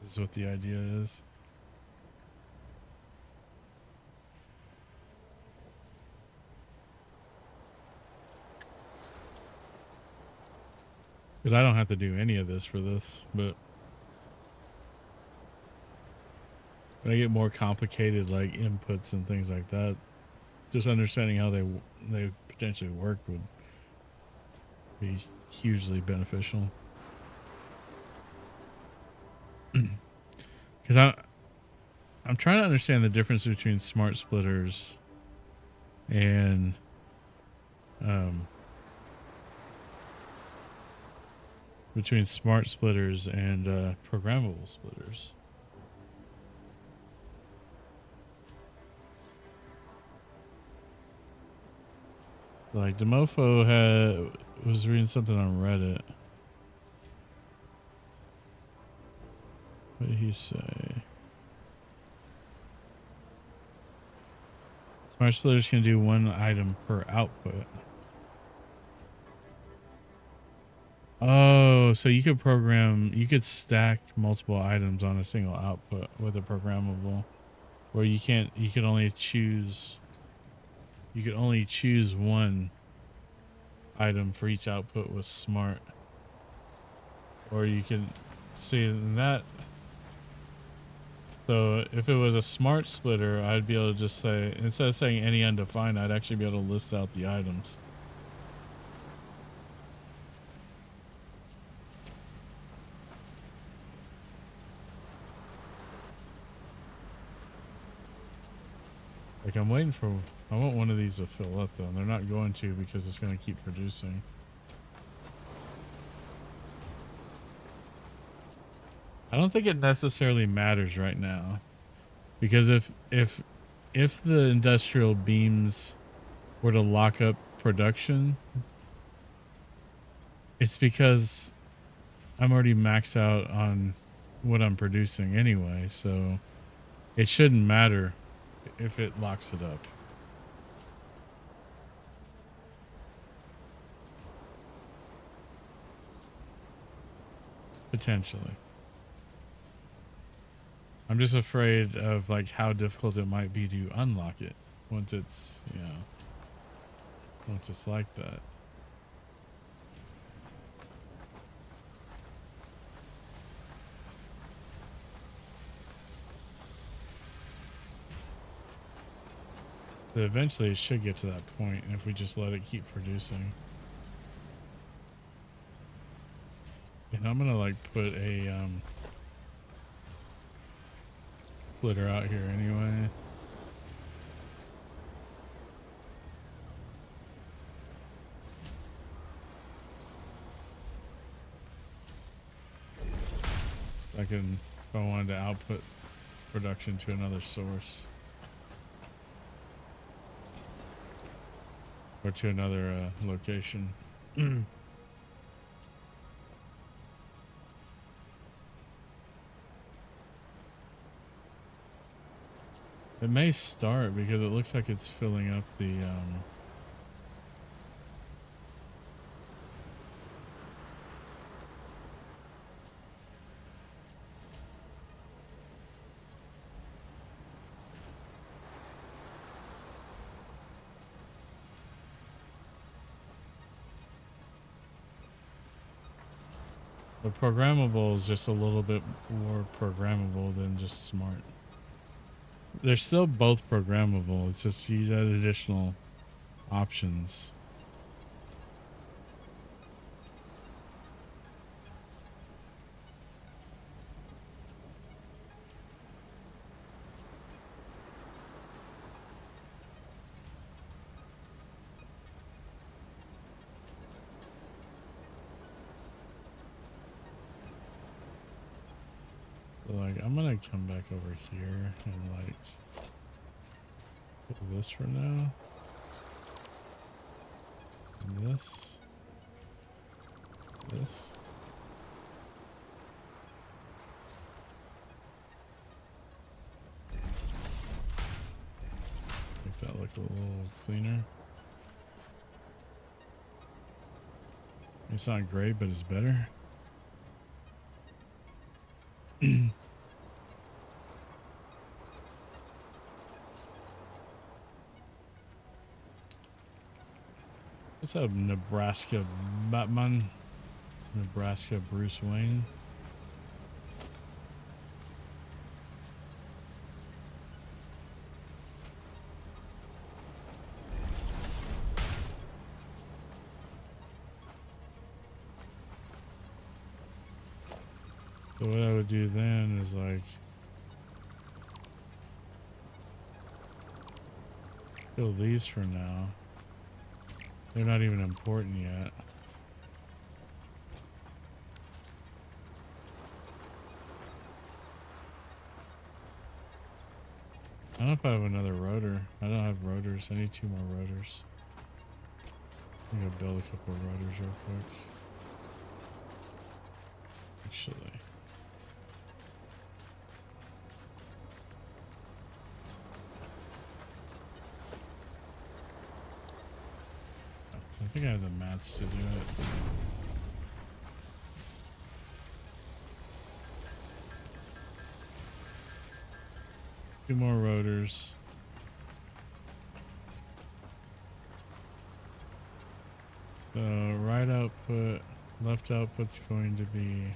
This is what the idea is. Because I don't have to do any of this for this, but when I get more complicated like inputs and things like that, just understanding how they potentially work would be hugely beneficial. Because I'm trying to understand the difference between smart splitters and programmable splitters. Like Demofo was reading something on Reddit. What did he say? Smart splitters can do one item per output. Oh, so you could stack multiple items on a single output with a programmable, where you could only choose one item for each output with smart. Or you can see that. So if it was a smart splitter, I'd be able to just say, instead of saying any undefined, I'd actually be able to list out the items. Like I want one of these to fill up though, and they're not going to because it's going to keep producing. I don't think it necessarily matters right now, because if the industrial beams were to lock up production, it's because I'm already maxed out on what I'm producing anyway, so it shouldn't matter if it locks it up. Potentially. I'm just afraid of like how difficult it might be to unlock it once it's, you know, once it's like that. But eventually it should get to that point if we just let it keep producing. And I'm gonna like put a splitter out here anyway. I can, if I wanted to output production to another source or to another location. It may start because it looks like it's filling up the programmable is just a little bit more programmable than just smart. They're still both programmable. It's just you add additional options. So like I'm gonna come back over here and like do this for now. And this. This. Make that look a little cleaner. It's not great, but it's better. What's up, Nebraska Batman? Nebraska Bruce Wayne. So what I would do then is like kill these for now. They're not even important yet. I don't know if I have another rotor. I don't have rotors. I need 2 more rotors. I'm gonna build a couple of rotors real quick. Actually. I think I have the mats to do it. Two more rotors. So right output, left output's going to be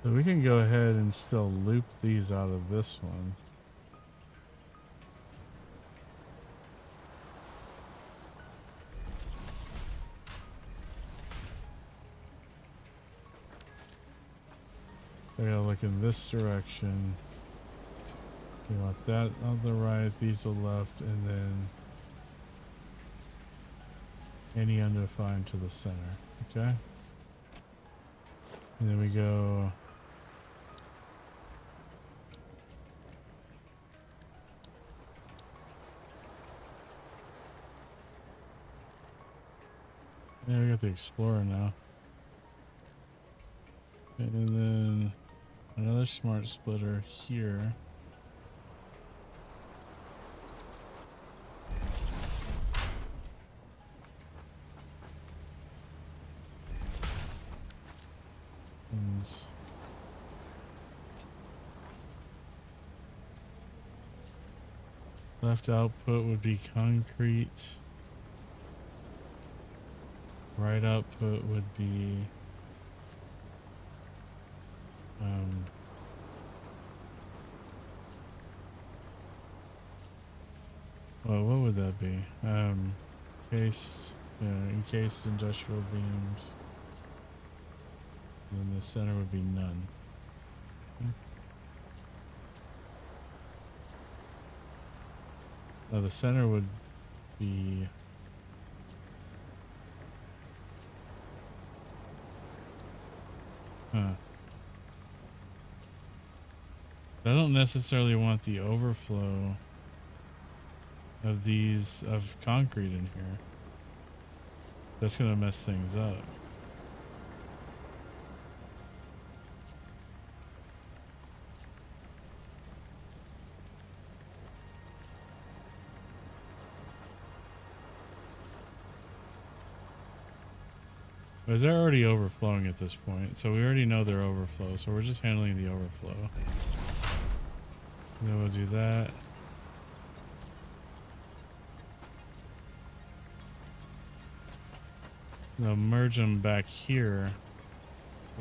so we can go ahead and still loop these out of this one. So I gotta look in this direction. We want that on the right, these on the left, and then any undefined to the center. Okay. And then we go. Yeah, we got the Explorer now. And then another smart splitter here. And left output would be concrete. Right output would be well, what would that be? Encased industrial beams. And then the center would be none. Oh, the center would be I don't necessarily want the overflow of these of concrete in here. That's gonna mess things up. But they're already overflowing at this point, so we already know they're overflow, so we're just handling the overflow. And then we'll do that. Now merge them back here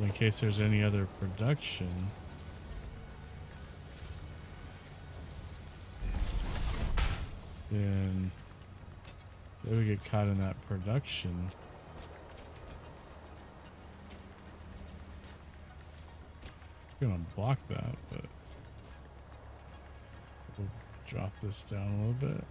in case there's any other production. Then they would get caught in that production. I'm gonna block that, but we'll drop this down a little bit.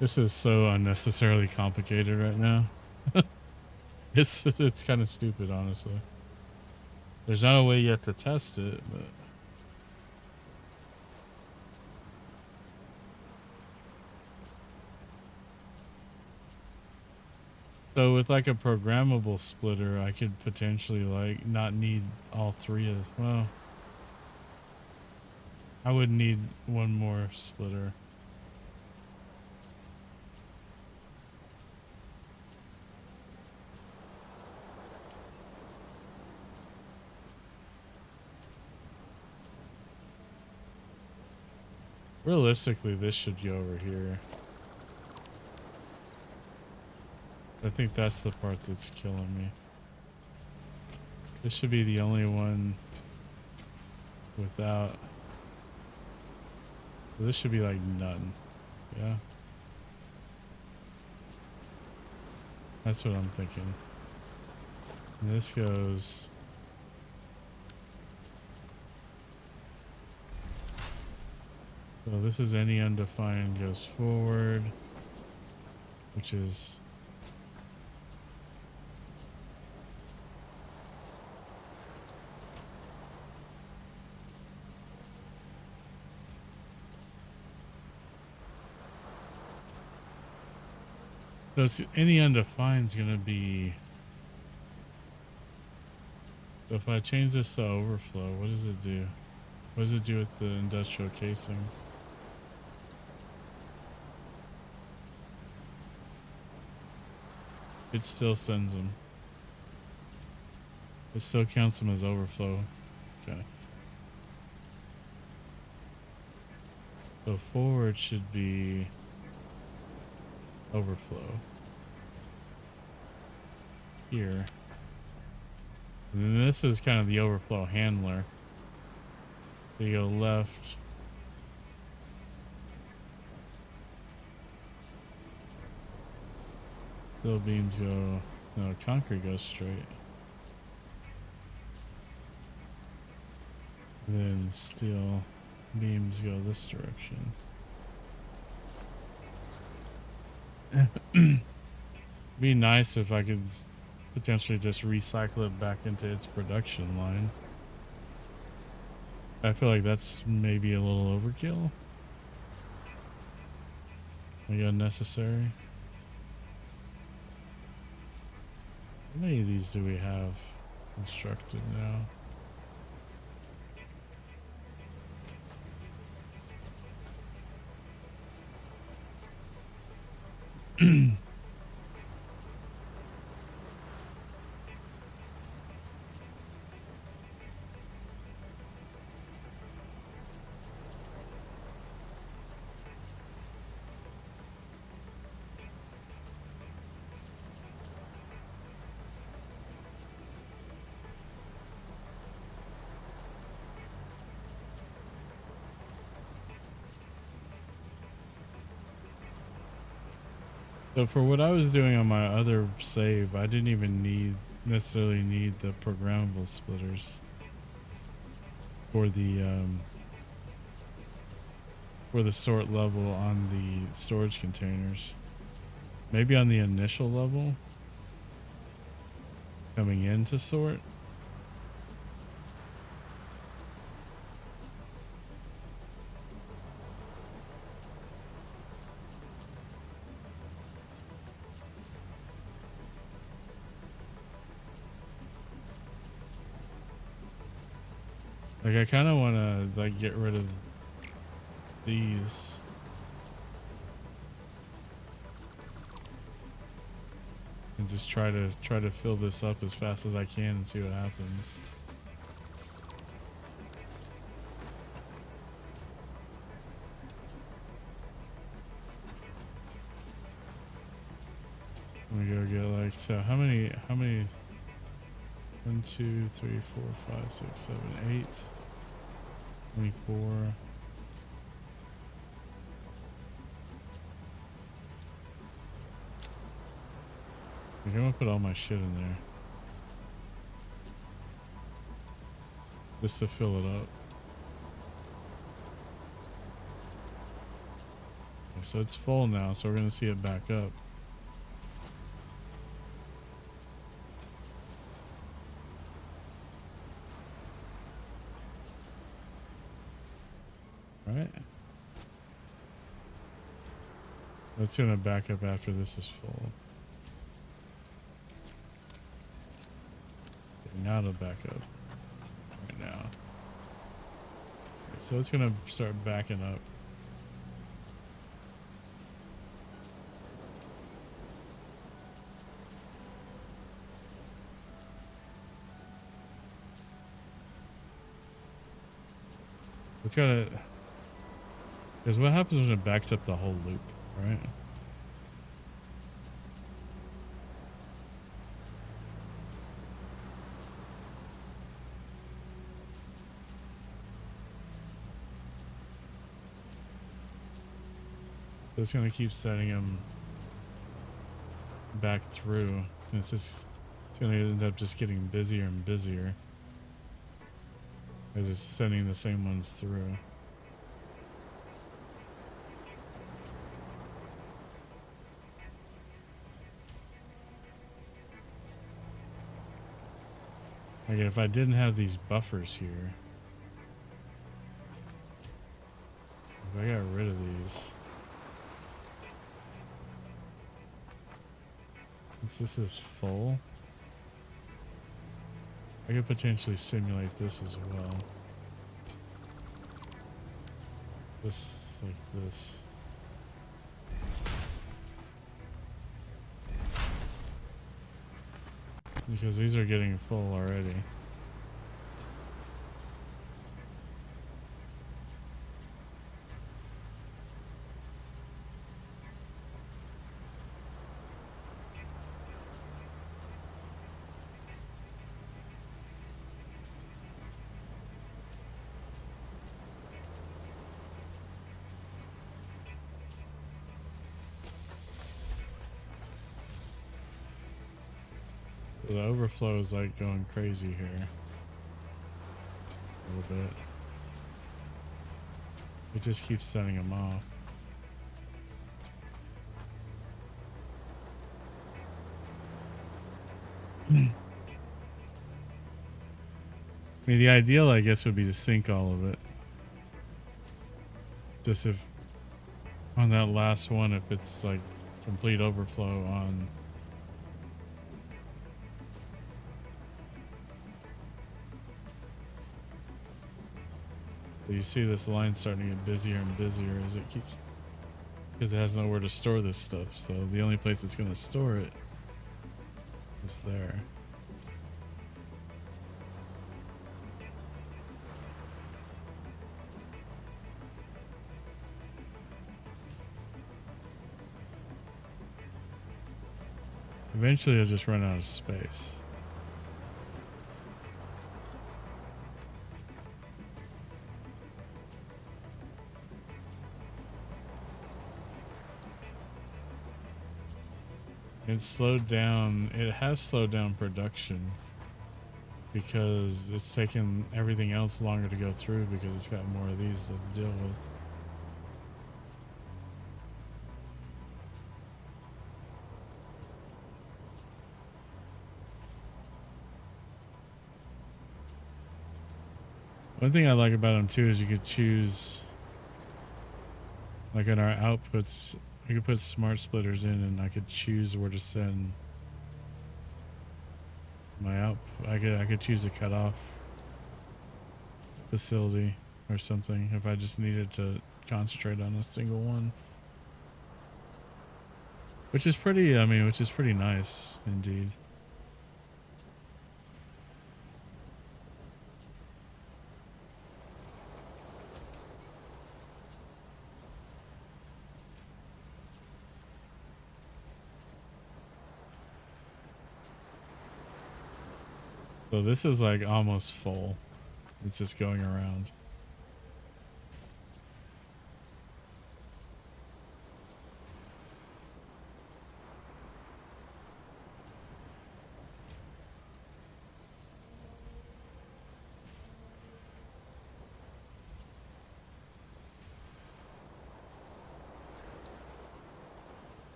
This is so unnecessarily complicated right now. It's kind of stupid, honestly. There's not a way yet to test it, but so with like a programmable splitter, I could potentially like not need all three of, well, I would need one more splitter. Realistically, this should go over here. I think that's the part that's killing me. This should be the only one without. This should be like none. Yeah. That's what I'm thinking. And this goes. So this is any undefined goes forward, which is so it's any undefined is gonna be. So if I change this to overflow, what does it do? What does it do with the industrial casings? It still sends them. It still counts them as overflow. Okay. So forward should be overflow here. And then this is kind of the overflow handler. So you go left. Steel beams go, no, concrete goes straight. Then steel beams go this direction. Be nice if I could potentially just recycle it back into its production line. I feel like that's maybe a little overkill. Maybe unnecessary. How many of these do we have constructed now? So for what I was doing on my other save, I didn't even necessarily need the programmable splitters for the sort level on the storage containers. Maybe on the initial level coming in to sort. Like I kind of want to like get rid of these. And just try to fill this up as fast as I can and see what happens. Let me go get like, so how many 1 2 3 4 5 6 7 8 24. I'm gonna put all my shit in there just to fill it up. Okay, so it's full now, so we're gonna see it back up. Right. That's gonna back up after this is full. Okay, now it'll back up right now. Okay, so it's gonna start backing up. It's gotta, because what happens when it backs up the whole loop, right? So it's gonna keep setting them back through. And it's gonna end up just getting busier and busier as it's sending the same ones through. Like if I didn't have these buffers here, if I got rid of these, since this is full, I could potentially simulate this as well. This, like this. Because these are getting full already. The overflow is like going crazy here. A little bit. It just keeps setting them off. I mean, the ideal, I guess, would be to sync all of it. Just if on that last one, if it's like complete overflow on. So you see this line starting to get busier and busier as it keeps, because it has nowhere to store this stuff. So the only place it's going to store it is there. Eventually, it'll just run out of space. It's slowed down. It has slowed down production because it's taken everything else longer to go through because it's got more of these to deal with. One thing I like about them too is you could choose, like in our outputs, you could put smart splitters in and I could choose where to send my out. I could choose a cutoff facility or something if I just needed to concentrate on a single one. Which is pretty, I mean, which is pretty nice indeed. So this is like almost full. It's just going around.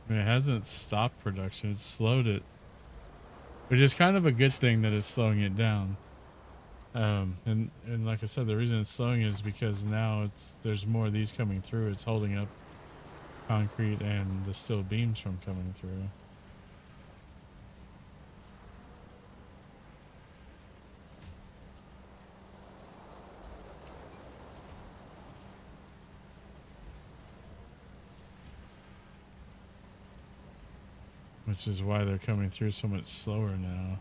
I mean, it hasn't stopped production. It's slowed it, which is kind of a good thing that it's slowing it down. And like I said, the reason it's slowing is because now there's more of these coming through. It's holding up concrete and the steel beams from coming through. Which is why they're coming through so much slower now.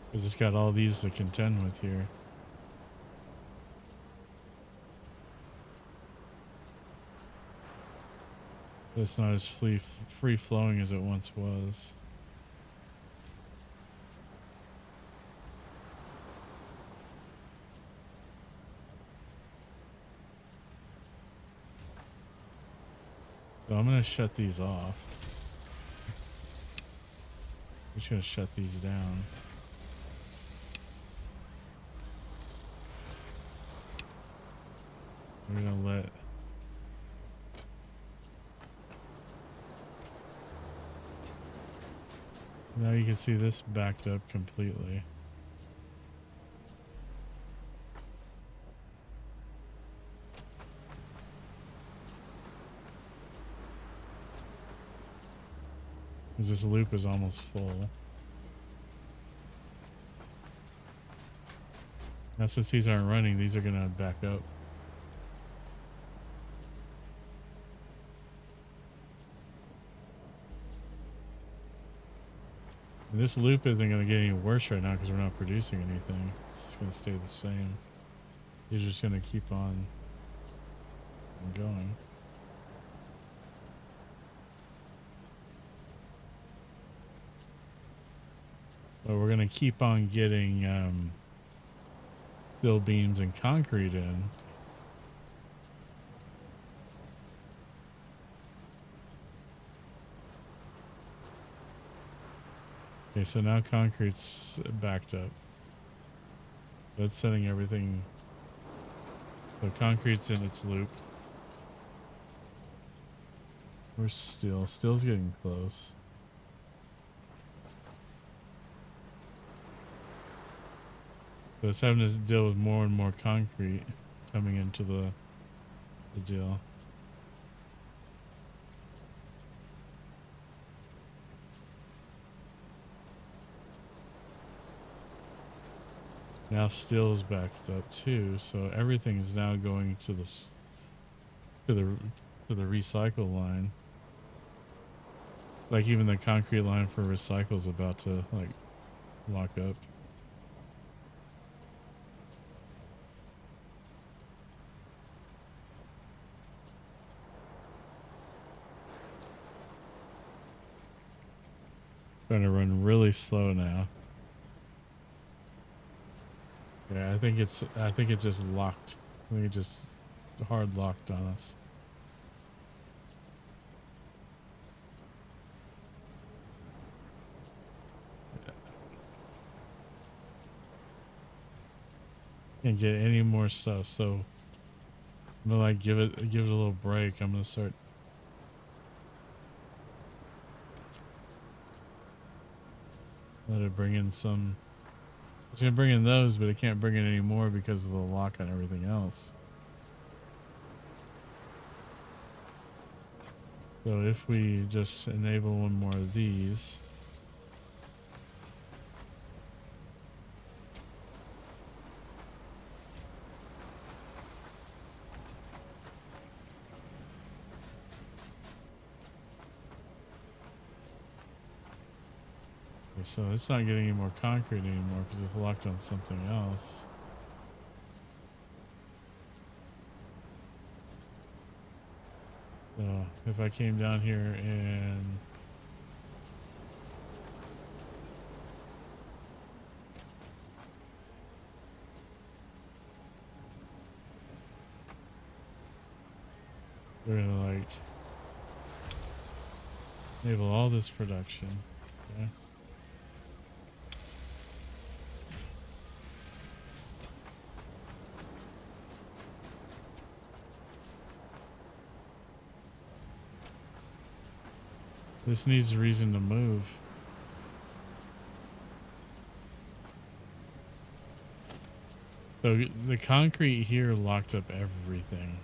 Because it's got all these to contend with here. It's not as free flowing as it once was. So I'm going to shut these off. I'm just going to shut these down. We're going to let... Now you can see this backed up completely. Because this loop is almost full. Now since these aren't running, these are going to back up. And this loop isn't going to get any worse right now because we're not producing anything. It's just going to stay the same. You're just going to keep on going. But we're going to keep on getting steel beams and concrete in. Okay, so now concrete's backed up. That's setting everything. So concrete's in its loop. We're still's getting close. So it's having to deal with more and more concrete coming into the deal. Now steel is backed up too, so everything's now going to the recycle line. Like even the concrete line for recycle is about to like lock up. Starting to run really slow now. Yeah, I think it just locked. I think it just hard locked on us. Yeah. Can't get any more stuff, so I'm gonna like give it a little break. I'm gonna start. Let it bring in some. It's gonna bring in those, but it can't bring in any more because of the lock on everything else. So if we just enable one more of these. Okay, so it's not getting any more concrete anymore because it's locked on something else. So if I came down here and we're gonna like enable all this production. Okay. This needs reason to move. So the concrete here locked up everything.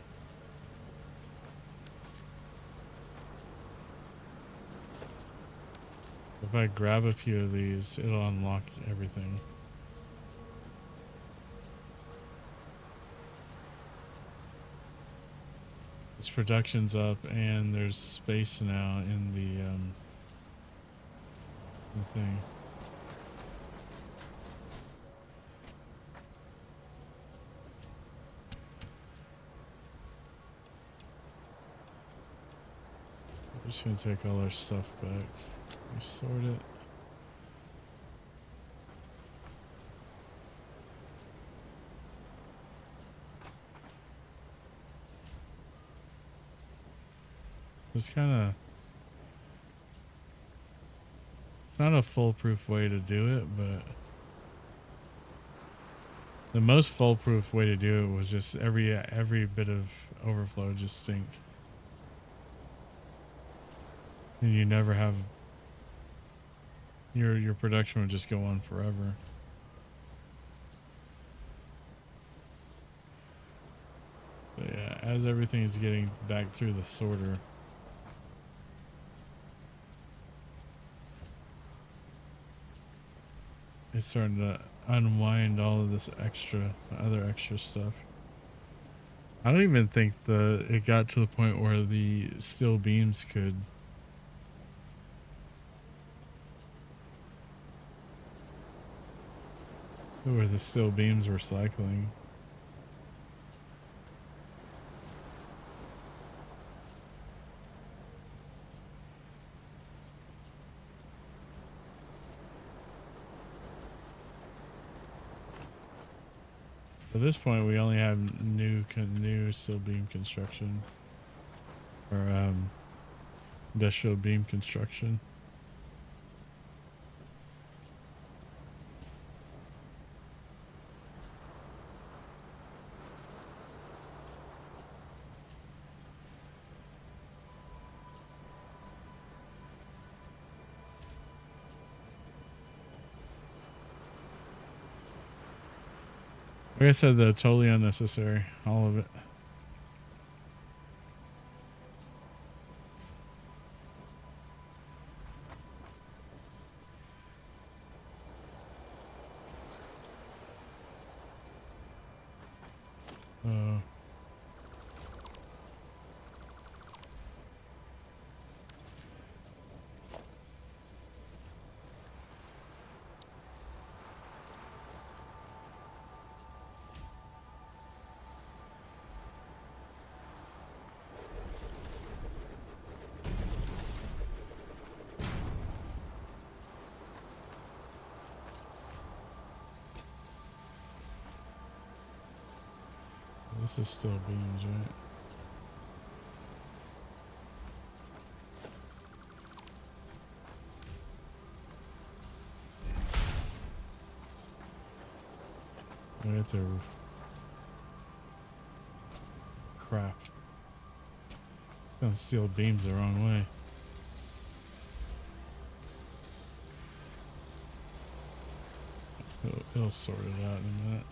If I grab a few of these, it'll unlock everything. This production's up and there's space now in the thing. I'm just gonna take all our stuff back. Sort it. It's kind of not a foolproof way to do it, but the most foolproof way to do it was just every bit of overflow just sink, and you never have your production would just go on forever. But yeah, as everything is getting back through the sorter, it's starting to unwind all of this other extra stuff. I don't even think it got to the point where the steel beams could. Where the steel beams were cycling. At this point, we only have new steel beam construction, or industrial beam construction. Like I said, though, totally unnecessary. All of it. This is still beams, right? Right there. Crap. Gonna steal beams the wrong way. It'll sort it out in a minute.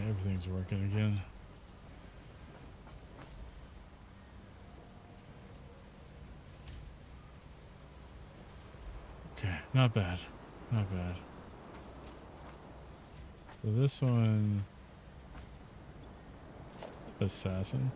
Everything's working again. Okay, not bad. Not bad. So this one... Assassin.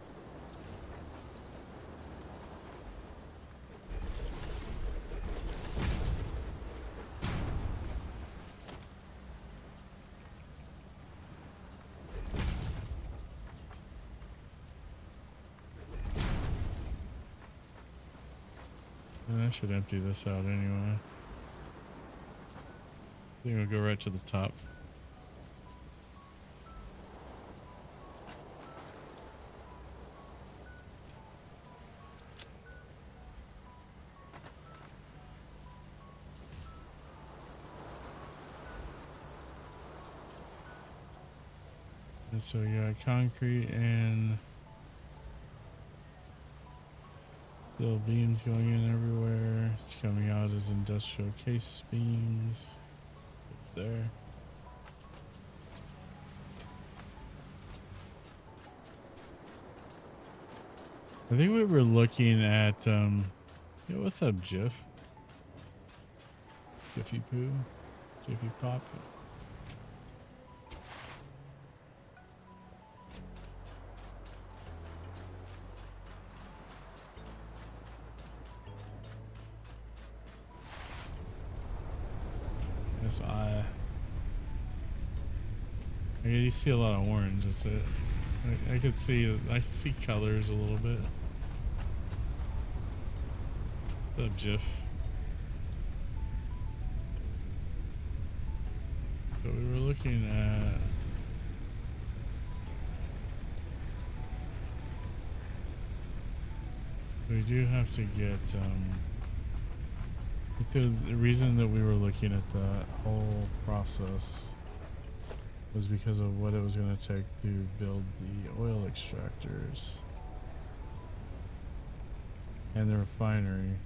I should empty this out anyway. I think I'll go right to the top. And so you got concrete and steel beams going in everywhere. It's coming out as industrial case beams. There. I think we were looking at yo, what's up, Jiff? Jiffy Poo? Jiffy Pop? This eye. You see a lot of orange. That's it. I could see colors a little bit. What's up, Jiff? So we were looking at we do have to get the reason that we were looking at that whole process was because of what it was going to take to build the oil extractors and the refinery.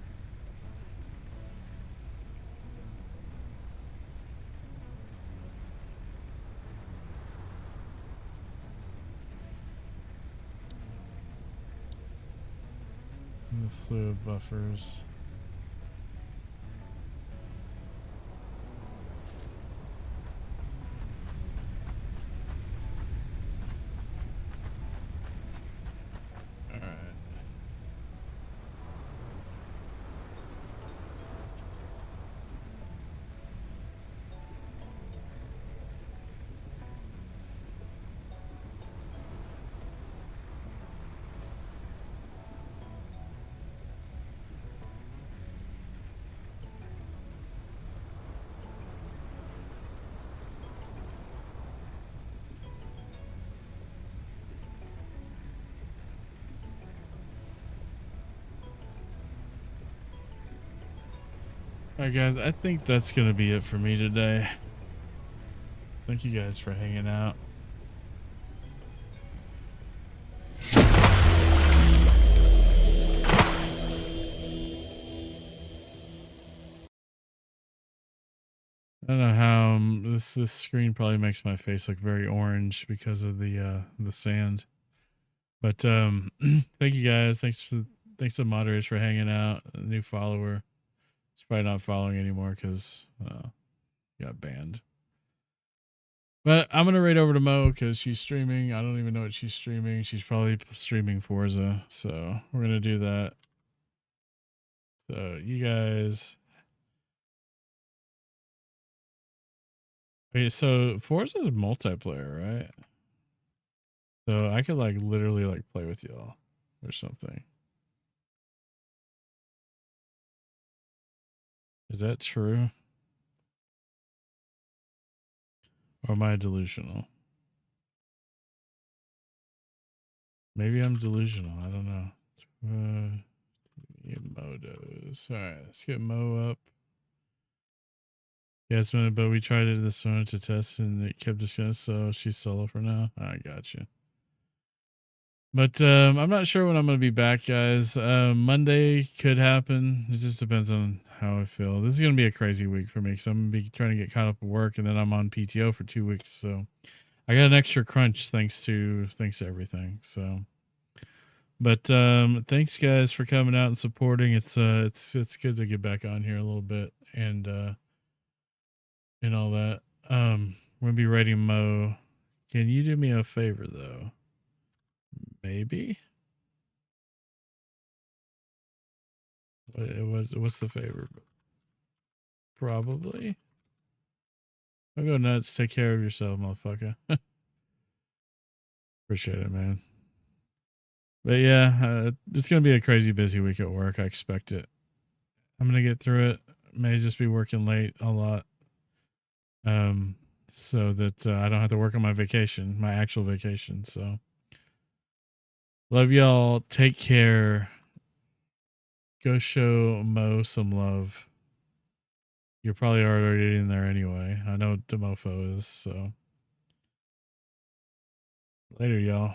And the fluid buffers. Alright guys, I think that's going to be it for me today. Thank you guys for hanging out. I don't know how this screen probably makes my face look very orange because of the sand. But thank you guys. Thanks to the moderators for hanging out. A new follower. He's probably not following anymore because got banned. But I'm gonna raid over to Mo because she's streaming. I don't even know what she's streaming. She's probably streaming Forza, so we're gonna do that. So you guys. Okay, so Forza is multiplayer, right? So I could like literally like play with y'all or something. Is that true? Or am I delusional? Maybe I'm delusional. I don't know. Modos. All right, let's get Mo up. Yes, but we tried it this morning to test and it kept discussing, so she's solo for now. I got you. But I'm not sure when I'm going to be back, guys. Monday could happen. It just depends on how I feel. This is going to be a crazy week for me because I'm going to be trying to get caught up at work, and then I'm on PTO for 2 weeks. So I got an extra crunch thanks to everything. So, but thanks guys for coming out and supporting. It's good to get back on here a little bit and all that. We'll be rating Mo. Can you do me a favor though? Maybe. What's the favor? Probably. I'll go nuts. Take care of yourself, motherfucker. Appreciate it, man. But yeah, it's gonna be a crazy busy week at work. I expect it. I'm gonna get through it. May just be working late a lot. So that I don't have to work on my vacation, my actual vacation. So love y'all. Take care. Go show Mo some love. You're probably already in there anyway. I know what the mofo is, so later, y'all.